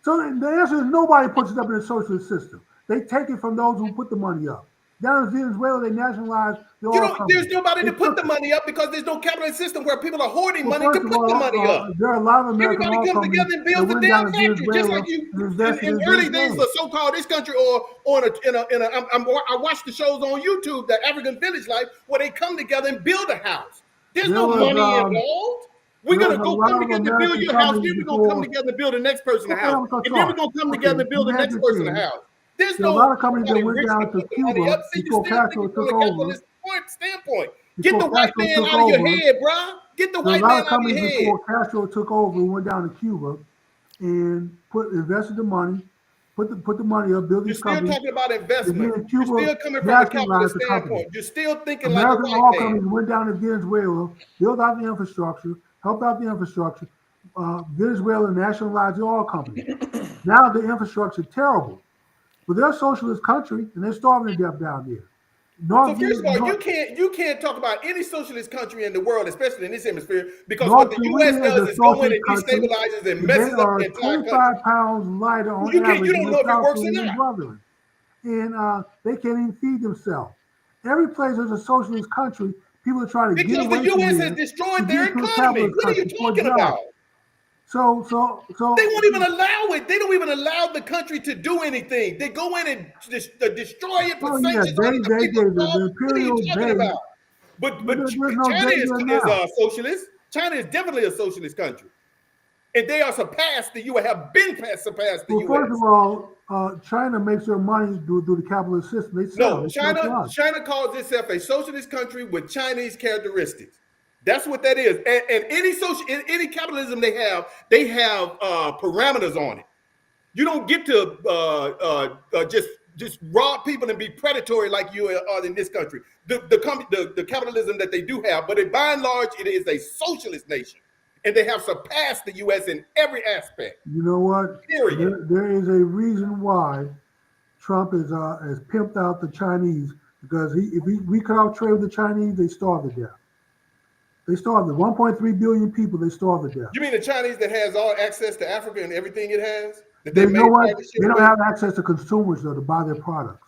[SPEAKER 1] So the answer is nobody puts it up in the socialist system. They take it from those who put the money up. Down in Venezuela, they nationalized They're
[SPEAKER 3] You
[SPEAKER 1] all
[SPEAKER 3] know,
[SPEAKER 1] coming.
[SPEAKER 3] there's nobody to
[SPEAKER 1] It's
[SPEAKER 3] put the
[SPEAKER 1] crooked.
[SPEAKER 3] money up because there's no capitalist system where people are hoarding
[SPEAKER 1] Well,
[SPEAKER 3] money to
[SPEAKER 1] first
[SPEAKER 3] put
[SPEAKER 1] of
[SPEAKER 3] the
[SPEAKER 1] all,
[SPEAKER 3] money up.
[SPEAKER 1] there are a lot of American
[SPEAKER 3] Everybody
[SPEAKER 1] oil
[SPEAKER 3] comes
[SPEAKER 1] companies
[SPEAKER 3] together and
[SPEAKER 1] that
[SPEAKER 3] builds a
[SPEAKER 1] went down
[SPEAKER 3] damn
[SPEAKER 1] to
[SPEAKER 3] factory, just like
[SPEAKER 1] Venezuela
[SPEAKER 3] you
[SPEAKER 1] and
[SPEAKER 3] in,
[SPEAKER 1] invested
[SPEAKER 3] in
[SPEAKER 1] in
[SPEAKER 3] early days of
[SPEAKER 1] Venezuela.
[SPEAKER 3] the so-called this country, or on I watch the shows on YouTube, the African Village Life, where they come together and build a house. There's
[SPEAKER 1] There
[SPEAKER 3] no
[SPEAKER 1] was
[SPEAKER 3] money involved. We're
[SPEAKER 1] there was
[SPEAKER 3] gonna
[SPEAKER 1] a
[SPEAKER 3] go come
[SPEAKER 1] lot of
[SPEAKER 3] together and build
[SPEAKER 1] American
[SPEAKER 3] your house,
[SPEAKER 1] companies
[SPEAKER 3] then we're gonna come
[SPEAKER 1] before.
[SPEAKER 3] together and build the next person a
[SPEAKER 1] Okay,
[SPEAKER 3] house,
[SPEAKER 1] I'm gonna
[SPEAKER 3] and then we're
[SPEAKER 1] talk.
[SPEAKER 3] gonna come
[SPEAKER 1] Okay,
[SPEAKER 3] together and build
[SPEAKER 1] you
[SPEAKER 3] the
[SPEAKER 1] had
[SPEAKER 3] next
[SPEAKER 1] your
[SPEAKER 3] person a
[SPEAKER 1] thing.
[SPEAKER 3] house. There's
[SPEAKER 1] There are a lot
[SPEAKER 3] no
[SPEAKER 1] of companies that
[SPEAKER 3] nobody
[SPEAKER 1] went
[SPEAKER 3] rich to
[SPEAKER 1] down to
[SPEAKER 3] put the money
[SPEAKER 1] Cuba
[SPEAKER 3] up. See, you
[SPEAKER 1] before
[SPEAKER 3] still
[SPEAKER 1] Castro
[SPEAKER 3] thinking from
[SPEAKER 1] took
[SPEAKER 3] a
[SPEAKER 1] over.
[SPEAKER 3] capitalist standpoint. Get
[SPEAKER 1] Before
[SPEAKER 3] the white
[SPEAKER 1] Castro
[SPEAKER 3] man
[SPEAKER 1] took
[SPEAKER 3] out of your
[SPEAKER 1] over,
[SPEAKER 3] head, bruh. Get the
[SPEAKER 1] there were a
[SPEAKER 3] white
[SPEAKER 1] lot
[SPEAKER 3] man
[SPEAKER 1] of
[SPEAKER 3] out of your
[SPEAKER 1] companies
[SPEAKER 3] head.
[SPEAKER 1] before Castro took over and went down to Cuba and invested the money, put the money up, built
[SPEAKER 3] You're
[SPEAKER 1] these
[SPEAKER 3] still
[SPEAKER 1] companies,
[SPEAKER 3] talking about
[SPEAKER 1] and
[SPEAKER 3] investment.
[SPEAKER 1] then
[SPEAKER 3] You're
[SPEAKER 1] Cuba
[SPEAKER 3] still coming from a
[SPEAKER 1] nationalized
[SPEAKER 3] capitalist
[SPEAKER 1] the company.
[SPEAKER 3] standpoint. You're still thinking like a
[SPEAKER 1] American
[SPEAKER 3] white
[SPEAKER 1] oil
[SPEAKER 3] man.
[SPEAKER 1] companies went down to Venezuela, built out the infrastructure, helped out the infrastructure. Venezuela nationalized the oil companies. Now the infrastructure is terrible, but they're a socialist country and they're starving to death down there.
[SPEAKER 3] So
[SPEAKER 1] North,
[SPEAKER 3] first of all,
[SPEAKER 1] North,
[SPEAKER 3] you can't talk about any socialist country in the world, especially in this hemisphere, because what
[SPEAKER 1] North
[SPEAKER 3] the U.S.
[SPEAKER 1] Korea is
[SPEAKER 3] does
[SPEAKER 1] a
[SPEAKER 3] is go in
[SPEAKER 1] socialist
[SPEAKER 3] and
[SPEAKER 1] country.
[SPEAKER 3] destabilizes and
[SPEAKER 1] They
[SPEAKER 3] messes up
[SPEAKER 1] are
[SPEAKER 3] the entire
[SPEAKER 1] 25
[SPEAKER 3] country.
[SPEAKER 1] pounds lighter on
[SPEAKER 3] You
[SPEAKER 1] average than
[SPEAKER 3] don't
[SPEAKER 1] their
[SPEAKER 3] know if it
[SPEAKER 1] South
[SPEAKER 3] works or
[SPEAKER 1] Korean
[SPEAKER 3] not.
[SPEAKER 1] brethren. And they can't even feed themselves. Every place there's a socialist country, people are trying to get
[SPEAKER 3] Because the
[SPEAKER 1] away from
[SPEAKER 3] U.S. has
[SPEAKER 1] there to
[SPEAKER 3] destroyed
[SPEAKER 1] get
[SPEAKER 3] their
[SPEAKER 1] into a
[SPEAKER 3] economy.
[SPEAKER 1] capitalist
[SPEAKER 3] What are you
[SPEAKER 1] country for
[SPEAKER 3] talking
[SPEAKER 1] jobs.
[SPEAKER 3] about? They
[SPEAKER 1] So
[SPEAKER 3] won't even allow it. They don't even allow the country to do anything. They go in and destroy it, put
[SPEAKER 1] oh yeah,
[SPEAKER 3] sanctions on it to
[SPEAKER 1] they
[SPEAKER 3] people
[SPEAKER 1] gave
[SPEAKER 3] fall.
[SPEAKER 1] the
[SPEAKER 3] What are you
[SPEAKER 1] imperial
[SPEAKER 3] talking
[SPEAKER 1] base.
[SPEAKER 3] about? But
[SPEAKER 1] There's no
[SPEAKER 3] China
[SPEAKER 1] day there
[SPEAKER 3] is
[SPEAKER 1] now.
[SPEAKER 3] a socialist. China is definitely a socialist country, and they are surpassed the U.S. Have been surpassed the
[SPEAKER 1] Well, first
[SPEAKER 3] U.S.
[SPEAKER 1] of all, China makes their money through the capitalist system. They sell
[SPEAKER 3] No,
[SPEAKER 1] to us.
[SPEAKER 3] China calls itself a socialist country with Chinese characteristics. That's what that is. And any capitalism they have parameters on it. You don't get to just rob people and be predatory like you are in this country. The capitalism that they do have, but by and large, it is a socialist nation, and they have surpassed the U.S. in every aspect.
[SPEAKER 1] You know what?
[SPEAKER 3] Period.
[SPEAKER 1] There is a reason why Trump has pimped out the Chinese because if we cut off trade with the Chinese, they starve to death. They starve. 1.3 billion people. They starve to death.
[SPEAKER 3] You mean the Chinese that has all access to Africa and everything it has that
[SPEAKER 1] They
[SPEAKER 3] they
[SPEAKER 1] know
[SPEAKER 3] made
[SPEAKER 1] what?
[SPEAKER 3] partnership
[SPEAKER 1] They don't
[SPEAKER 3] with?
[SPEAKER 1] have access to consumers though to buy their products.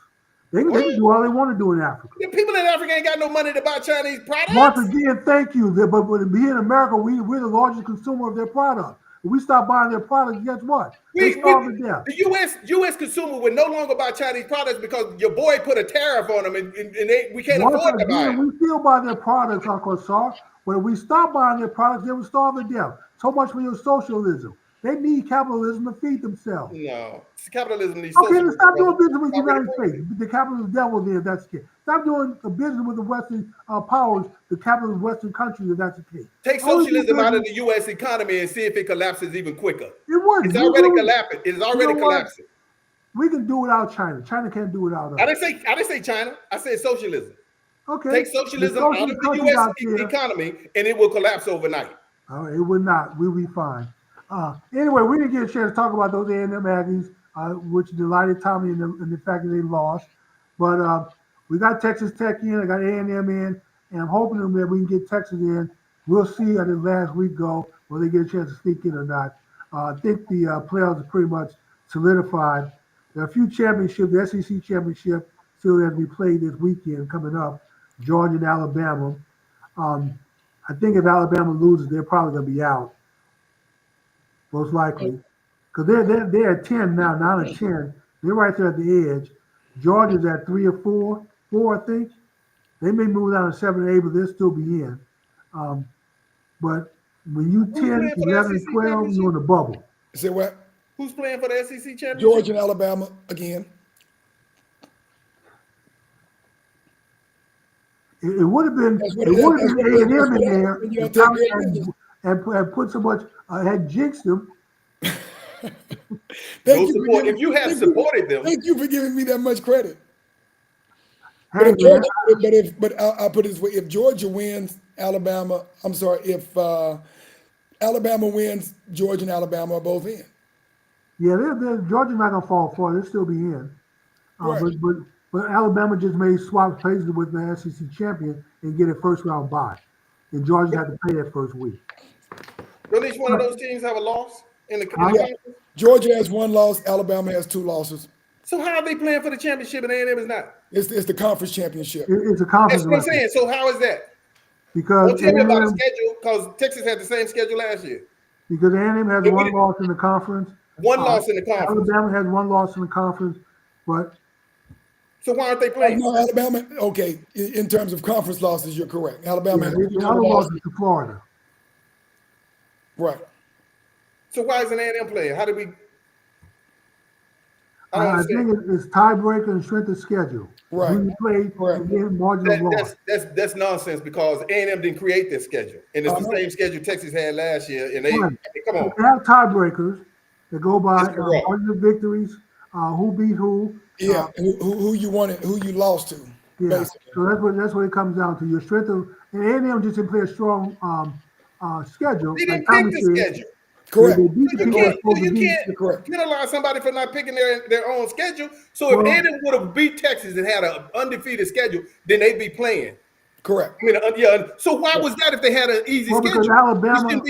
[SPEAKER 1] They
[SPEAKER 3] What?
[SPEAKER 1] can do all they want to do in Africa.
[SPEAKER 3] The people in Africa ain't got no money to buy Chinese
[SPEAKER 1] Once
[SPEAKER 3] products.
[SPEAKER 1] again, thank you. But here in America, we're the largest consumer of their product. If we stop buying their products, guess what? They starve to death.
[SPEAKER 3] The U.S. consumer would no longer buy Chinese products because your boy put a tariff on them, and we can't
[SPEAKER 1] Once
[SPEAKER 3] afford to buy
[SPEAKER 1] again,
[SPEAKER 3] them.
[SPEAKER 1] we still buy their products, Uncle Sar. But if we stop buying their products, they will starve to death. So much for your socialism. They need capitalism to feed themselves.
[SPEAKER 3] No, capitalism needs
[SPEAKER 1] Okay, then
[SPEAKER 3] socialism.
[SPEAKER 1] stop doing
[SPEAKER 3] Brother.
[SPEAKER 1] business with the
[SPEAKER 3] Already
[SPEAKER 1] United
[SPEAKER 3] proven.
[SPEAKER 1] States. The capitalist devil there, if that's the case. Stop doing a business with the Western powers, the capitalist Western countries, if that's the case.
[SPEAKER 3] Take
[SPEAKER 1] Only do
[SPEAKER 3] socialism out of
[SPEAKER 1] business.
[SPEAKER 3] the U.S. economy and see if it collapses even quicker.
[SPEAKER 1] It wouldn't.
[SPEAKER 3] It's already collapsing. It is already
[SPEAKER 1] You know what?
[SPEAKER 3] collapsing.
[SPEAKER 1] We can do without China. China can't do without us.
[SPEAKER 3] I didn't say China. I said socialism.
[SPEAKER 1] Okay.
[SPEAKER 3] Take
[SPEAKER 1] The
[SPEAKER 3] socialism out
[SPEAKER 1] socialist
[SPEAKER 3] of the
[SPEAKER 1] countries
[SPEAKER 3] U.S.
[SPEAKER 1] out there,
[SPEAKER 3] economy, and it will collapse overnight.
[SPEAKER 1] it would not. We'll be fine. Anyway, we didn't get a chance to talk about those A&M Aggies, which delighted Tommy in the fact that they lost. But we got Texas Tech in. I got A&M in, and I'm hoping that we can get Texas in. We'll see how this last week go, whether they get a chance to sneak in or not. I think the playoffs are pretty much solidified. There are a few championships. The SEC championship still has to be played this weekend coming up. Georgia and Alabama. I think if Alabama loses, they're probably going to be out, most likely, because they're at 10 now, 9 or 10. They're right there at the edge. Georgia's at 3 or 4, I think. They may move down to 7 or 8, but they'll still be in. But when you 10, 11, and 12, you're in the bubble.
[SPEAKER 2] Say what?
[SPEAKER 3] Who's playing for the SEC championship?
[SPEAKER 2] Georgia and Alabama again.
[SPEAKER 1] It would have been
[SPEAKER 2] That's what
[SPEAKER 1] A&M in there
[SPEAKER 2] when you're
[SPEAKER 1] if
[SPEAKER 2] on top of
[SPEAKER 1] Tommy
[SPEAKER 2] your business.
[SPEAKER 1] had put so much, had jinxed them.
[SPEAKER 2] Thank you for
[SPEAKER 3] support.
[SPEAKER 2] giving-
[SPEAKER 3] If you had
[SPEAKER 2] thank
[SPEAKER 3] supported them,
[SPEAKER 2] Thank you for giving me that much credit. But
[SPEAKER 1] Hey,
[SPEAKER 2] if
[SPEAKER 1] man,
[SPEAKER 2] Georgia, but I'll put it this way: if Georgia wins, Alabama. I'm sorry, if Alabama wins, Georgia and Alabama are both in.
[SPEAKER 1] yeah, Georgia's not gonna fall far. They'll still be in.
[SPEAKER 2] Right.
[SPEAKER 1] But Alabama just may swap places with the SEC champion and get a first round bye, and Georgia had to play that first week.
[SPEAKER 3] don't each one of those teams have a loss in the
[SPEAKER 2] Yeah.
[SPEAKER 3] conference?
[SPEAKER 2] Georgia has 1 loss. Alabama has 2 losses.
[SPEAKER 3] So how are they playing for the championship and A&M is not?
[SPEAKER 2] It's the conference championship.
[SPEAKER 1] It's a conference
[SPEAKER 3] That's what I'm
[SPEAKER 1] record
[SPEAKER 3] saying. So how is that?
[SPEAKER 1] because
[SPEAKER 3] Don't tell me about the
[SPEAKER 1] A&M
[SPEAKER 3] schedule because Texas had the same schedule last year.
[SPEAKER 1] because A&M has
[SPEAKER 3] And
[SPEAKER 1] one loss in the conference.
[SPEAKER 3] one loss in the conference.
[SPEAKER 1] Alabama has one loss in the conference, but
[SPEAKER 3] So why aren't they playing?
[SPEAKER 2] No, Alabama. Okay, in terms of conference losses, you're correct. Alabama
[SPEAKER 1] yeah,
[SPEAKER 2] has
[SPEAKER 1] the
[SPEAKER 2] one
[SPEAKER 1] other
[SPEAKER 2] loss.
[SPEAKER 1] loss is to Florida.
[SPEAKER 2] Right.
[SPEAKER 3] So why isn't A&M playing? How do we? I don't
[SPEAKER 1] I
[SPEAKER 3] understand.
[SPEAKER 1] think it's tiebreaker and strength of schedule.
[SPEAKER 2] Right.
[SPEAKER 1] Who you play
[SPEAKER 2] Correct.
[SPEAKER 1] and then margin of loss.
[SPEAKER 3] That's nonsense because A&M didn't create this schedule, and it's the same schedule Texas had last year. And they
[SPEAKER 1] Right.
[SPEAKER 3] come on,
[SPEAKER 1] They have tiebreakers that go by
[SPEAKER 3] it's corrupt.
[SPEAKER 1] margin of victories, who beat who.
[SPEAKER 2] Yeah. Who you wanted, who you lost to,
[SPEAKER 1] Yeah.
[SPEAKER 2] basically.
[SPEAKER 1] So that's what it comes down to. Your strength of and A&M just didn't play a strong schedule.
[SPEAKER 3] They
[SPEAKER 1] Like
[SPEAKER 3] didn't
[SPEAKER 1] Tommy
[SPEAKER 3] pick the
[SPEAKER 1] said,
[SPEAKER 3] schedule.
[SPEAKER 2] Correct.
[SPEAKER 1] they beat the
[SPEAKER 3] So you
[SPEAKER 1] people
[SPEAKER 3] can't,
[SPEAKER 1] they're supposed to beat.
[SPEAKER 2] You're correct.
[SPEAKER 3] penalize somebody for not picking their own schedule. So if
[SPEAKER 1] Well-
[SPEAKER 3] A&M would have beat Texas and had an undefeated schedule, then they'd be playing.
[SPEAKER 2] Correct.
[SPEAKER 3] I mean, yeah. So why was that if they had an easy
[SPEAKER 1] Well, because
[SPEAKER 3] schedule?
[SPEAKER 1] Alabama
[SPEAKER 3] They
[SPEAKER 1] has
[SPEAKER 3] shouldn't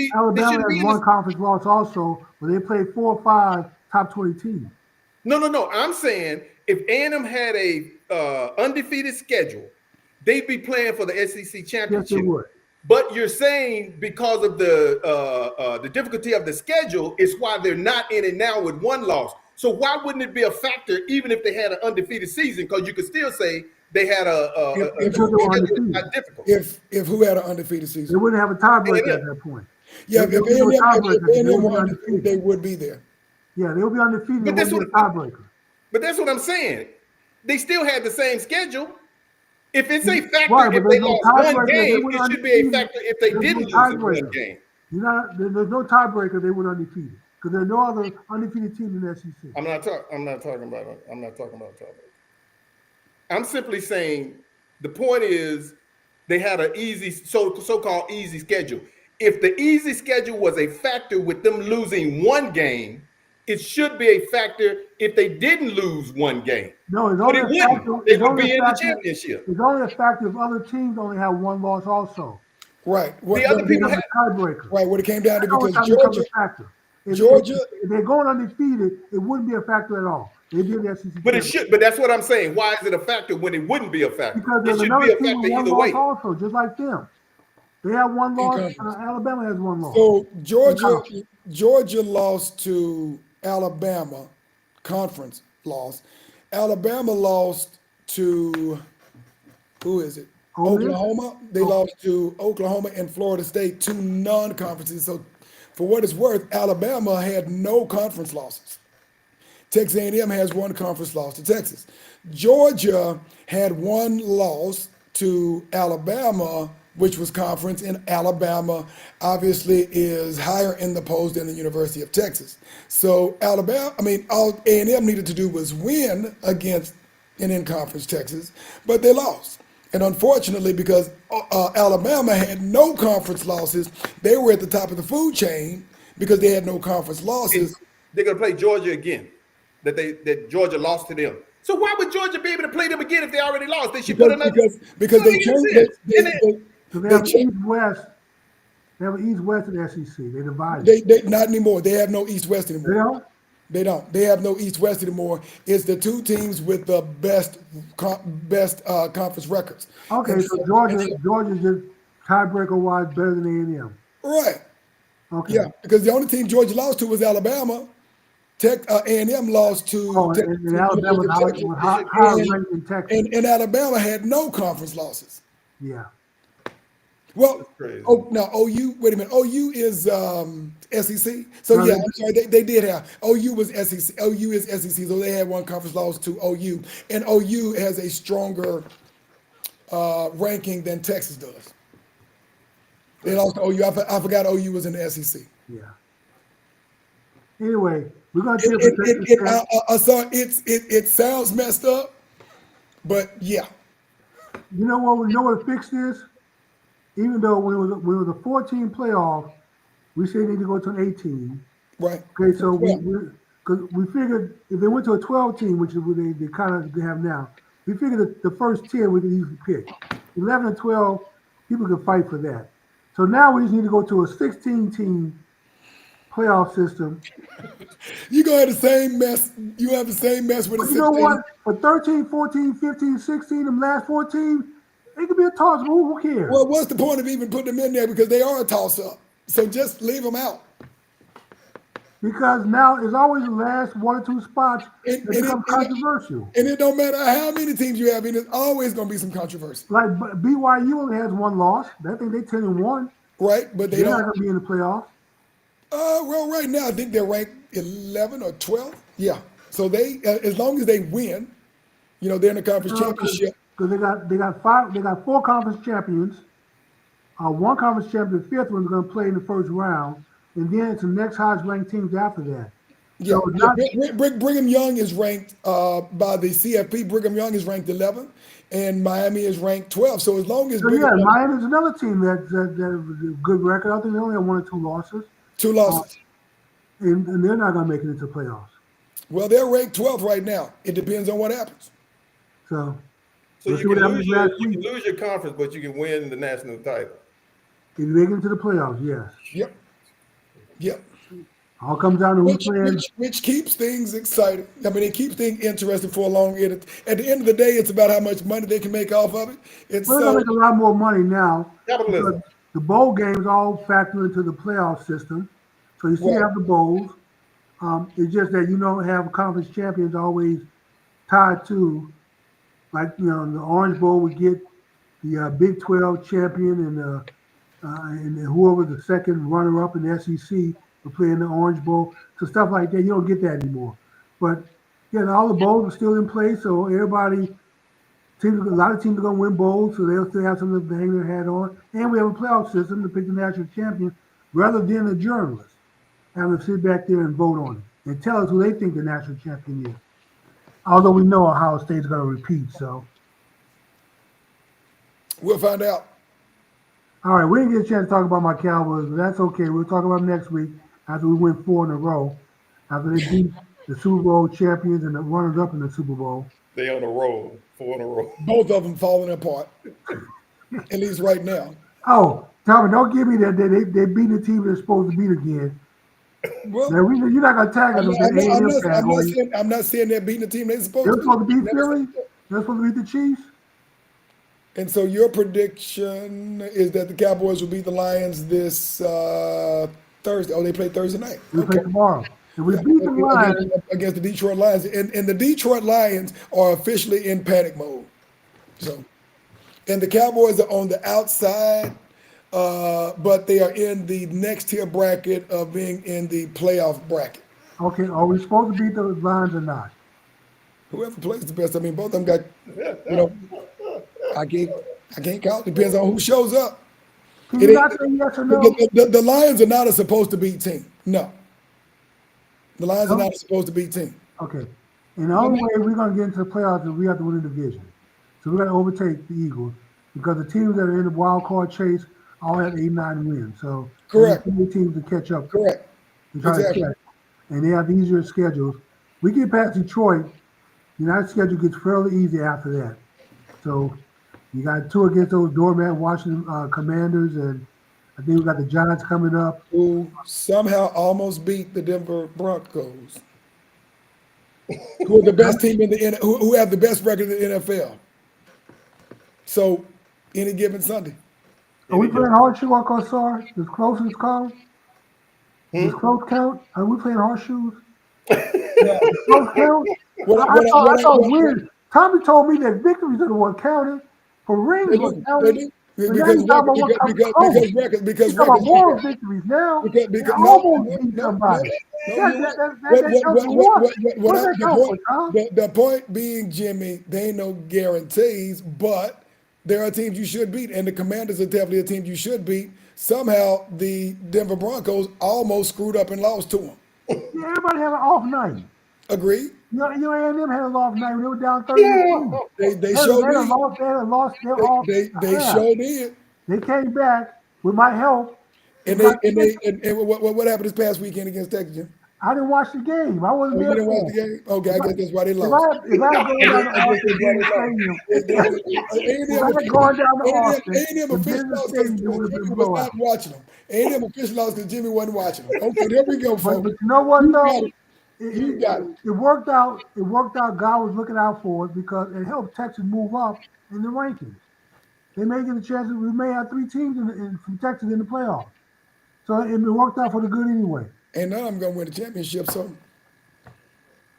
[SPEAKER 3] be in
[SPEAKER 1] one
[SPEAKER 3] this.
[SPEAKER 1] conference loss also, where they played 4 or 5 top 20 teams.
[SPEAKER 3] No. I'm saying if A&M had a undefeated schedule, they'd be playing for the SEC
[SPEAKER 1] Yes,
[SPEAKER 3] championship.
[SPEAKER 1] they would.
[SPEAKER 3] But you're saying because of the difficulty of the schedule, is why they're not in it now with one loss. So why wouldn't it be a factor even if they had an undefeated season? Because you could still say they had a
[SPEAKER 1] Because they were
[SPEAKER 3] schedule
[SPEAKER 1] undefeated.
[SPEAKER 3] that's not difficult.
[SPEAKER 2] If who had an undefeated
[SPEAKER 1] They
[SPEAKER 2] season?
[SPEAKER 1] wouldn't have a tiebreaker
[SPEAKER 3] A&M.
[SPEAKER 1] at that point.
[SPEAKER 2] Yeah,
[SPEAKER 1] There
[SPEAKER 2] if
[SPEAKER 1] would be no tiebreaker. They
[SPEAKER 2] A&M
[SPEAKER 1] would
[SPEAKER 2] were
[SPEAKER 1] be
[SPEAKER 2] undefeated,
[SPEAKER 1] undefeated.
[SPEAKER 2] they would be there.
[SPEAKER 1] Yeah, they'll be undefeated.
[SPEAKER 3] But
[SPEAKER 1] There
[SPEAKER 3] that's
[SPEAKER 1] wouldn't be a
[SPEAKER 3] what-
[SPEAKER 1] tiebreaker.
[SPEAKER 3] But that's what I'm saying. They still had the same schedule. If it's a factor,
[SPEAKER 1] Right, but
[SPEAKER 3] if they
[SPEAKER 1] there's no
[SPEAKER 3] lost one
[SPEAKER 1] tiebreaker. They
[SPEAKER 3] game,
[SPEAKER 1] were
[SPEAKER 3] it should be a
[SPEAKER 1] undefeated.
[SPEAKER 3] factor if they
[SPEAKER 1] There's
[SPEAKER 3] didn't
[SPEAKER 1] no
[SPEAKER 3] lose in one
[SPEAKER 1] tiebreaker.
[SPEAKER 3] game.
[SPEAKER 1] There's no tiebreaker. They were undefeated because there's no other undefeated team in the SEC.
[SPEAKER 3] I'm not talking about tiebreaker. I'm simply saying the point is they had an easy so-called easy schedule. If the easy schedule was a factor with them losing one game, it should be a factor if they didn't lose one game.
[SPEAKER 1] No, it's
[SPEAKER 3] But
[SPEAKER 1] only
[SPEAKER 3] it
[SPEAKER 1] a
[SPEAKER 3] wouldn't.
[SPEAKER 1] factor.
[SPEAKER 3] They
[SPEAKER 1] It's
[SPEAKER 3] would
[SPEAKER 1] only
[SPEAKER 3] be
[SPEAKER 1] a
[SPEAKER 3] in the
[SPEAKER 1] factor.
[SPEAKER 3] championship.
[SPEAKER 1] It's only a factor if other teams only have one loss also.
[SPEAKER 2] Right.
[SPEAKER 3] The other
[SPEAKER 1] They
[SPEAKER 3] people
[SPEAKER 1] have
[SPEAKER 3] had
[SPEAKER 1] a tiebreaker.
[SPEAKER 2] Right. What it came down to,
[SPEAKER 1] That's all
[SPEAKER 2] because
[SPEAKER 1] the time it becomes
[SPEAKER 2] Georgia,
[SPEAKER 1] a factor.
[SPEAKER 2] Georgia-
[SPEAKER 1] If they're going undefeated, it wouldn't be a factor at all. They'd be in the SEC.
[SPEAKER 3] But it
[SPEAKER 1] championship.
[SPEAKER 3] should. But that's what I'm saying. Why is it a factor when it wouldn't be a factor?
[SPEAKER 1] Because
[SPEAKER 3] It
[SPEAKER 1] there's
[SPEAKER 3] should
[SPEAKER 1] another
[SPEAKER 3] be a
[SPEAKER 1] team
[SPEAKER 3] factor
[SPEAKER 1] with one
[SPEAKER 3] either
[SPEAKER 1] loss
[SPEAKER 3] way.
[SPEAKER 1] also, just like them. They have one loss.
[SPEAKER 2] conference.
[SPEAKER 1] Alabama has one loss.
[SPEAKER 2] So Georgia
[SPEAKER 1] conference.
[SPEAKER 2] lost to Alabama, conference loss. Alabama lost to who is it?
[SPEAKER 1] Ole Miss?
[SPEAKER 2] Oklahoma. They lost to Oklahoma and Florida State, two non-conferences. So for what it's worth, Alabama had no conference losses. Texas A&M has one conference loss to Texas. Georgia had one loss to Alabama, which was conference, and Alabama obviously is higher in the polls than the University of Texas. So all A&M needed to do was win against an in-conference Texas, but they lost. And unfortunately, because Alabama had no conference losses, they were at the top of the food chain because they had no conference losses.
[SPEAKER 3] They're gonna play Georgia again. That Georgia lost to them. So why would Georgia be able to play them again if they already lost? They should put another.
[SPEAKER 2] Because they changed.
[SPEAKER 1] So they
[SPEAKER 2] They
[SPEAKER 1] have
[SPEAKER 2] changed.
[SPEAKER 1] East West. They have an East West in the SEC. They divided.
[SPEAKER 2] They not anymore. They have no East West anymore.
[SPEAKER 1] They don't?
[SPEAKER 2] They don't. They have no East West anymore. It's the two teams with the best conference records.
[SPEAKER 1] Okay,
[SPEAKER 2] And
[SPEAKER 1] so Georgia's just tiebreaker wise better than A&M.
[SPEAKER 2] right.
[SPEAKER 1] Okay.
[SPEAKER 2] Yeah, because the only team Georgia lost to was Alabama. A&M lost to
[SPEAKER 1] Oh,
[SPEAKER 2] Texas.
[SPEAKER 1] and Alabama was higher ranked than Texas.
[SPEAKER 2] And Alabama had no conference losses.
[SPEAKER 1] Yeah.
[SPEAKER 3] That's
[SPEAKER 2] Well,
[SPEAKER 3] crazy.
[SPEAKER 2] OU. Wait a minute. OU is SEC. So
[SPEAKER 1] No,
[SPEAKER 2] yeah,
[SPEAKER 1] they-
[SPEAKER 2] I'm sorry. They did have OU was SEC. OU is SEC. So they had one conference loss to OU, and OU has a stronger ranking than Texas does. They lost to OU. I forgot OU was in the SEC.
[SPEAKER 1] Yeah. Anyway, we're gonna see if
[SPEAKER 2] It sounds messed up, but yeah.
[SPEAKER 1] You know what? We know what the fix is. Even though when it was a 14 playoff, we say they need to go to an 18.
[SPEAKER 2] Right.
[SPEAKER 1] Okay, so
[SPEAKER 2] Yeah.
[SPEAKER 1] we figured if they went to a 12 team, which is what they kind of have now, we figured that the first 10 we could easily pick. 11 and 12, people could fight for that. So now we just need to go to a 16 team playoff system.
[SPEAKER 2] You're going to have the same mess. You have the same mess with a
[SPEAKER 1] But you know
[SPEAKER 2] 16.
[SPEAKER 1] what? For 13, 14, 15, 16, them last 14, it could be a toss. Who cares?
[SPEAKER 2] Well, what's the point of even putting them in there because they are a toss-up? So just leave them out.
[SPEAKER 1] Because now it's always the last 1 or 2 spots
[SPEAKER 2] And,
[SPEAKER 1] that
[SPEAKER 2] and,
[SPEAKER 1] become controversial.
[SPEAKER 2] and it don't matter how many teams you have, and it's always going to be some controversy,
[SPEAKER 1] Like BYU only has 1 loss. I think they 10-1.
[SPEAKER 2] right? But they
[SPEAKER 1] They're not
[SPEAKER 2] don't.
[SPEAKER 1] going to be in the playoffs.
[SPEAKER 2] Well, right now I think they're ranked 11 or 12. Yeah. So they, as long as they win, they're in the conference championship.
[SPEAKER 1] Because they got 4 conference champions. 1 conference champion, the 5th one is going to play in the first round, and then it's the next highest ranked teams after that.
[SPEAKER 2] Yeah.
[SPEAKER 1] So not,
[SPEAKER 2] Brigham Young is ranked by the CFP. Brigham Young is ranked 11, and Miami is ranked 12. So as long as
[SPEAKER 1] Miami's another team that a good record. I think they only have 1 or 2 losses.
[SPEAKER 2] 2 losses.
[SPEAKER 1] And they're not going to make it into playoffs.
[SPEAKER 2] Well, they're ranked 12th right now. It depends on what happens.
[SPEAKER 1] So
[SPEAKER 3] you
[SPEAKER 1] we'll
[SPEAKER 3] can lose your conference, but you can win the national title.
[SPEAKER 1] If you make it into the playoffs, yes.
[SPEAKER 2] Yep.
[SPEAKER 1] All comes down to who's playing.
[SPEAKER 2] Which keeps things exciting. I mean, it keeps things interesting for a long end. At the end of the day, it's about how much money they can make off of it.
[SPEAKER 1] We're going to make a lot more money now.
[SPEAKER 3] Capitalism.
[SPEAKER 1] The bowl games all factor into the playoff system. So you still have the bowls. It's just that you don't have conference champions always tied to, like, the Orange Bowl would get the Big 12 champion and whoever the second runner-up in the SEC will play in the Orange Bowl. So stuff like that, you don't get that anymore. But all the bowls are still in place, so a lot of teams are going to win bowls, so they'll still have something to hang their hat on. And we have a playoff system to pick the national champion rather than the journalists having to sit back there and vote on it and tell us who they think the national champion is. Although we know Ohio State's going to repeat, so.
[SPEAKER 2] We'll find out.
[SPEAKER 1] All right, we didn't get a chance to talk about my Cowboys, but that's okay. We'll talk about them next week after we win 4 in a row, after they beat the Super Bowl champions and the runners-up in the Super Bowl.
[SPEAKER 3] They on a roll, 4 in a row.
[SPEAKER 2] Both of them falling apart, at least right now.
[SPEAKER 1] Oh, Tommy, don't give me that they beat the team they're supposed to beat again.
[SPEAKER 2] Well,
[SPEAKER 1] now, you're not going to tag us with that.
[SPEAKER 2] I'm not saying they're beating the team they're supposed
[SPEAKER 1] They're
[SPEAKER 2] to
[SPEAKER 1] supposed to beat Philly? They're supposed to beat the Chiefs?
[SPEAKER 2] And so your prediction is that the Cowboys will beat the Lions this Thursday. Oh, they play Thursday night.
[SPEAKER 1] We play tomorrow. If we beat the Lions
[SPEAKER 2] against the Detroit Lions, and the Detroit Lions are officially in panic mode. So, and the Cowboys are on the outside, but they are in the next tier bracket of being in the playoff bracket.
[SPEAKER 1] Okay, are we supposed to beat the Lions or not?
[SPEAKER 2] Whoever plays the best. I mean, both of them got, I can't count. Depends on who shows up.
[SPEAKER 1] Can you not say yes or no?
[SPEAKER 2] The Lions are not a supposed to beat team. No. The Lions are not a supposed to beat team.
[SPEAKER 1] Okay. And the only way we're going to get into the playoffs is we have to win the division. So we're going to overtake the Eagles because the teams that are in the wild card chase all have 8-9 wins. So
[SPEAKER 2] correct.
[SPEAKER 1] Teams to catch up.
[SPEAKER 2] Correct.
[SPEAKER 1] Exactly. And they have easier schedules. We get past Detroit, United schedule gets fairly easy after that. So you got 2 against those doormat Washington Commanders, and I think we got the Giants coming up.
[SPEAKER 2] Who somehow almost beat the Denver Broncos, who are the best team in the who have the best record in the NFL. So any given Sunday.
[SPEAKER 1] Are we playing horseshoe, Uncle Sar? As close as count? As close count? Are we playing horseshoes? Yeah. Close count? I thought weird. Tommy told me that victories are the one counted. For rings was counted. Because moral victories now. Almost beat somebody.
[SPEAKER 2] The point being, Jimmy, they ain't no guarantees, but there are teams you should beat, and the Commanders are definitely a team you should beat. Somehow the Denver Broncos almost screwed up and lost to them.
[SPEAKER 1] Yeah, everybody had an off night.
[SPEAKER 2] Agreed.
[SPEAKER 1] A&M had a lost night. They were down 30.
[SPEAKER 2] They showed did.
[SPEAKER 1] They
[SPEAKER 2] showed did.
[SPEAKER 1] They came back with my help.
[SPEAKER 2] And what happened this past weekend against Texas?
[SPEAKER 1] I didn't watch the game. I wasn't
[SPEAKER 2] Oh, you
[SPEAKER 1] there
[SPEAKER 2] didn't watch
[SPEAKER 1] for
[SPEAKER 2] the
[SPEAKER 1] it.
[SPEAKER 2] game? Okay, I guess that's why they
[SPEAKER 1] If
[SPEAKER 2] lost.
[SPEAKER 1] I go down to
[SPEAKER 2] I guess
[SPEAKER 1] Austin
[SPEAKER 2] that's
[SPEAKER 1] and
[SPEAKER 2] why
[SPEAKER 1] Business
[SPEAKER 2] they lost.
[SPEAKER 1] Stadium, if I
[SPEAKER 2] A&M
[SPEAKER 1] had gone down to
[SPEAKER 2] official,
[SPEAKER 1] Austin
[SPEAKER 2] A&M
[SPEAKER 1] and
[SPEAKER 2] official
[SPEAKER 1] Business
[SPEAKER 2] lost because
[SPEAKER 1] Stadium, it would have
[SPEAKER 2] Jimmy
[SPEAKER 1] been
[SPEAKER 2] was not
[SPEAKER 1] blowout.
[SPEAKER 2] watching them. A&M official lost because Jimmy wasn't watching them. Okay, there we go,
[SPEAKER 1] But
[SPEAKER 2] folks.
[SPEAKER 1] you know what
[SPEAKER 2] You
[SPEAKER 1] though?
[SPEAKER 2] got it. You got it.
[SPEAKER 1] It worked out. It worked out. God was looking out for it because it helped Texas move up in the rankings. They may get a chance. We may have 3 teams from Texas in the playoffs. So it worked out for the good anyway.
[SPEAKER 2] And now I'm going to win the championship, so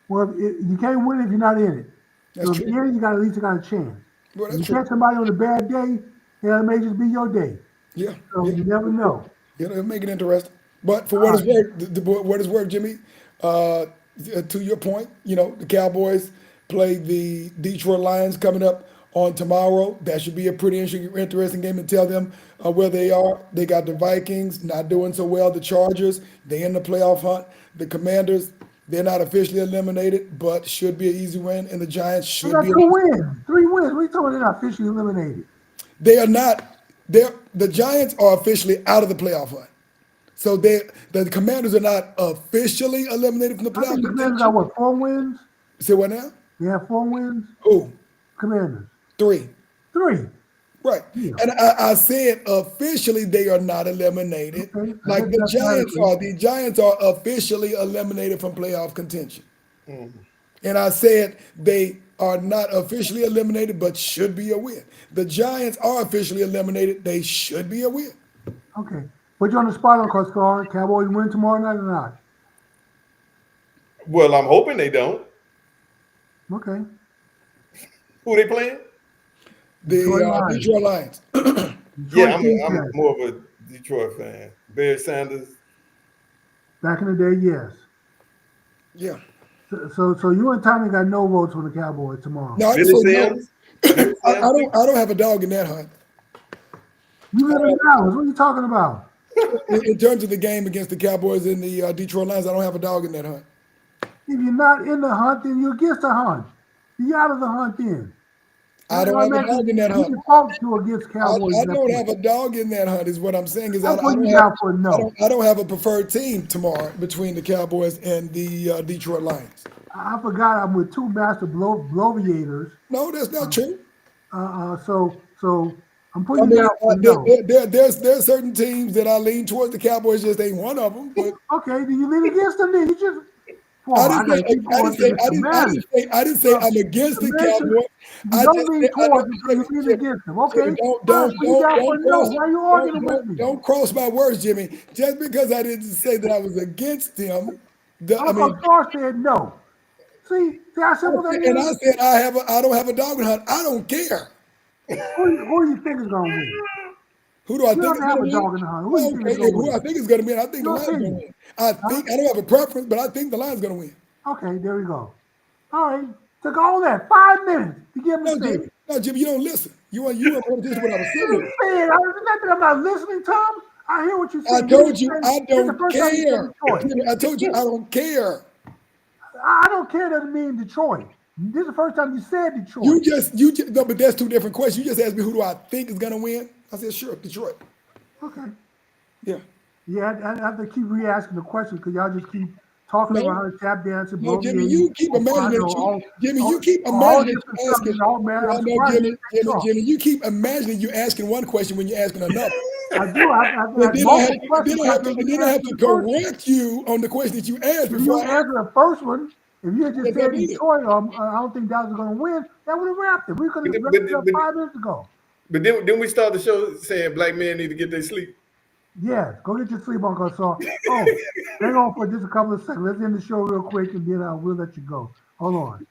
[SPEAKER 1] Well, you can't win if you're not in it.
[SPEAKER 2] that's
[SPEAKER 1] So if
[SPEAKER 2] true.
[SPEAKER 1] you're in, you got at least got a chance.
[SPEAKER 2] Well,
[SPEAKER 1] If
[SPEAKER 2] that's
[SPEAKER 1] you
[SPEAKER 2] true.
[SPEAKER 1] catch somebody on a bad day, it may just be your day.
[SPEAKER 2] Yeah,
[SPEAKER 1] So
[SPEAKER 2] yeah.
[SPEAKER 1] you never know.
[SPEAKER 2] It'll make it interesting. But for
[SPEAKER 1] All
[SPEAKER 2] what it's
[SPEAKER 1] right.
[SPEAKER 2] worth, what it's worth, Jimmy, to your point, the Cowboys play the Detroit Lions coming up on tomorrow. That should be a pretty interesting game to tell them where they are. They got the Vikings not doing so well. The Chargers, they in the playoff hunt. The Commanders, they're not officially eliminated, but should be an easy win. And the Giants
[SPEAKER 1] They
[SPEAKER 2] should
[SPEAKER 1] got
[SPEAKER 2] be.
[SPEAKER 1] 2 wins, 3 wins. We told they're not officially eliminated.
[SPEAKER 2] They are not. The Giants are officially out of the playoff hunt. So the Commanders are not officially eliminated from the
[SPEAKER 1] I think
[SPEAKER 2] playoff
[SPEAKER 1] the Commanders got
[SPEAKER 2] contention.
[SPEAKER 1] what, 4 wins?
[SPEAKER 2] Say what now?
[SPEAKER 1] They have 4 wins.
[SPEAKER 2] Who?
[SPEAKER 1] Commanders
[SPEAKER 2] 3.
[SPEAKER 1] 3.
[SPEAKER 2] Right.
[SPEAKER 1] Yeah.
[SPEAKER 2] And I said officially they are not eliminated,
[SPEAKER 1] Okay. I
[SPEAKER 2] like
[SPEAKER 1] guess
[SPEAKER 2] the Giants
[SPEAKER 1] mathematically.
[SPEAKER 2] are. The Giants are officially eliminated from playoff contention.
[SPEAKER 3] Mhm.
[SPEAKER 2] And I said they are not officially eliminated, but should be a win. The Giants are officially eliminated. They should be a win.
[SPEAKER 1] Okay. Put you on the spot on Costar. Cowboys win tomorrow night or not?
[SPEAKER 3] Well, I'm hoping they don't.
[SPEAKER 1] Okay.
[SPEAKER 3] Who they playing?
[SPEAKER 1] Detroit
[SPEAKER 2] The
[SPEAKER 1] Lions.
[SPEAKER 2] Detroit Lions.
[SPEAKER 3] Yeah,
[SPEAKER 1] Detroit
[SPEAKER 3] I'm
[SPEAKER 1] defense.
[SPEAKER 3] more of a Detroit fan. Barry Sanders.
[SPEAKER 1] Back in the day, yes.
[SPEAKER 2] Yeah.
[SPEAKER 1] So you and Tommy got no votes for the Cowboys tomorrow.
[SPEAKER 2] No, I didn't
[SPEAKER 3] Billy
[SPEAKER 2] say no.
[SPEAKER 3] Sims. Billy
[SPEAKER 2] I
[SPEAKER 3] Sims.
[SPEAKER 2] don't have a dog in that hunt.
[SPEAKER 1] You live in Dallas. What are you talking about?
[SPEAKER 2] In terms of the game against the Cowboys and the Detroit Lions, I don't have a dog in that hunt.
[SPEAKER 1] If you're not in the hunt, then you're against the hunt. You're out of the hunt then.
[SPEAKER 2] I don't have a dog in that
[SPEAKER 1] You
[SPEAKER 2] hunt.
[SPEAKER 1] default to against Cowboys.
[SPEAKER 2] I don't have a dog in that hunt. Is what I'm saying. Is
[SPEAKER 1] That's what you got for no.
[SPEAKER 2] I don't have a preferred team tomorrow between the Cowboys and the Detroit Lions.
[SPEAKER 1] I forgot I'm with 2 master bloviators.
[SPEAKER 2] No, that's not true.
[SPEAKER 1] So I'm
[SPEAKER 2] I
[SPEAKER 1] putting
[SPEAKER 2] mean,
[SPEAKER 1] you down for no.
[SPEAKER 2] there's certain teams that I lean towards. The Cowboys just ain't one of them. But
[SPEAKER 1] Okay, then you lean against them. Then you just.
[SPEAKER 2] I didn't say I'm against the Cowboys.
[SPEAKER 1] You don't lean towards them, so you lean against them. Okay, why are you arguing with me?
[SPEAKER 2] Don't cross my words, Jimmy. Just because I didn't say that I was against them,
[SPEAKER 1] Uncle Star said no. See how simple that
[SPEAKER 2] and I
[SPEAKER 1] is?
[SPEAKER 2] said I don't have a dog in the hunt. I don't care.
[SPEAKER 1] Who do you think is going to win?
[SPEAKER 2] Who do I
[SPEAKER 1] You
[SPEAKER 2] think
[SPEAKER 1] don't
[SPEAKER 2] is
[SPEAKER 1] have
[SPEAKER 2] going
[SPEAKER 1] a
[SPEAKER 2] to win?
[SPEAKER 1] dog in the hunt. Who do you think is
[SPEAKER 2] Okay,
[SPEAKER 1] going to
[SPEAKER 2] who
[SPEAKER 1] win?
[SPEAKER 2] I think is going to win? I think the
[SPEAKER 1] Your
[SPEAKER 2] Lions going to
[SPEAKER 1] opinion.
[SPEAKER 2] win. I don't have a preference, but I think the Lions going to win.
[SPEAKER 1] Okay, there we go. All right, took all that 5 minutes to get me say.
[SPEAKER 2] No, Jimmy, you don't listen. You weren't paying attention to what I was
[SPEAKER 1] You
[SPEAKER 2] saying.
[SPEAKER 1] said, it's not that I'm not listening, Tom. I hear what you
[SPEAKER 2] I
[SPEAKER 1] said.
[SPEAKER 2] told you I
[SPEAKER 1] This is the
[SPEAKER 2] don't
[SPEAKER 1] first time you said
[SPEAKER 2] care.
[SPEAKER 1] Detroit.
[SPEAKER 2] Jimmy, I told you I don't care.
[SPEAKER 1] I don't care doesn't mean Detroit. This is the first time you said Detroit.
[SPEAKER 2] You just no, but that's 2 different questions. You just asked me who do I think is going to win. I said sure, Detroit.
[SPEAKER 1] Okay.
[SPEAKER 2] Yeah.
[SPEAKER 1] Yeah, I have to keep re-asking the question because y'all just keep talking about how to tap dance and
[SPEAKER 2] No, Jimmy, you keep imagining you keep imagining you asking. Jimmy, you keep imagining you asking one question when you're asking another.
[SPEAKER 1] I do.
[SPEAKER 2] And then I have to correct you on the question that you asked
[SPEAKER 1] If
[SPEAKER 2] before
[SPEAKER 1] you
[SPEAKER 2] I
[SPEAKER 1] answer the first one, if you had just
[SPEAKER 2] Yes, I
[SPEAKER 1] said
[SPEAKER 2] did.
[SPEAKER 1] Detroit, I don't think Dallas is going to win, that would have wrapped it. We could have wrapped it up 5 minutes ago.
[SPEAKER 3] But then we start the show saying black men need to get their sleep.
[SPEAKER 1] Yes, go get your sleep on, Cosar. Oh, hang on for just a couple of seconds. Let's end the show real quick, and then we'll let you go. Hold on.